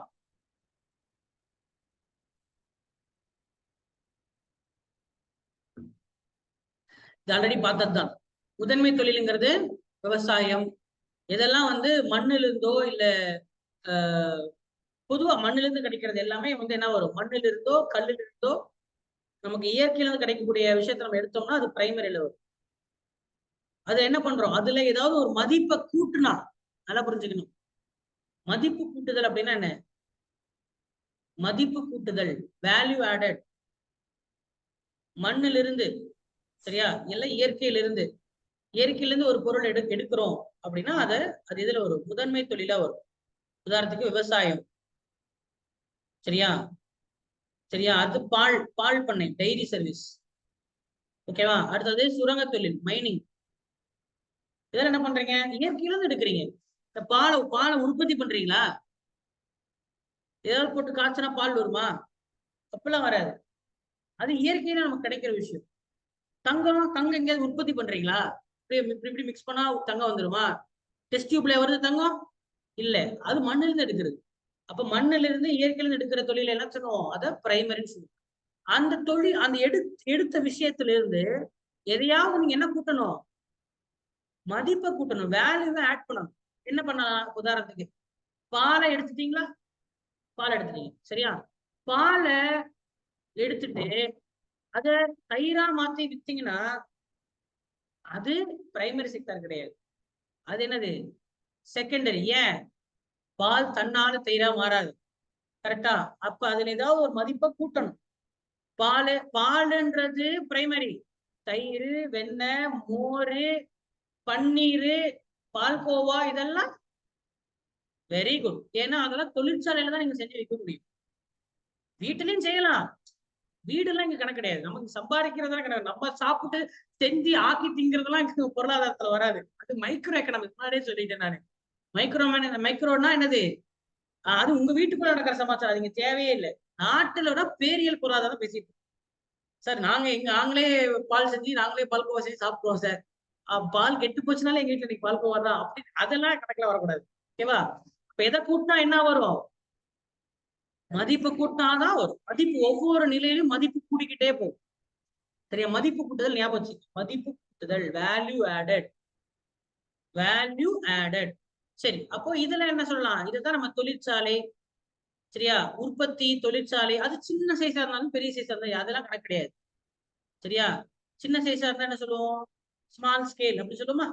இது ஆல்ரெடி பார்த்ததுதான். முதன்மை தொழிலுங்கிறது விவசாயம். இதெல்லாம் வந்து மண்ணில இருந்தோ இல்ல பொதுவா மண்ணில இருந்து கிடைக்கிறது எல்லாமே வந்து என்ன வரும், மண்ணில இருந்தோ கல்லுல இருந்தோ நமக்கு இயற்கையில இருந்து கிடைக்கக்கூடிய விஷயத்த நம்ம எடுத்தோம்னா அது பிரைமரியில வரும். அது என்ன பண்றோம், அதுல ஏதாவது ஒரு மதிப்பை கூட்டுனா, நல்லா புரிஞ்சுக்கணும். மதிப்பு கூட்டுதல் அப்படின்னா என்ன? மதிப்பு கூட்டுதல், வேல்யூ ஆடட். மண்ணிலிருந்து, சரியா, எல்லாம் இயற்கையிலிருந்து, இயற்கையிலிருந்து ஒரு பொருள் எடுக்கிறோம் அப்படின்னா அது இதுல வரும், முதன்மை தொழிலா வரும். உதாரணத்துக்கு விவசாயம், சரியா, சரியா, அது பால் பண்ணை, டைரி சர்வீஸ், ஓகேவா. அடுத்தது சுரங்க தொழில், மைனிங். இதெல்லாம் என்ன பண்றீங்க, இயற்கையில இருந்து எடுக்கிறீங்க. இந்த பாலை உற்பத்தி பண்றீங்களா? ஏதாவது போட்டு காய்ச்சினா பால் வருமா? அப்பெல்லாம் வராது. அது இயற்கையில நமக்கு கிடைக்கிற விஷயம். தங்கம் எங்கேயாவது உற்பத்தி பண்றீங்களா? இப்படி மிக்ஸ் பண்ணா தங்கம் வந்துருமா? டெஸ்ட் டியூப்ல வருது தங்கம்? இல்ல, அது மண்ணில இருந்து எடுக்கிறது. அப்ப மண்ணில இருந்து இயற்கையில இருந்து எடுக்கிற தொழில் எல்லாம் சொல்லுவோம், அத பிரைமரின்னு சொல்லுவோம். அந்த தொழில், அந்த எடுத்த விஷயத்துல இருந்து எதையாவது நீங்க என்ன கூட்டணும், மதிப்பை கூட்டணும், வேல்யூவை ஆட் பண்ணணும். என்ன பண்ணலாம்? உதாரணத்துக்கு பாலை எடுத்துட்டீங்களா? பால் எடுத்துட்டீங்க, சரியா. பாலை எடுத்துட்டு அத தயிரா மாத்தி வித்தீங்கன்னா அது பிரைமரி செக்டர் கிடையாது. அது என்னது? செகண்டரி. ஏன்? பால் தன்னால தயிரா மாறாது, கரெக்டா. அப்ப அதுல ஏதாவது ஒரு மதிப்பை கூட்டணும். பாலுன்றது பிரைமரி. தயிர், வெண்ணெய், மோர், பன்னீர், பால்கோவா இதெல்லாம் வெரி குட். ஏன்னா அதெல்லாம் தொழிற்சாலையில தான் நீங்க செஞ்சு வைக்க முடியும். வீட்டுலயும் செய்யலாம். வீடுலாம் இங்க கணக்கு கிடையாது. நமக்கு சம்பாதிக்கிறதெல்லாம் கிடையாது. நம்ம சாப்பிட்டு செஞ்சு ஆக்கி திங்கிறதெல்லாம் இங்க பொருளாதாரத்துல வராது. அது மைக்ரோ எக்கனாமிக். முன்னாடியே சொல்லிட்டேன் நானு. மைக்ரோனா என்னது? அது உங்க வீட்டுக்குள்ள நடக்கிற சமாச்சாரம். அது இங்க தேவையே இல்லை. நாட்டுல பேரியல் பொருளாதாரம் பேசிட்டு சார். நாங்களே பால் செஞ்சு நாங்களே பால்கோவா செஞ்சு சாப்பிடுவோம் சார். பால் கெட்டு போச்சுனால எங்க வீட்டுல இன்னைக்கு பால்கோவா தான் அப்படி, அதெல்லாம் கணக்குல வரக்கூடாது, ஓகேவா. இப்ப எதை கூட்டினா என்ன வரும்? மதிப்பு கூட்டினாதான் வரும். மதிப்பு ஒவ்வொரு நிலையிலும் மதிப்பு கூட்டிக்கிட்டே போகும், சரியா. மதிப்பு கூட்டுதல் ஞாபகம் வச்சு, மதிப்பு கூட்டுதல், வேல்யூ ஆடட், வேல்யூ ஆடட். சரி, அப்போ இதுல என்ன சொல்லலாம்? இதுதான் நம்ம தொழிற்சாலை, சரியா. உற்பத்தி தொழிற்சாலை, அது சின்ன சைஸா இருந்தாலும் பெரிய சைஸா இருந்தாலும் அதெல்லாம் கணக்கு கிடையாது, சரியா. சின்ன சைஸா இருந்தா என்ன சொல்லுவோம்? ஸ்மால் ஸ்கேல் அப்படி சொல்லுமா?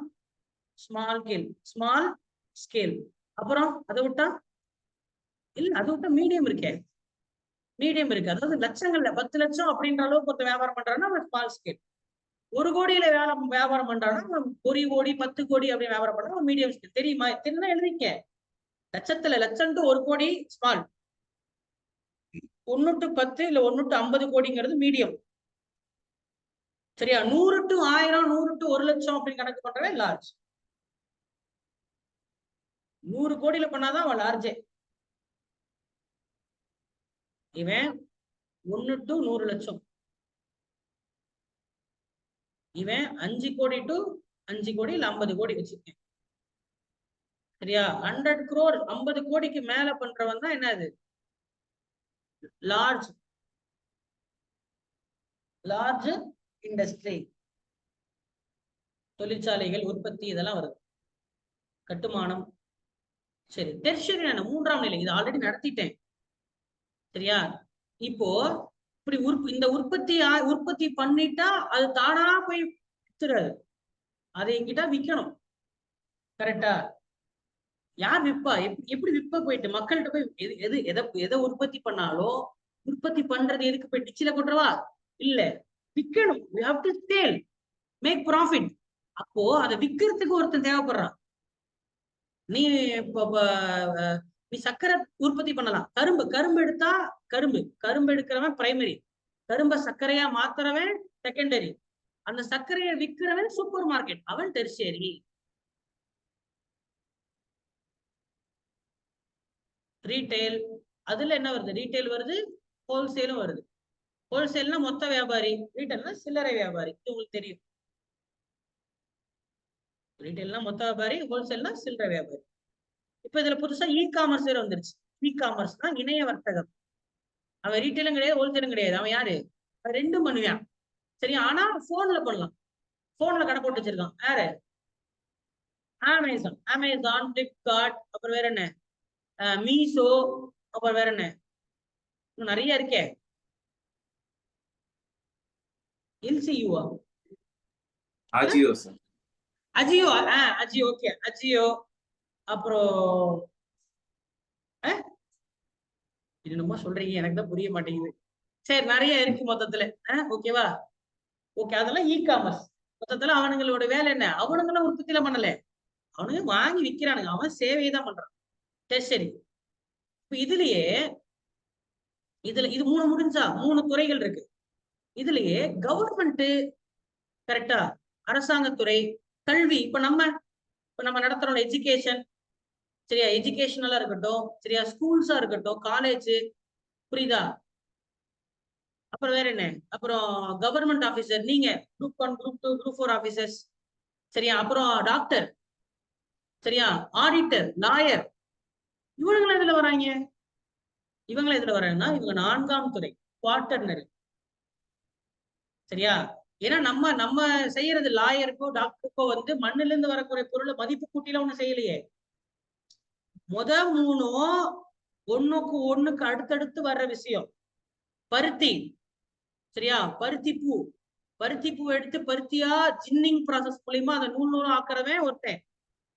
Small scale. அப்புறம் அதை விட்டா இல்ல, அதை விட்டா மீடியம் இருக்கே. மீடியம் இருக்கு, அதாவது லட்சங்கள்ல 10 லட்சம் அப்படின்ற அளவுக்கு ஒருத்தர் வியாபாரம் பண்றான்னா ஸ்மால் ஸ்கேல். 1 கோடியில வியாபாரம் பண்றான்னா 1 கோடி 10 கோடி அப்படி வியாபாரம் பண்றா மீடியம் ஸ்கேல். தெரியுமா? தெரியுமா? எழுதிக்க. லட்சம் டு 1 கோடி ஸ்மால், 1 to 10 இல்ல 1 to 50 கோடிங்கிறது மீடியம், சரியா. 100 to 1000, 100 to 1 லட்சம் அப்படின்னு கணக்கு பண்றவே லார்ஜ். 100 கோடியில பண்ணாதான் அவன் லார்ஜே. இவன் 1 to 100 லட்சம், இவன் 5 கோடி டு 5 கோடி இல்ல 50 கோடி வச்சிருக்கேன், சரியா. 100 crore 50 கோடிக்கு மேல பண்றவன் தான் என்னது? Large industry. தொழிற்சாலைகள், உற்பத்தி இதெல்லாம் வருது. கட்டுமானம், சரி. டெர்ஷரி மூன்றாம் நிலை, இது ஆல்ரெடி நடத்திட்டேன், சரியா. இப்போ இப்படி இந்த உற்பத்தி பண்ணிட்டா அது தானா போய் வித்துறாது, அதை எங்கிட்ட விற்கணும், கரெக்டா. யார் விற்பா? எப்படி விற்ப? போயிட்டு மக்கள்கிட்ட போய் எதை உற்பத்தி பண்ணாலும் உற்பத்தி பண்றது எதுக்கு? போய் டிச்சில கொட்டுறவா? இல்ல, விற்கணும். You have to sell, make profit. அப்போ அதை விற்கிறதுக்கு ஒருத்தன் தேவைப்படுறான். நீ நீ சர்க்கரை உற்பத்தி பண்ணலாம். கரும்பு எடுத்தா கரும்பு எடுக்கிறவன் பிரைமரி, கரும்பை சர்க்கரையா மாத்துறவன் செகண்டரி, அந்த சர்க்கரையை விற்கிறவன் சூப்பர் மார்க்கெட், அவன் டெர்ஷியரி. ரீட்டைல், அதுல என்ன வருது? ரீட்டைல் வருது, ஹோல்சேலும் வருது. ஹோல்சேல்னா மொத்த வியாபாரி, ரீட்டைல்னா சில்லறை வியாபாரி. இது உங்களுக்கு தெரியும். ரீட்டைல்னா மொத்த வியாபாரி, ஹோல்சேல்னா சில்லறை வியாபாரி. இப்ப இதுல புதுசா இ காமர்ஸ் வேற வந்துருச்சு. இ காமர்ஸ்னா இணைய வர்த்தகம். அவன் ரீட்டைலும் கிடையாது, ஹோல்சேலும் கிடையாது. அவன் யாரு? ரெண்டும் பண்ணுவான். சரி, ஆனா போன்ல பண்ணலாம். போன்ல கடை போட்டு வச்சிருக்கான். யாரு? அமேசான். அமேசான், பிளிப்கார்ட், அப்புறம் வேற என்ன, மீசோ, அப்புறம் வேற என்ன, இன்னும் நிறைய இருக்கே. எல்சியூவா? அஜியோ சார். அஜியோ. அஜியோ, ஓகே. அஜியோ, அப்புறம் என்னமோ சொல்றீங்க, எனக்கு தான் புரிய மாட்டேங்குது. சரி, நிறைய இருக்கு மொத்தத்துல. ஓகேவா? ஓகே, அதெல்லாம் இ காமர்ஸ். மொத்தத்துல அவனுங்களோட வேலை என்ன? அவனுங்களும் உற்பத்தியில பண்ணல, அவனுங்க வாங்கி விக்கிறானுங்க. அவன் சேவையை தான் பண்றான். சரி, இப்ப இதுலயே இது 3 முடிஞ்சா 3 துறைகள் இருக்கு. இதுலயே கவர்மெண்ட் கரெக்டா, அரசாங்கத்துறை, கல்வி. இப்ப நம்ம நடத்துறோம் எஜுகேஷன். சரியா, எஜுகேஷனலா இருக்கட்டும், சரியா, ஸ்கூல்ஸா இருக்கட்டும், காலேஜ், புரியுதா? அப்புறம் வேற என்ன? அப்புறம் கவர்மெண்ட் ஆபீசர், நீங்க குரூப் 1, குரூப் 2, குரூப் 4 ஆபீசர்ஸ். சரியா, அப்புறம் டாக்டர், சரியா, ஆடிட்டர், லாயர். இவனுங்களும் இதுல வராங்க. இவங்களும் இதுல வராங்கன்னா இவங்க 4ஆம் துறை, குவார்டர்னரி. சரியா, ஏன்னா நம்ம செய்யறது லாயருக்கோ டாக்டருக்கோ வந்து மண்ணுல இருந்து வரக்கூடிய பொருளை மதிப்பு கூட்டில ஒண்ணு செய்யலையே. முத 3ம் ஒண்ணுக்கு அடுத்தடுத்து வர்ற விஷயம். பருத்தி, சரியா, பருத்தி பூ எடுத்து பருத்தியா ஜின்னிங் ப்ராசஸ் மூலியமா அதை நூல் ஆக்குறவன் ஒருத்தன்,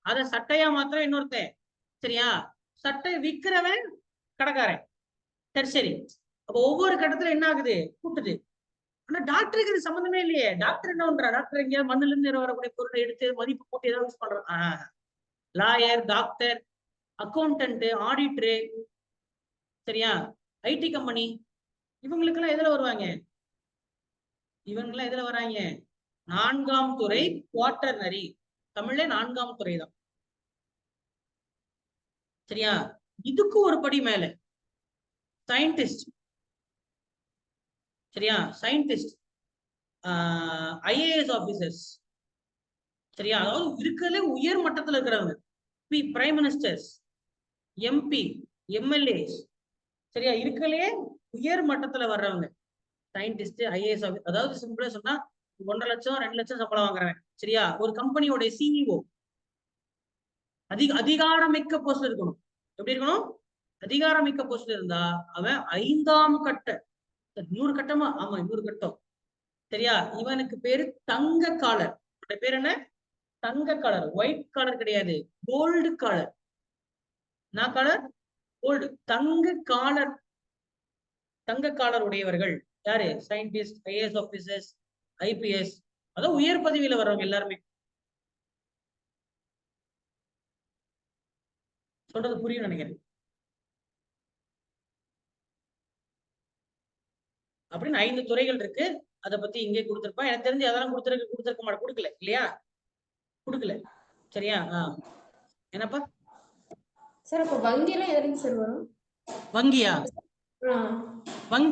அதை சட்டையா மாத்திரம் இன்னொருத்தன். சரியா, சட்டை விற்கிறவன் கடைக்காரன். சரி, அப்ப ஒவ்வொரு கட்டத்துல என்ன ஆகுது? கூட்டுது. ஆனா டாக்டருக்கு இது சம்பந்தமே இல்லையே. டாக்டர் என்ன பண்றா? டாக்டர் எங்கேயாவது மண்ணுல இருந்து வரக்கூடிய பொருளை எடுத்து மதிப்பு கூட்டி ஏதாவது யூஸ் பண்றான். லாயர், டாக்டர், அக்கௌண்டன்ட், ஆடிட்டரு, சரியா, ஐடி கம்பெனி, இவங்களுக்கு எல்லாம் எதுல வருவாங்க? இவங்கெல்லாம் எதுல வராங்க? 4ஆம் துறை, குவார்டர்னரி. தமிழ்ல 4ஆம் துறை தான். சரியா, இதுக்கு ஒரு படி மேல சயின்டிஸ்ட். சரியா, சயின்டிஸ்ட், ஐஏஎஸ் ஆபீசர்ஸ். சரியா, அதாவது இருக்கிறதுல உயர் மட்டத்துல இருக்கிறவங்க. Prime ministers, MP, MLAs. சரியா, இருக்கலே உயர் மட்டத்துல வர்றவங்க சயின்டிஸ்ட், ஐஏஎஸ். அதாவது சிம்பிளா சொன்னா 1.5 லட்சம் 2 லட்சம் சம்பளம் வாங்குறவன். சரியா, ஒரு கம்பெனியோட சிஇஓ. அதிகாரமிக்க போஸ்ட் இருக்கணும். எப்படி இருக்கணும்? அதிகாரமிக்க போஸ்ட் இருந்தா அவன் 5ஆம் கட்ட, 100 கட்டமா? ஆமா, 100 கட்டம். சரியா, இவனுக்கு பேரு தங்க காலர். பேர் என்ன? தங்க காலர். ஒயிட் காலர் கிடையாது, கோல்டு காலர். நான் காலர், கோல்டு. தங்க காலர். தங்க காலர் உடையவர்கள் யாரு? Scientist, IAS officers, IPS. அதான் உயர் பதவியில வர்றவங்க எல்லாருமே. சொல்றது புரியும் நினைக்கிறேன். அப்படின்னு 5 துறைகள் இருக்கு. அதை பத்தி இங்கே கொடுத்திருப்பான். எனக்கு தெரிஞ்சு அதெல்லாம் கொடுத்திருக்க மாட்டேன். கொடுக்கல இல்லையா? கொடுக்கல. சரியா? என்னப்பா சார்? அப்ப வங்கி எல்லாம் எதுக்கு சார் வரும்? வங்கியா?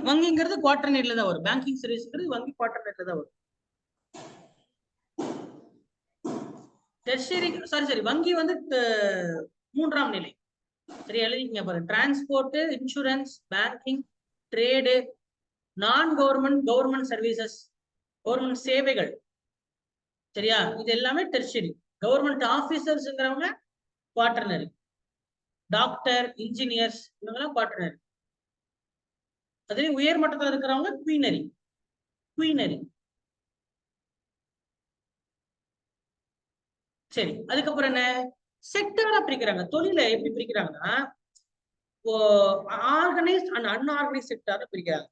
வங்கிங்கிறது குவார்டர்னரில தான் வரும். பேங்கிங் சர்வீஸ்ங்கிறது வங்கி குவார்டர்னரில தான் வரும். டெர்ஷரி, சரி, வங்கி வந்து 3ஆம் நிலை. சரி, எழுதிக்கங்க பாருங்க. டிரான்ஸ்போர்ட், இன்சூரன்ஸ், பேங்கிங், ட்ரேடு, நான் கவர்மெண்ட் சர்வீசஸ், கவர்மெண்ட் சேவைகள். சரியா, இது எல்லாமே டெர்ஷரி. கவர்மெண்ட் ஆபீசர்ஸ்ங்கிறவங்க குவார்டர்னரி. டாக்டர், இன்ஜினியர்ஸ், இவங்கெல்லாம் குவார்டர்னரி. அதுவே உயர் மட்டத்தில் இருக்கிறவங்க குயினரி. சரி, அதுக்கப்புறம் என்ன? செக்டரா பிரிக்கிறாங்க. தொழிலை எப்படி பிரிக்கிறாங்கன்னா, ஆர்கனைஸ்ட் அண்ட் அன்ஆர்கனைஸ்ட் செக்டரா பிரிக்கிறாங்க.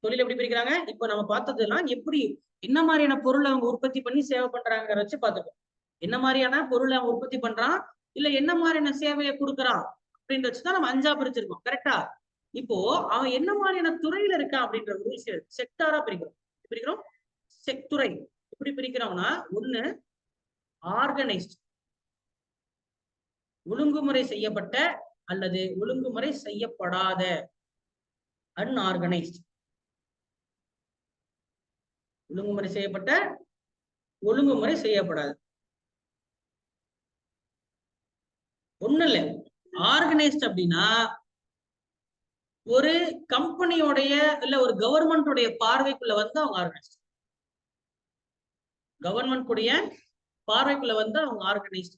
தொழில் எப்படி பிரிக்கிறாங்க? இப்ப நம்ம பார்த்ததெல்லாம் எப்படி, என்ன மாதிரியான பொருளை அவங்க உற்பத்தி பண்ணி சேவை பண்றாங்க வச்சு பார்த்துக்கோம். என்ன மாதிரியான பொருளை அவன் உற்பத்தி பண்றான், இல்ல என்ன மாதிரியான சேவையை கொடுக்குறான் அப்படின்னு வச்சுதான் நம்ம 5ஆ பிரிச்சிருக்கோம். கரெக்டா? இப்போ அவன் என்ன மாதிரியான துறையில இருக்கான் அப்படின்ற ஒரு விஷயம் செக்டாரா பிரிக்கிறோம். துறை எப்படி பிரிக்கிறோம்னா, ஒண்ணு ஆர்கனைஸ்ட், ஒழுங்குமுறை செய்யப்பட்ட அல்லது ஒழுங்குமுறை செய்யப்படாத. அன்ஆர்கனைஸ்ட், ஒழுங்குமுறை செய்யப்பட்ட, ஒழுங்குமுறை செய்யப்படாது. ஒண்ணும் இல்ல. ஆர்கனைஸ்ட் அப்படின்னா ஒரு கம்பெனியோடைய இல்ல ஒரு கவர்மெண்டோடைய பார்வைக்குள்ள வந்து அவங்க ஆர்கனைஸ்ட். கவர்மெண்ட் உடைய பார்வைக்குள்ள வந்து அவங்க ஆர்கனைஸ்ட்.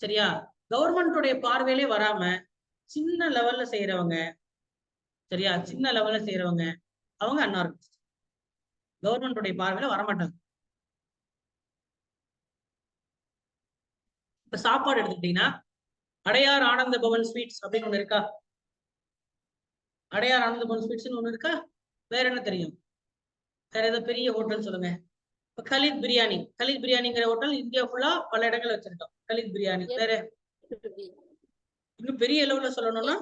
சரியா? கவர்மெண்டோடைய பார்வையிலே வராம சின்ன லெவல்ல செய்யறவங்க, சரியா, சின்ன லெவல்ல செய்யறவங்க அவங்க அன்ஆர்கனைஸ்ட். கவர்மெண்டோடைய பார்வையில வரமாட்டாங்க. இப்ப சாப்பாடு எடுத்துக்கிட்டீங்கன்னா அடையார் ஆனந்த பவன் ஸ்வீட்ஸ் அப்படின்னு ஒண்ணு இருக்கா? அடையார் ஆனந்த பவன் ஸ்வீட்ஸ்னு ஒண்ணு இருக்கா? வேற என்ன தெரியும்? வேற ஏதோ பெரிய ஹோட்டல் சொல்லுங்க. இப்ப கலீத் பிரியாணி. கலீத் பிரியாணிங்கிற ஹோட்டல் இந்தியா ஃபுல்லா பல இடங்கள் வச்சிருக்கோம். கலீத் பிரியாணி. வேற இன்னும் பெரிய லெவல்ல சொல்லணும்னா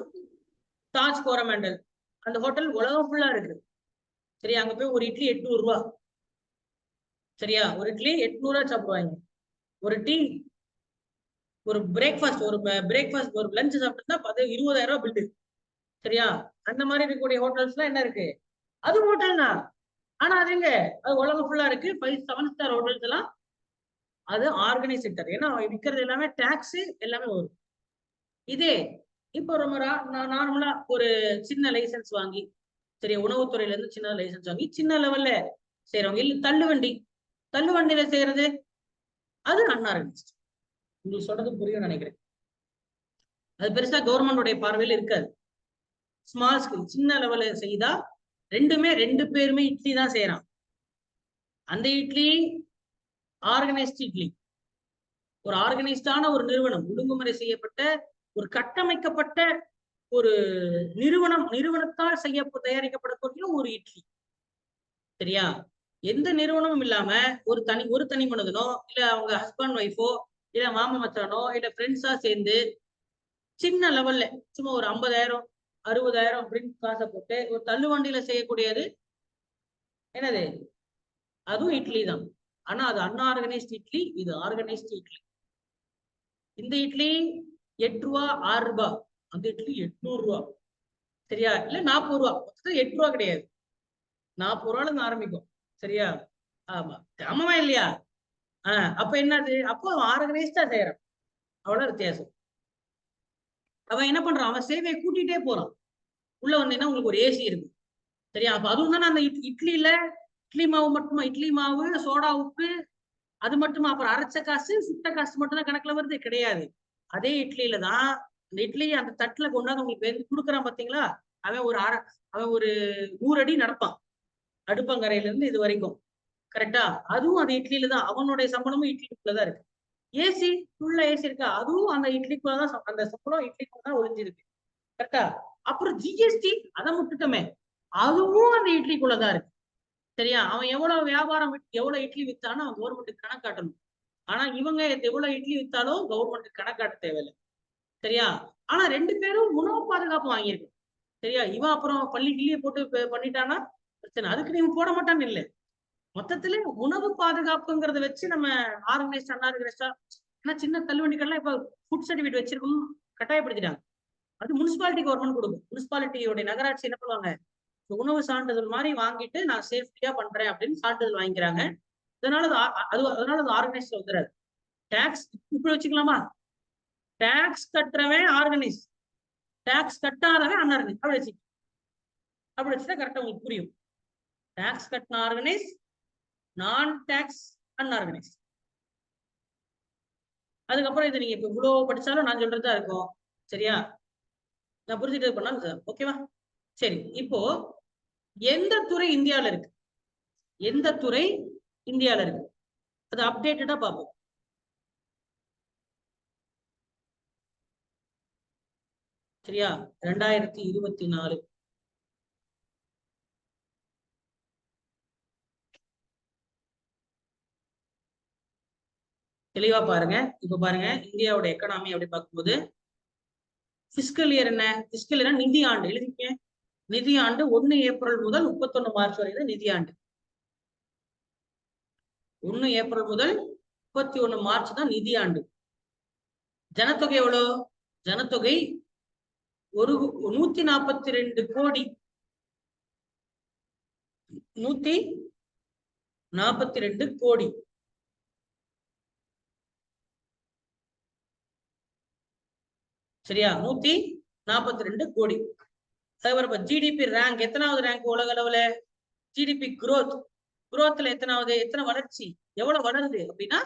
தாஜ் கோரமண்டல். அந்த ஹோட்டல் உலகம் ஃபுல்லா இருக்கு. சரியா? அங்க போய் ஒரு இட்லி 800 ரூபாய். சரியா? ஒரு இட்லி 800 ரூபாய் சாப்பிடுவாங்க. ஒரு டீ, ஒரு பிரேக்ஃபாஸ்ட், ஒரு லஞ்ச் சாப்பிட்டா 20,000 ரூபாய் பில்லு. சரியா? அந்த மாதிரி இருக்கக்கூடிய ஹோட்டல்ஸ்லாம் என்ன இருக்கு? அது ஹோட்டல் தான். ஆனா அது எங்க? அது உலகம் ஃபுல்லா இருக்கு. 5-7 ஸ்டார் ஹோட்டல்ஸ் எல்லாம் அது ஆர்கனைஸ் செக்டர். ஏன்னா விற்கிறது எல்லாமே டாக்ஸ் எல்லாமே வரும். இதே இப்போ ரொம்ப நார்மலா ஒரு சின்ன லைசன்ஸ் வாங்கி, சரி, உணவுத்துறையில இருந்து சின்ன லைசன்ஸ் வாங்கி சின்ன லெவல்ல செய்யறவங்க, இல்ல தள்ளுவண்டியில செய்யறது, அது அன்ஆர்கனைஸ்ட். உங்களுக்கு சொல்றது புரியும் நினைக்கிறேன். அது பெருசா கவர்மெண்டோடைய பார்வையில் இருக்காது. ஸ்மால் ஸ்கேல் சின்ன லெவல்ல செய்தா ரெண்டு பேருமே இட்லி தான் செய்யறான். அந்த இட்லி ஆர்கனைஸ்ட் இட்லி. ஒரு ஆர்கனைஸ்டான ஒரு நிறுவனம், ஒழுங்குமுறை செய்யப்பட்ட ஒரு கட்டமைக்கப்பட்ட ஒரு நிறுவனத்தால் தயாரிக்கப்படக்கூடிய ஒரு இட்லி. சரியா? எந்த நிறுவனமும் இல்லாம ஒரு தனி மனிதனோ இல்ல அவங்க ஹஸ்பண்ட் ஒய்ஃபோ இல்ல மாமா மச்சானோ இல்ல ஃப்ரெண்ட்ஸா சேர்ந்து சின்ன லெவல்ல சும்மா ஒரு 50,000 60,000 அப்படின்னு காசை போட்டு ஒரு தள்ளுவண்டியில செய்யக்கூடியது என்னது? அதுவும் இட்லி தான். ஆனா அது அன்ஆர்கனைஸ்ட் இட்லி, இது ஆர்கனைஸ்ட் இட்லி. இந்த இட்லி 8 ரூபா 6 ரூபாய், அந்த இட்லி 800 ரூபாய். சரியா? இல்ல 40 ரூபாய். 8 ரூபாய் கிடையாது, 40 ரூபாயில இருந்து ஆரம்பிக்கும். சரியா? ஆமா, ஆமாவா இல்லையா? அப்ப என்னது? அப்போ ஆர்கனைஸ்டா செய்யறான். அவ்வளவு வித்தியாசம். அவன் என்ன பண்றான்? அவன் சேவையை கூட்டிட்டே போறான். உள்ள வந்தீங்கன்னா உங்களுக்கு ஒரு ஏசி இருக்கு. சரியா? அப்ப அதுவும் தானே அந்த இட்லியில இட்லி மாவு மட்டுமா? இட்லி மாவு, சோடா உப்பு, அது மட்டுமா? அப்புறம் அரைச்ச காசு, சுட்ட காசு மட்டும் தான் கணக்குல வருது? கிடையாது. அதே இட்லியில தான் அந்த இட்லியை அந்த தட்டுல கொண்டாந்து உங்களுக்கு கொடுக்குறான் பாத்தீங்களா? அவன் ஒரு 100 அடி நடப்பான் அடுப்பங்கரையில இருந்து இது வரைக்கும். கரெக்டா? அதுவும் அந்த இட்லியில தான். அவனுடைய சம்பளமும் இட்லிக்குள்ளதான் இருக்கு. ஏசி, உள்ள ஏசி இருக்கா? அதுவும் அந்த இட்லிக்குள்ளதான். அந்த சம்பளம் இட்லிக்குள்ளதான் ஒளிஞ்சிருக்கு. கரெக்டா? அப்புறம் ஜிஎஸ்டி, அதை முட்டுட்டோமே, அதுவும் அந்த இட்லிக்குள்ளதான் இருக்கு. சரியா? அவன் எவ்வளவு வியாபாரம் எவ்வளவு இட்லி வித்தானோ அவன் கவர்மெண்ட்டுக்கு கணக்காட்டணும். ஆனா இவங்க எவ்வளவு இட்லி வித்தாலும் கவர்மெண்ட்டுக்கு கணக்காட்ட தேவையில்லை. சரியா? ஆனா 2 பேரும் உணவு பாதுகாப்பு வாங்கியிருக்கு. சரியா? இவன் அப்புறம் பள்ளி கிள்ளிய போட்டு பண்ணிட்டானா பிரச்சனை. அதுக்கு நீங்க போட மாட்டான்னு இல்லை. மொத்தத்துல உணவு பாதுகாப்புங்கிறத வச்சு நம்ம ஆர்கனைஸ்ட் அன்ஆர்கனைஸ்டா, ஏன்னா சின்ன தள்ளுவண்டிகள்லாம் இப்ப ஃபுட் சர்டிஃபிகேட் வச்சிருக்கணும் கட்டாயப்படுத்திட்டாங்க. அது முனிசிபாலிட்டி கவர்மெண்ட் கொடுக்கும். முனிசிபாலிட்டியோட நகராட்சி என்ன பண்ணுவாங்க? உணவு சான்றிதழ் மாதிரி வாங்கிட்டு நான் சேஃப்டியா பண்றேன் அப்படின்னு சான்றிதழ் வாங்கிக்கிறாங்க. அதனால அது ஆர்கனைஸ்ட் வந்துடாது. டாக்ஸ் இப்படி வச்சுக்கலாமா? டாக்ஸ் கட்டுறவன் ஆர்கனைஸ், டாக்ஸ் கட்டாதவன் அன்ஆர்கனைஸ். அப்படி வச்சுட்டா கரெக்டா உங்களுக்கு புரியும். டாக்ஸ் கட்டின ஆர்கனைஸ், நான் டாக்ஸ் அன்ஆர்கனைஸ். அதுக்கப்புறம் இது நீங்க இப்ப இவ்வளவு படிச்சாலும் நான் சொல்றதா இருக்கும். சரியா? நான் புரிஞ்சுட்டு பண்ணாலும் சார் ஓகேவா? சரி, இப்போ எந்த துறை இந்தியால இருக்கு? எந்த துறை இந்தியால இருக்கு? அது அப்டேட்டடா பார்ப்போம். சரியா? 2024 தெளிவா பாருங்க. இப்ப பாருங்க, இந்தியாவோட எக்கனாமி அப்படி பார்க்கும்போது பிஸ்கல் இயர் என்ன? பிஸ்கல் இயர் நிதி ஆண்டு. எழுதிக்க. நிதி ஆண்டு 1 ஏப்ரல் முதல் 31 மார்ச் வரை நிதியாண்டு. 1 ஏப்ரல் முதல் 31 மார்ச் தான் நிதியாண்டு. ஜனத்தொகை எவ்வளவு? ஜனத்தொகை 142 கோடி. 142 கோடி. சரியா? 142 கோடி. அதுக்கப்புறம் ஜிடிபி ரேங்க் எத்தனாவது ரேங்க் உலக அளவுல? ஜிடிபி குரோத்ல எத்தனை வளர்ச்சி, எவ்வளவு வளருது அப்படின்னா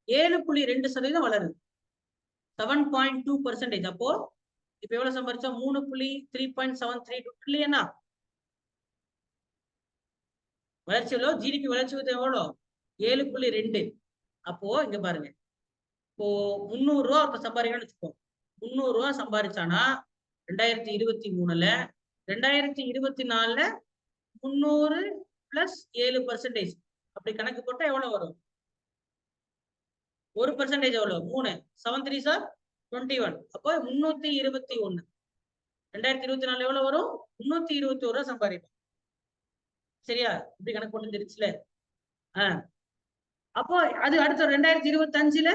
7.2% வளருது. 7.2%. அப்போ இப்ப எவ்வளவு சம்பாதிச்சோம்? 3.7332 ட்ரில்லியனா வளர்ச்சி. எவ்வளவு ஜிடிபி வளர்ச்சி எவ்வளவு? 7.2. அப்போ இங்க பாருங்க, இப்போ 300 ரூபா இப்ப சம்பாதிக்கணும்னு வச்சுக்கோ. 300 ரூபா சம்பாதிச்சானா 2023ல 2024ல 300 பிளஸ் 7% அப்படி கணக்கு போட்டா எவ்வளவு வரும்? 1% எவ்வளவு? 3 7 3 சார் 21. அப்போ 321. 2024 எவ்வளவு வரும்? 321 ரூபா சம்பாதிப்போம். சரியா? இப்படி கணக்கு போட்டு தெரிச்சுல. அப்போ அது அடுத்த 2025ல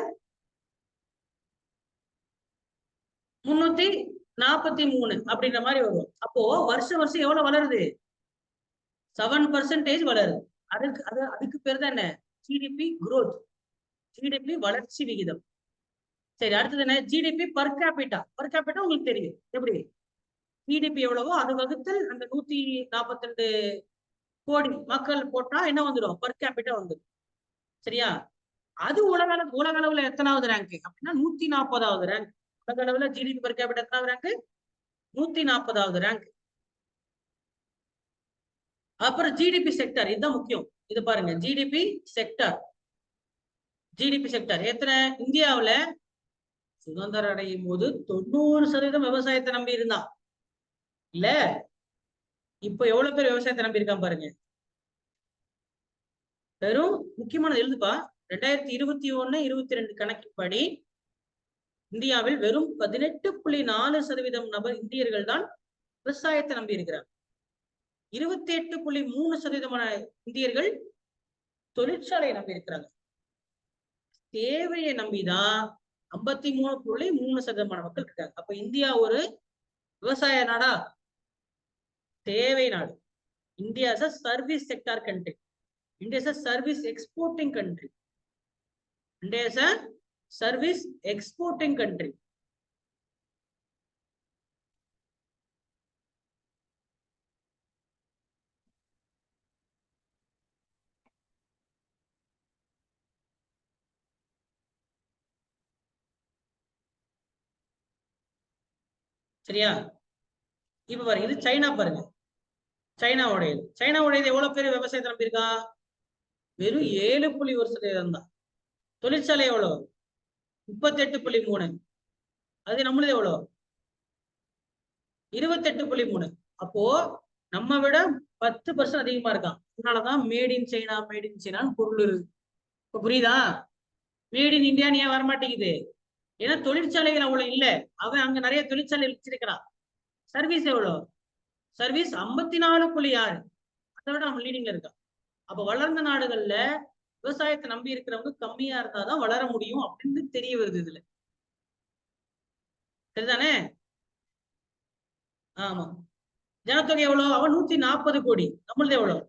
343 அப்படின்ற மாதிரி வரும். அப்போ வருஷம் எவ்வளவு வளருது? 7% வளருது. அதுக்கு பேர் தான் என்ன? ஜிடிபி குரோத், ஜிடிபி வளர்ச்சி விகிதம். சரி, அடுத்தது என்ன? GDP per capita. உங்களுக்கு தெரியும் எப்படி? ஜிடிபி எவ்வளவோ அது வகுத்தல் அந்த 142 கோடி மக்கள் போட்டா என்ன வந்துடும்? பர் கேபிட்டா வந்துடும். சரியா? அது உலக அளவுல எத்தனாவது ரேங்க் அப்படின்னா 140வது ரேங்க். உலக அளவுல ஜிடிபி பர் கேபிட்டா எத்தனாவது ரேங்க்? 140வது ரேங்க். அப்புறம் ஜிடிபி செக்டர், இதுதான் முக்கியம். இது பாருங்க, ஜிடிபி செக்டர் எத்தனை? இந்தியாவுல சுதந்திரம் அடையும் போது 90% விவசாயத்தை நம்பி இருந்தான் இல்ல? இப்ப எவ்வளவு பேர் விவசாயத்தை நம்பி இருக்கான் பாருங்க. வெறும் முக்கியமானது எழுதுப்பா. 2021-22 கணக்கின்படி இந்தியாவில் வெறும் 18.4% நபர் இந்தியர்கள் தான் விவசாயத்தை நம்பி இருக்கிறார். 28.3% இந்தியர்கள் தொழிற்சாலையை நம்பி இருக்கிறாங்க. தேவையை நம்பிதான் 53.3% மக்கள் இருக்காங்க. அப்ப இந்தியா ஒரு விவசாய நாடா? தேவை நாடு. India is a service sector country. India is a service exporting country. India is a service exporting country. சரியா? இப்ப பாருங்க, இது சைனா. பாருங்க, சைனாவுடையது எவ்வளவு பேர் விவசாயத்தை நம்பியிருக்கா? வெறும் 7.1% தான். தொழிற்சாலை எவ்வளவு? 38.3. அது நம்மளது எவ்வளவு? 28.3. அப்போ நம்ம விட 10% அதிகமா இருக்கான். அதனாலதான் மேட் இன் சைனான்னு பொருள் இருக்கு. இப்ப புரியுதா? மேட் இன் இந்தியா ஏன் வரமாட்டேங்குது? ஏன்னா தொழிற்சாலைகள் அவ்வளவு இல்ல. அவன் அங்க நிறைய தொழிற்சாலை வச்சிருக்கிறான். சர்வீஸ் எவ்வளவு? சர்வீஸ் 54.6. அதை விட நம்ம லீடிங்ல இருக்கான். அப்ப வளர்ந்த நாடுகள்ல விவசாயத்தை நம்பி இருக்கிறவங்க கம்மியா இருந்தாதான் வளர முடியும் அப்படின்னு தெரிய வருது இதுல. சரிதானே? ஆமா. ஜனத்தொகை எவ்வளவு? அவன் 140 கோடி. நம்மளது எவ்வளவு?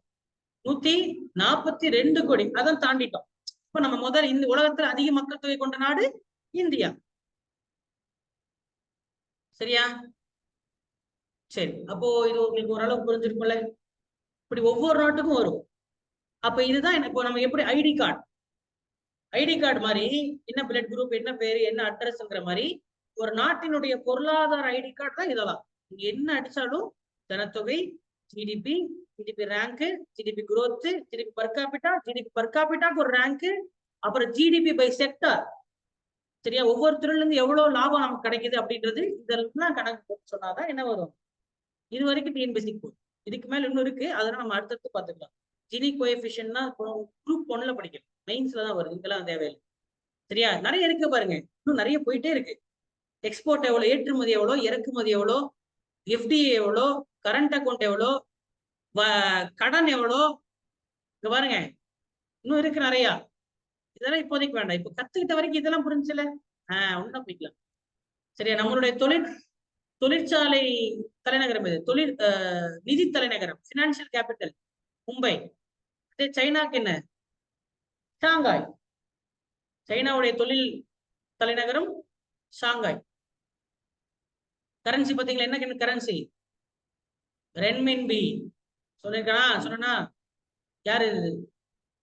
142 கோடி. அதான் தாண்டிட்டோம். இப்ப நம்ம முதல் இந்த உலகத்துல அதிக மக்கள் தொகை கொண்ட நாடு இந்தியா. சரியா? சரி, அப்போ இது உங்களுக்கு ஓரளவு புரிஞ்சிருக்கும்ல. இப்படி ஒவ்வொரு நாட்டுக்கும் வரும். அப்ப இதுதான் இப்போ நம்ம எப்படி ஐடி கார்டு மாதிரி என்ன பிளட் குரூப், என்ன பேரு, என்ன அட்ரஸ்ங்கிற மாதிரி ஒரு நாட்டினுடைய பொருளாதார ஐடி கார்டு தான் இதெல்லாம். நீங்க என்ன அடிச்சாலும் ஜனத்தொகை, GDP rank, GDP growth, GDP per கேபிட்டாக்கு ஒரு ரேங்க், அப்புறம் ஜிடிபி பை செக்டர். சரியா? ஒவ்வொரு துறையில இருந்து எவ்வளவு லாபம் நமக்கு கிடைக்குது அப்படின்றது இதெல்லாம் கணக்கு போட்டு சொன்னாதான் என்ன வரும். இது வரைக்கும் டிஎன்பிஎஸ்சி போகுது. இதுக்கு மேல இன்னும் இருக்கு, அதெல்லாம் நம்ம அடுத்தடுத்து பாத்துக்கலாம். ஜினி கோஎஃபிஷியன்ட்னா குரூப் 1ல படிக்கணும், மெயின்ஸ்ல தான் வருது. இதெல்லாம் தேவையில்லை. சரியா? நிறைய இருக்கு பாருங்க, இன்னும் நிறைய போயிட்டே இருக்கு. எக்ஸ்போர்ட் எவ்வளவு, ஏற்றுமதி எவ்வளோ, இறக்குமதி எவ்வளோ, எஃப்டிஏ எவ்வளோ, கரண்ட் அக்கௌண்ட் எவ்வளோ, கடன் எவ்வளோ, இங்க பாருங்க இன்னும் இருக்கு நிறையா. இதெல்லாம் இப்போதைக்கு வேண்டாம். இப்ப கத்துக்கிட்ட வரைக்கும் இதெல்லாம் புரிஞ்சுல, ஒண்ணா போய்க்கலாம். சரியா? நம்மளுடைய தொழிற்சாலை தலைநகரம் இது, நிதி தலைநகரம், பினான்சியல் கேபிட்டல் மும்பை. சைனாக்கு என்ன? ஷாங்காய். சைனாவுடைய தொழில் தலைநகரம் ஷாங்காய். கரன்சி பாத்தீங்களா? என்ன கரன்சி? ரென்மின்பி. சொன்னா யாரு இது?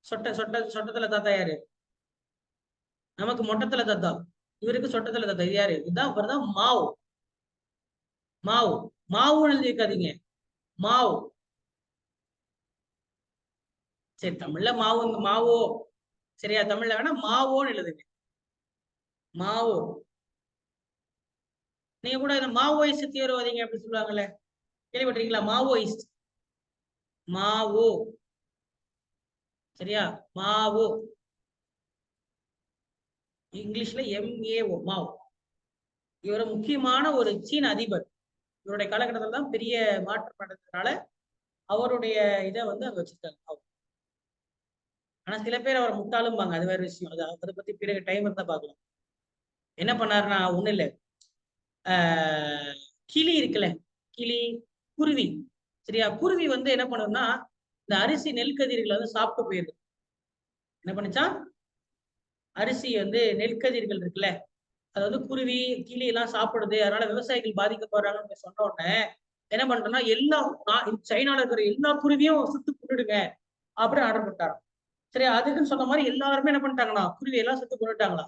சொட்டத்துல தாத்தா யாரு? நமக்கு மொட்டத்துல தாத்தா, இவருக்கு சொட்டத்துல தாத்தா. இது யாரு? இதுதான் மாவு. மாவுன்னு எழுதிருக்காதீங்க, மாவு. சரி, தமிழ்ல மாவோ, சரியா? தமிழ்ல வேணா மாவோன்னு எழுதுங்க, மாவோ. நீங்க கூட இந்த மாவோயிஸ்ட் தீவிரவாதிங்க அப்படி சொல்லுவாங்கல்ல, கேள்விப்பட்டிருக்கீங்களா? மாவோயிஸ்ட், மாவோ, சரியா? மாவோ, இங்கிலீஷ்ல MAO, மாவோ. இவர் முக்கியமான ஒரு சீன அதிபர். இவருடைய காலகட்டத்தில் தான் பெரிய மாற்றம் நடந்ததுனால அவருடைய இதை வந்து அங்க வச்சிருக்காங்க. ஆனா சில பேர் அவரை முட்டாளும்பாங்க, அது வேற விஷயம். அதை பத்தி பிறகு டைம் இருந்தா பார்க்கலாம். என்ன பண்ணாருன்னா, ஒண்ணு இல்ல, கிளி இருக்குல்ல, கிளி, குருவி, சரியா? குருவி வந்து என்ன பண்ணும்னா, இந்த அரிசி நெல் கதிர்களை வந்து சாப்பிட்டு போயிருது. என்ன பண்ணுச்சா? அரிசி வந்து நெற்கதிர்கள் இருக்குல்ல, அது வந்து குருவி, கிளி எல்லாம் சாப்பிடுது, அதனால விவசாயிகள் பாதிக்கப்படுறாங்கன்னு சொன்ன உடனே என்ன பண்றோம்னா, சைனால இருக்கிற எல்லா குருவியும் சுட்டு கொண்டுடுங்க அப்படின்னு ஆர்டர் பண்ணிட்டாராம். சரி, அதுக்குன்னு சொன்ன மாதிரி எல்லாருமே என்ன பண்ணிட்டாங்கன்னா, குருவி எல்லாம் சுட்டு கொண்டுட்டாங்களா.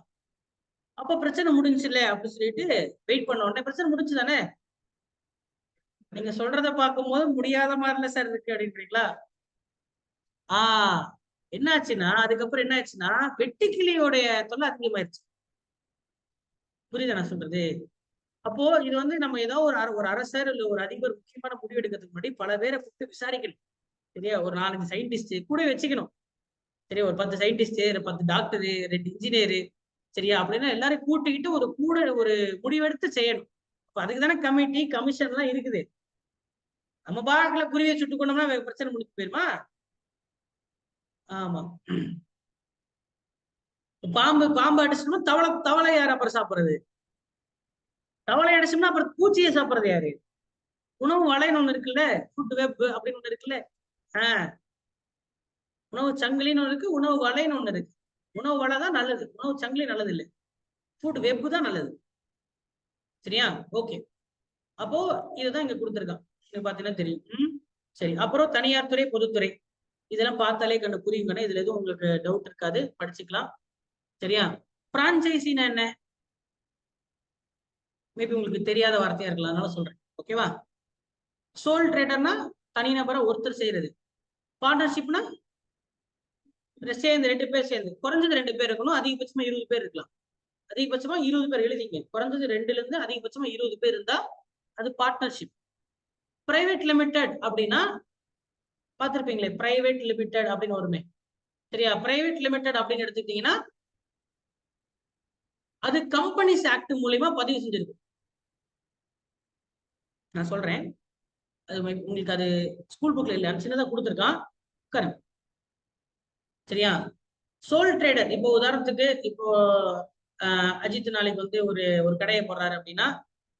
அப்ப பிரச்சனை முடிஞ்சுல அப்படின்னு சொல்லிட்டு வெயிட் பண்ண உடனே பிரச்சனை முடிஞ்சு தானே. நீங்க சொல்றத பார்க்கும்போது முடியாத மாதிரில சார் இருக்கு அப்படின்றீங்களா? என்னாச்சுன்னா, அதுக்கப்புறம் என்ன ஆச்சுன்னா, வெட்டுக்கிளியோடைய தொல்லை அதிகமாயிருச்சு. புரியுதா நான் சொல்றது? அப்போ இது வந்து நம்ம ஏதோ ஒரு அரசர் இல்ல ஒரு அதிபர் முக்கியமான முடிவு எடுக்கிறதுக்கு முன்னாடி பல பேரை கூப்பிட்டு விசாரிக்கணும், சரியா? ஒரு 4 சயின்டிஸ்ட் கூட வச்சுக்கணும், சரியா? ஒரு 10 சயின்டிஸ்ட், 10 டாக்டரு, 2 இன்ஜினியரு, சரியா? அப்படின்னா எல்லாரும் கூட்டிக்கிட்டு ஒரு முடிவெடுத்து செய்யணும். அப்ப அதுக்கு தானே கமிட்டி, கமிஷன் எல்லாம் இருக்குது. நம்ம பாக்குல குருவியை சுட்டு கொண்டோம்னா பிரச்சனை முடிச்சு போயிருமா? ஆமா. பாம்பு அடிச்சோம்னா தவளை யார் அப்புறம் சாப்பிடுறது? தவளை அடிச்சோம்னா அப்புறம் பூச்சியை சாப்பிடுறது யாரு? உணவு வலைன்னு ஒண்ணு இருக்குல்ல, ஃபுட் வெப் அப்படின்னு ஒண்ணு இருக்குல்ல. உணவு சங்கிலின்னு ஒண்ணு இருக்கு, உணவு வலைன்னு ஒண்ணு இருக்கு. உணவு வலை தான் நல்லது, உணவு சங்கிலி நல்லது இல்லை, ஃபுட் வெப் தான் நல்லது, சரியா? ஓகே. அப்போ இதுதான் இங்க கொடுத்துருக்கான், இங்க பாத்தீங்கன்னா தெரியும். சரி, அப்புறம் தனியார் துறை, பொதுத்துறை, இதெல்லாம் பார்த்தாலே கண்டு புரியுங்கண்ணே. இதுல எதுவும் உங்களுக்கு டவுட் இருக்காது, படிச்சுக்கலாம், சரியா? பிரான்சைசினா என்ன? மேபி உங்களுக்கு தெரியாத வார்த்தையா இருக்கலாம், அதனால சொல்றேன், ஓகேவா? சோல் ட்ரேடர்னா தனிநபரை ஒருத்தர் செய்யறது. பார்ட்னர்ஷிப்னா சேர்ந்து 2 பேர் சேர்ந்து, குறைஞ்சது 2 பேர் இருக்கணும், அதிகபட்சமா 20 பேர் இருக்கலாம். அதிகபட்சமா 20 பேர் எழுதிங்க, குறைஞ்சது 2ல இருந்து அதிகபட்சமா 20 பேர் இருந்தா அது பார்ட்னர்ஷிப். பிரைவேட் லிமிடெட் அப்படின்னா பார்த்திருப்பீங்களே, பிரைவேட் லிமிடெட் அப்படின்னு வருமே, சரியா? பிரைவேட் லிமிடெட் அப்படின்னு எடுத்துக்கிட்டீங்கன்னா அது கம்பெனிஸ் ஆக்ட் மூலியமா பதிவு செஞ்சிருக்கு. நான் சொல்றேன், அது உங்களுக்கு அது ஸ்கூல் புக்ல இல்ல, சின்னதா கொடுத்துருக்கான், சரியா? சோல் ட்ரேடர், இப்போ உதாரணத்துக்கு இப்போ அஜித் நாளைக்கு வந்து ஒரு கடையை போடுறாரு அப்படின்னா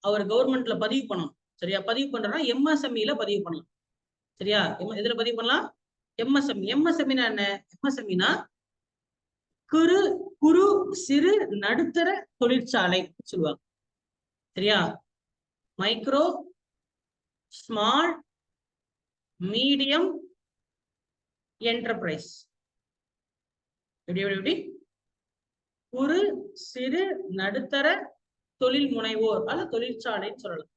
அவர் கவர்மெண்ட்ல பதிவு பண்ணணும், சரியா? பதிவு பண்றோம்னா MSME பதிவு பண்ணலாம், சரியா? எதுல பதிவு பண்ணலாம்? MSME. MSMEனா என்ன? MSMEனா குறு சிறு நடுத்தர தொழிற்சாலை சொல்லுவாங்க, சரியா? Micro, small, medium enterprise. எப்படி? குறு சிறு நடுத்தர தொழில் முனைவோர் அல்ல தொழிற்சாலைன்னு சொல்லலாம்,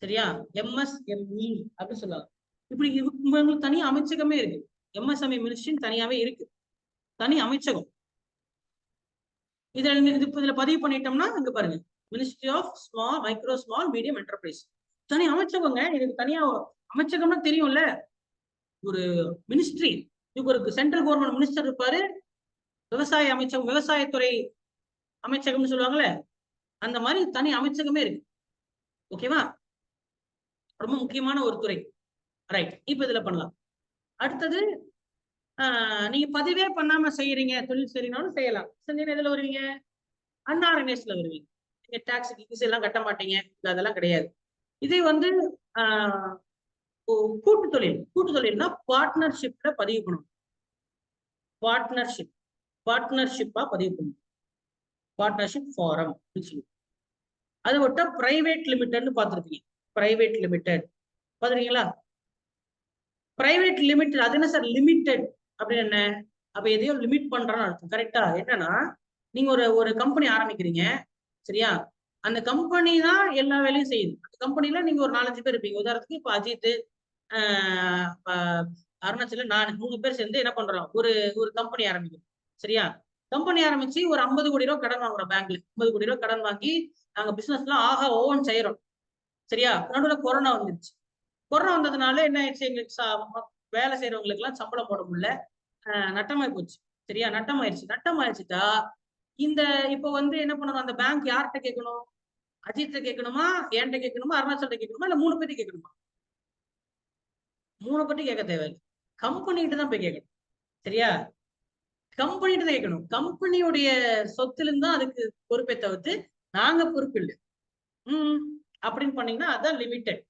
சரியா? MSME அப்படின்னு சொல்லலாம். இப்படி இவங்களுக்கு தனி அமைச்சகமே இருக்கு. MSME மினிஸ்ட்ரி தனியாவே இருக்கு, தனி அமைச்சகம். இதுல பதிவு பண்ணிட்டோம்னா இங்க பாருங்க, ministry of micro small medium enterprise, தனி அமைச்சகங்க. இதுக்கு தனியா அமைச்சகம்னா தெரியும்ல, ஒரு மினிஸ்ட்ரி. இதுக்கு ஒரு சென்ட்ரல் கவர்மெண்ட் மினிஸ்டர் இருப்பாரு, விவசாய அமைச்சகம், விவசாயத்துறை அமைச்சகம்னு சொல்லுவாங்கல்ல, அந்த மாதிரி தனி அமைச்சகமே இருக்கு, ஓகேவா? ரொம்ப முக்கியமான ஒரு துறை, ரைட்? இப்ப இதுல பண்ணலாம். அடுத்தது, நீங்க பதிவே பண்ணாம செய்யறீங்க, தொழில் செய்யறீங்கனாலும் செய்யலாம். செஞ்சீங்கன்னா எதுல வருவீங்க? அன்ஆர்கனைஸ்ட்ல வருவீங்க. நீங்க டாக்ஸ் கீஸ் எல்லாம் கட்ட மாட்டீங்க, அதெல்லாம் கிடையாது. இதே வந்து கூட்டு தொழில்னா பார்ட்னர்ஷிப்ல பதிவு பண்ணணும். பார்ட்னர்ஷிப்பா பதிவு பண்ணணும், பார்ட்னர்ஷிப் ஃபாரம். அதை விட்டா பிரைவேட் லிமிடெட்னு பார்த்துருப்பீங்க. பிரைவேட் லிமிடெட் பாத்துருக்கீங்களா? பிரைவேட் லிமிடெட் அது என்ன சார்? லிமிடெட் அப்படின்னு என்ன? அப்ப எதையோ லிமிட் பண்றான்னு அர்த்தம். கரெக்டா? என்னன்னா நீங்க ஒரு கம்பெனி ஆரம்பிக்கிறீங்க, சரியா? அந்த கம்பெனி தான் எல்லா வேலையும் செய்யுது. அந்த கம்பெனில நீங்க ஒரு 4-5 பேர் இருப்பீங்க. உதாரணத்துக்கு இப்ப அஜித், அருணாச்சல, நான் 3 பேர் சேர்ந்து என்ன பண்றோம்? ஒரு கம்பெனி ஆரம்பிக்கிறோம், சரியா? கம்பெனி ஆரம்பிச்சு ஒரு 50 கோடி ரூபாய் கடன் வாங்குறோம் பேங்க்ல. 50 கோடி ரூபாய் கடன் வாங்கி நாங்க பிசினஸ் எல்லாம் ஆஹா ஓவன் செய்யறோம், சரியா? நடுவுல கொரோனா வந்துருச்சு. கொரோனா வந்ததுனால என்ன ஆயிடுச்சு? எங்களுக்கு வேலை செய்யறவங்களுக்கு எல்லாம் சம்பளம் போட முடியல, நட்டமாயி போச்சு, சரியா? நட்டமாயிடுச்சுட்டா இந்த இப்ப வந்து என்ன பண்ணணும்? அந்த பேங்க் யார்கிட்ட கேட்கணும்? அஜித்த கேட்கணுமா, என்கிட்ட கேட்கணுமா, அருணாச்சல்கிட்ட கேட்கணுமா, இல்ல 3 பேர்ட்ட கேட்கணுமா? 3 பேர்ட்ட கேட்க தேவையில்லை, கம்பெனிகிட்ட தான் போய் கேட்கணும், சரியா? கம்பெனிகிட்ட தான் கேட்கணும். கம்பெனியுடைய சொத்துல இருந்து தான் அதுக்கு பொறுப்பை தவிர்த்து நாங்க பொறுப்பு இல்லை. அப்படின்னு பண்ணீங்கன்னா அதான் லிமிடெட்.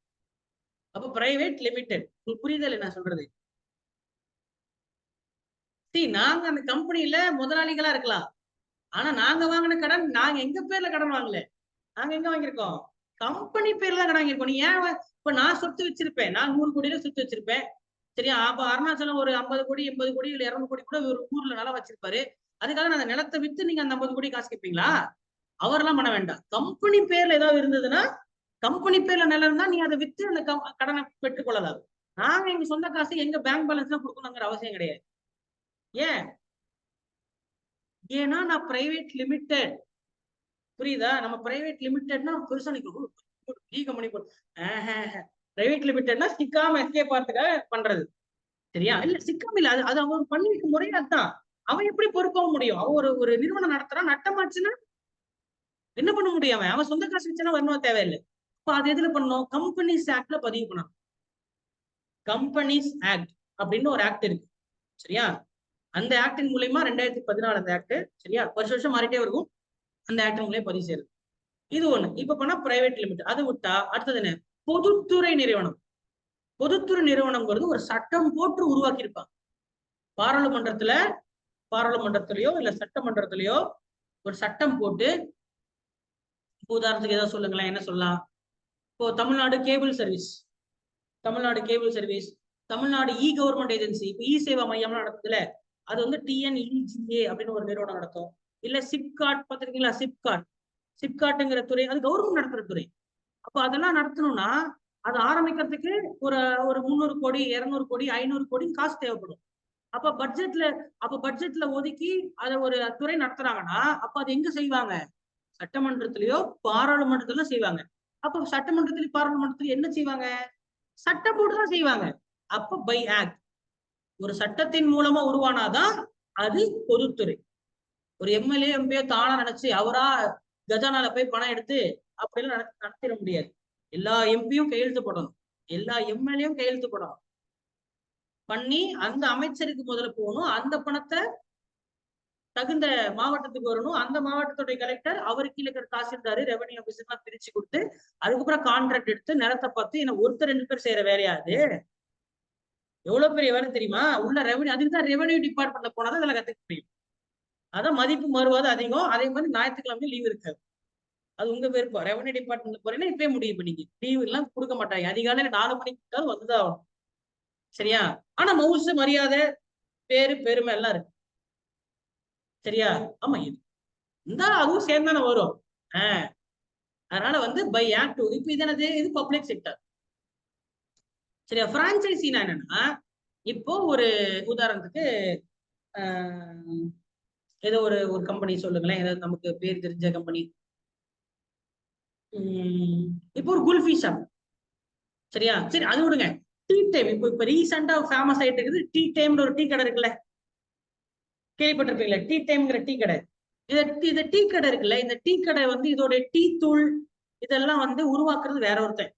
அப்ப பிரைவேட் லிமிடெட். உங்களுக்கு புரியுதல் நான் சொல்றது? நாங்க அந்த கம்பெனில முதலாளிகளா இருக்கலாம், ஆனா நாங்க வாங்கின கடன் நாங்க எங்க பேர்ல கடன் வாங்கல. நாங்க எங்க வாங்கியிருக்கோம்? கம்பெனி பேர்ல தான் கடன் வாங்கியிருக்கோம். நீ ஏன் இப்ப நான் சொத்து வச்சிருப்பேன், நான் 100 கோடியில சொத்து வச்சிருப்பேன், சரியா? அப்ப அருணாச்சலம் ஒரு 50 கோடி 80 கோடி இல்ல 200 கோடி கூட ஒரு ஊர்ல நிலம் வச்சிருப்பாரு. அதுக்காக நான் அந்த நிலத்தை வித்து நீங்க அந்த 50 கோடி காசு கேட்பீங்களா? அவரெல்லாம் பண்ண வேண்டாம். கம்பெனி பேர்ல ஏதாவது இருந்ததுன்னா, கம்பெனி பேர்ல நிலம் இருந்தா நீ அதை வித்து அந்த கடனை பெற்றுக் கொள்ளலாம். நாங்க எங்க சொந்த காசு எங்க பேங்க் பேலன்ஸ் தான் கொடுக்கணுங்கிற அவசியம் கிடையாது. ஏன்? ஏன்னா நான் பிரைவேட் லிமிடெட். புரியுதா? நம்ம பிரைவேட் லிமிடெட்னா பெருசா நிக்கணும். கம்பெனி பிரைவேட் லிமிடெட்னா சிக்காம எஸ்கேப் ஆகிறதுக்காக பண்றது, சரியா? இல்ல சிக்காம இல்ல, அது அவன் பண்ணி வைக்க முறையா தான். அவன் எப்படி பொறுப்பாக முடியும்? அவன் ஒரு நிறுவனம் நடத்துறான், நட்டமாச்சுன்னா என்ன பண்ண முடியும்? அவன் சொந்த காசு வச்சுன்னா வரணும், தேவையில்லை. அப்ப அது எதுல பண்ணணும்? கம்பெனிஸ் ஆக்ட்ல பதிவு பண்ணணும். கம்பெனிஸ் ஆக்ட் அப்படின்னு ஒரு ஆக்ட் இருக்கு, சரியா? அந்த ஆக்டின் மூலயமா 2014 அந்த ஆக்ட், சரியா? வருஷம் மாறிட்டே இருக்கும். அந்த ஆக்ட் மூலயம் பதிவு செய்யுது. இது ஒண்ணு. இப்ப பண்ணா பிரைவேட் லிமிட். அதை விட்டா அடுத்தது என்ன? பொதுத்துறை நிறுவனம். பொதுத்துறை நிறுவனம்ங்கிறது ஒரு சட்டம் போட்டு உருவாக்கி இருப்பாங்க. பாராளுமன்றத்திலயோ இல்ல சட்டமன்றத்திலயோ ஒரு சட்டம் போட்டு, உதாரணத்துக்கு ஏதாவது சொல்லுங்களேன், என்ன சொல்லலாம்? இப்போ தமிழ்நாடு கேபிள் சர்வீஸ், தமிழ்நாடு இ கவர்மெண்ட் ஏஜென்சி, இப்போ இ சேவா மையம் நடக்குதுல, அது வந்து TNEGA அப்படின்னு ஒரு நிறுவனம் நடத்தும். இல்ல சிப்காட் பாத்துருக்கீங்களா? சிப்காட்டுங்கிற துறை அது கவர்மெண்ட் நடத்துற துறை. அப்ப அதெல்லாம் நடத்தணும்னா அது ஆரம்பிக்கிறதுக்கு ஒரு 300 கோடி 200 கோடி 500 கோடி காசு தேவைப்படும். அப்ப பட்ஜெட்ல ஒதுக்கி அதை ஒரு துறை நடத்துறாங்கன்னா அப்ப அது எங்க செய்வாங்க? சட்டமன்றத்திலயோ பாராளுமன்றத்திலும் செய்வாங்க. அப்ப சட்டமன்றத்திலும் பாராளுமன்றத்திலும் என்ன செய்வாங்க? சட்டம் போட்டுதான் செய்வாங்க. அப்ப பை ஆக்ட், ஒரு சட்டத்தின் மூலமா உருவானாதான் அது பொதுத்துறை. ஒரு எம்எல்ஏ எம்பியோ தானா நினைச்சு அவரா கஜானால போய் பணம் எடுத்து அப்படிலாம் நடத்திட முடியாது. எல்லா எம்பியும் கையெழுத்து போடணும், எல்லா எம்எல்ஏயும் கையெழுத்து போடணும் பண்ணி அந்த அமைச்சருக்கு முதல்ல போகணும். அந்த பணத்தை தகுந்த மாவட்டத்துக்கு வரணும். அந்த மாவட்டத்துடைய கலெக்டர் அவருக்கு கீழே இருக்கிற தாசில்தாரு ரெவன்யூ ஆபீசர் எல்லாம் பிரிச்சு கொடுத்து அதுக்கப்புறம் கான்ட்ராக்ட் எடுத்து நிலத்தை பார்த்து என்ன ஒருத்தர் 2 பேர் செய்யற வேலையாது. எவ்வளவு பெரிய வேலை தெரியுமா? உள்ள ரெவன்யூ, அதுக்குதான் ரெவன்யூ டிபார்ட்மெண்ட்ல போனாதான் அதெல்லாம் கத்துக்க முடியும். அதான் மதிப்பு மறுவாது அதிகம். அதே மாதிரி ஞாயிற்றுக்கிழமை லீவ் இருக்காது. அது உங்க விருப்பம். ரெவன்யூ டிபார்ட்மெண்ட்ல போறீங்கன்னா இப்பயே முடியும். இப்ப நீங்க லீவ் எல்லாம் கொடுக்க மாட்டாங்க. அதிகாலையில 4 மணிக்கு வந்துதான் ஆகணும், சரியா? ஆனா மவுசு மரியாதை பேரு பெருமை எல்லாம் இருக்கு, சரியா? ஆமா, இது இந்த அதுவும் சேர்ந்தானே வரும். அதனால வந்து பை ஆக்ட். இப்ப இது என்னது? இது பப்ளிக் செக்டர், சரியா? பிரான்சைசினா என்னன்னா, இப்போ ஒரு உதாரணத்துக்கு ஏதோ ஒரு கம்பெனி சொல்லுங்களேன், ஏதாவது நமக்கு பேர் தெரிஞ்ச கம்பெனி. இப்போ ஒரு குல்ஃபி ஷாப், சரியா? சரி, அது விடுங்க. டீ டைம் இப்ப ரீசெண்டா ஃபேமஸ் ஆயிட்டு இருக்குது. டீ டைம்னு ஒரு டீ கடை இருக்குல்ல, கேள்விப்பட்டிருப்பீங்களா? டீ டைம்ங்கிற டீ கடை. இந்த டீ கடை இருக்குல்ல, இந்த டீ கடை வந்து இதோட டீ தூள் இதெல்லாம் வந்து உருவாக்குறது வேற ஒருத்தன்,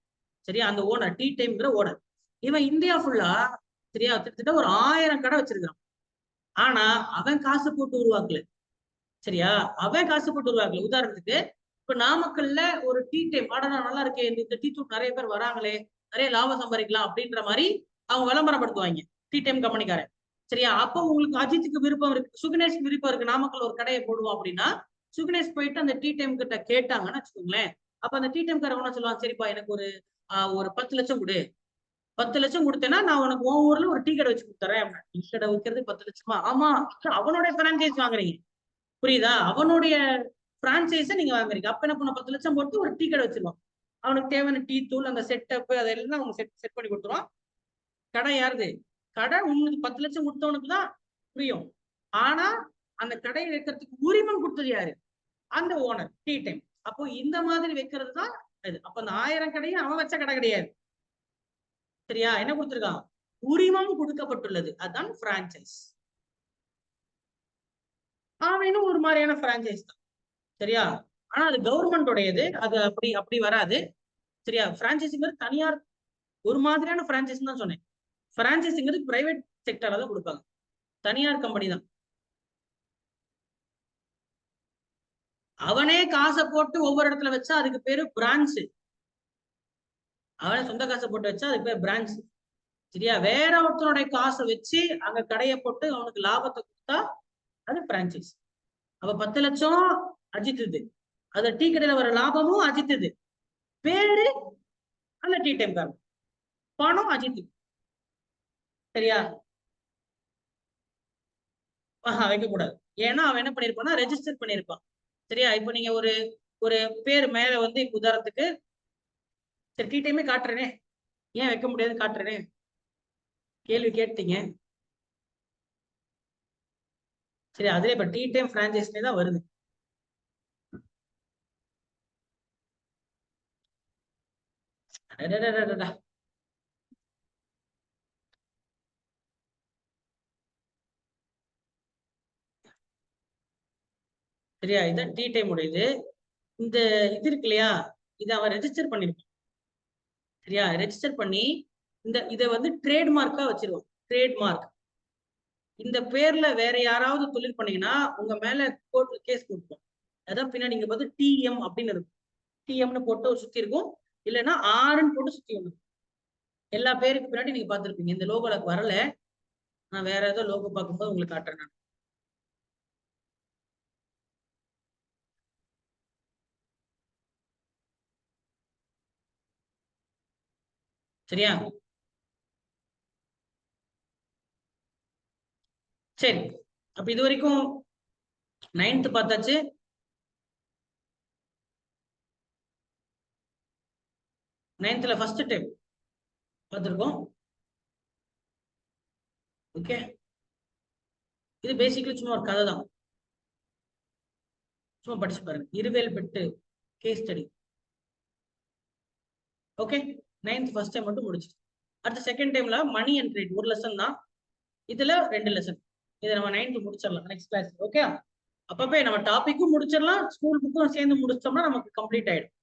சரியா? அந்த ஓனர், டீ டைம்ங்கிற ஓனர், இவன் இந்தியா ஃபுல்லா, சரியா, கிட்டத்தட்ட ஒரு 1000 கடை வச்சிருக்கான். ஆனா அவன் காசு போட்டு உருவாக்கல, சரியா? அவன் காசு போட்டு உருவாக்கல. உதாரணத்துக்கு இப்ப நாமக்கல்ல ஒரு டீ டைம், ஆடனா நல்லா இருக்கே, இந்த டீ தூள் நிறைய பேர் வராங்களே, நிறைய லாபம் சம்பாதிக்கலாம் அப்படின்ற மாதிரி அவங்க விளம்பரப்படுத்துவாங்க, டீ டைம் கம்பெனிக்காரன், சரியா? அப்போ உங்களுக்கு அஜித்துக்கு விருப்பம் இருக்கு, சுகணேஷ்க்கு விருப்பம் இருக்கு, நாமக்கல் ஒரு கடையை போடுவோம் அப்படின்னா சுகணேஷ் போயிட்டு அந்த டீ டைம் கிட்ட கேட்டாங்கன்னு வச்சுக்கோங்களேன், அப்ப அந்த டீ டைம் காரவங்க சொல்லுவாங்க, சரிப்பா எனக்கு ஒரு 10 லட்சம் கொடு, 10 லட்சம் கொடுத்தேன்னா நான் உனக்கு உன் ஊர்ல ஒரு டீ கடை வச்சு கொடுத்துறேன். டீ கடை வைக்கிறது 10 லட்சமா? ஆமா, அவனுடைய பிரான்சைஸ் வாங்குறீங்க, புரியுதா? அவனுடைய பிரான்சைஸ நீங்க வாங்குறீங்க. அப்ப என்ன பண்ண, 10 லட்சம் போட்டு ஒரு டீ கடை வச்சிருவான். அவனுக்கு தேவையான டீ தூள், அந்த செட்டப், அதெல்லாம் அவங்க செட் பண்ணி கொடுத்துருவான். கடை யாருது? கடை உங்களுக்கு 10 லட்சம் கொடுத்தவனுக்கு தான் புரியும். ஆனா அந்த கடையை வைக்கிறதுக்கு உரிமம் கொடுத்தது யாரு? அந்த ஓனர், டீ டைம். அப்போ இந்த மாதிரி வைக்கிறது தான் இது. அப்ப அந்த 1000 கடையும் அவன் வச்ச கடை கிடையாது, சரியா? என்ன கொடுத்திருக்கான்? உரிமம் கொடுக்கப்பட்டுள்ளது, அதுதான் பிரான்சைஸ். அவனும் ஒரு மாதிரியான பிரான்சைஸ் தான், சரியா? ஆனா அது கவர்மெண்ட் உடையது, அது அப்படி வராது, சரியா? பிரான்சைஸிங்கிறது தனியார் ஒரு மாதிரியான பிரான்சைஸ் தான் சொன்னேன். பிரான்சைஸிங்கிறது பிரைவேட் செக்டர்ல தான் கொடுப்பாங்க, தனியார் கம்பெனி தான். அவனே காசை போட்டு ஒவ்வொரு இடத்துல வச்சா அதுக்கு பேரு பிரான்ச். அவனே சொந்த காசை போட்டு வச்சா அதுக்கு பேர் பிரான்ச், சரியா? வேற ஒருத்தனுடைய காசை வச்சு அங்க கடையை போட்டு அவனுக்கு லாபத்தை கொடுத்தா அது பிரான்சைஸ். அப்ப 10 லட்சம் அஜித்துது, அது டீ கடையில வர லாபமும் அஜித்துது, பேரு அந்த டீ டைம் காரன், பணம் அஜித்து, சரியா? வைக்க கூடாது. ஏன்னா அவன் என்ன பண்ணிருப்பான்னா ரெஜிஸ்டர் பண்ணிருப்பான், சரியா? இப்ப நீங்க ஒரு பேர் மேல வந்து இப்ப உதாரணத்துக்கு சரி டீ டைமே காட்டுறேனே, ஏன் வைக்க முடியாது காட்டுறேனே, கேள்வி கேட்டீங்க, சரி? அதுல இப்ப டீ டைம் பிரான்சைஸ்ல தான் வருது. சரியா? இதுதான் டீ டைம் உடையது. இந்த இது இருக்கு இல்லையா, இதை அவன் ரெஜிஸ்டர் பண்ணிருப்பான், சரியா? ரெஜிஸ்டர் பண்ணி இதை வந்து ட்ரேட்மார்க்கா வச்சிருவான். ட்ரேட்மார்க் இந்த பேர்ல வேற யாராவது தொழில் பண்ணீங்கன்னா உங்க மேல கோர்ட்ல கேஸ் கொடுப்போம். அதான் பின்னாடி நீங்க பார்த்து டிஎம் அப்படின்னு இருக்கும், டிஎம்னு போட்டு சுத்தி இருக்கும், இல்லைன்னா ஆர்ன்னு போட்டு சுத்தி ஒண்ணு. எல்லா பேருக்கு பின்னாடி நீங்க பார்த்துருப்பீங்க. இந்த லோகோல வரல, நான் வேற ஏதோ லோகோ பார்க்கும்போது உங்களுக்கு காட்டுறேன் நான். சரியா? சரி, அப்ப இது வரைக்கும் 9th பார்த்தாச்சு. 9th ஃபர்ஸ்ட் டைம் பார்த்துருக்கோம். ஓகே, இது பேசிக்கலி சும்மா ஒரு கதை தான், சும்மா படிச்சு பாருங்க. Iruvelpattu case study. Okay, 9th first time மட்டும் முடிச்சு. அடுத்த செகண்ட் டைம்ல மணி அண்ட் ட்ரேட் ஒரு லெசன் தான், இதுல 2 லெசன். இதை நம்ம 9th முடிச்சிடலாம் நெக்ஸ்ட் கிளாஸ். ஓகே, அப்பப்பே நம்ம டாபிக்கும் முடிச்சிடலாம், ஸ்கூல் புக்கும் சேர்ந்து முடிச்சோம்னா நமக்கு கம்ப்ளீட் ஆயிடும்.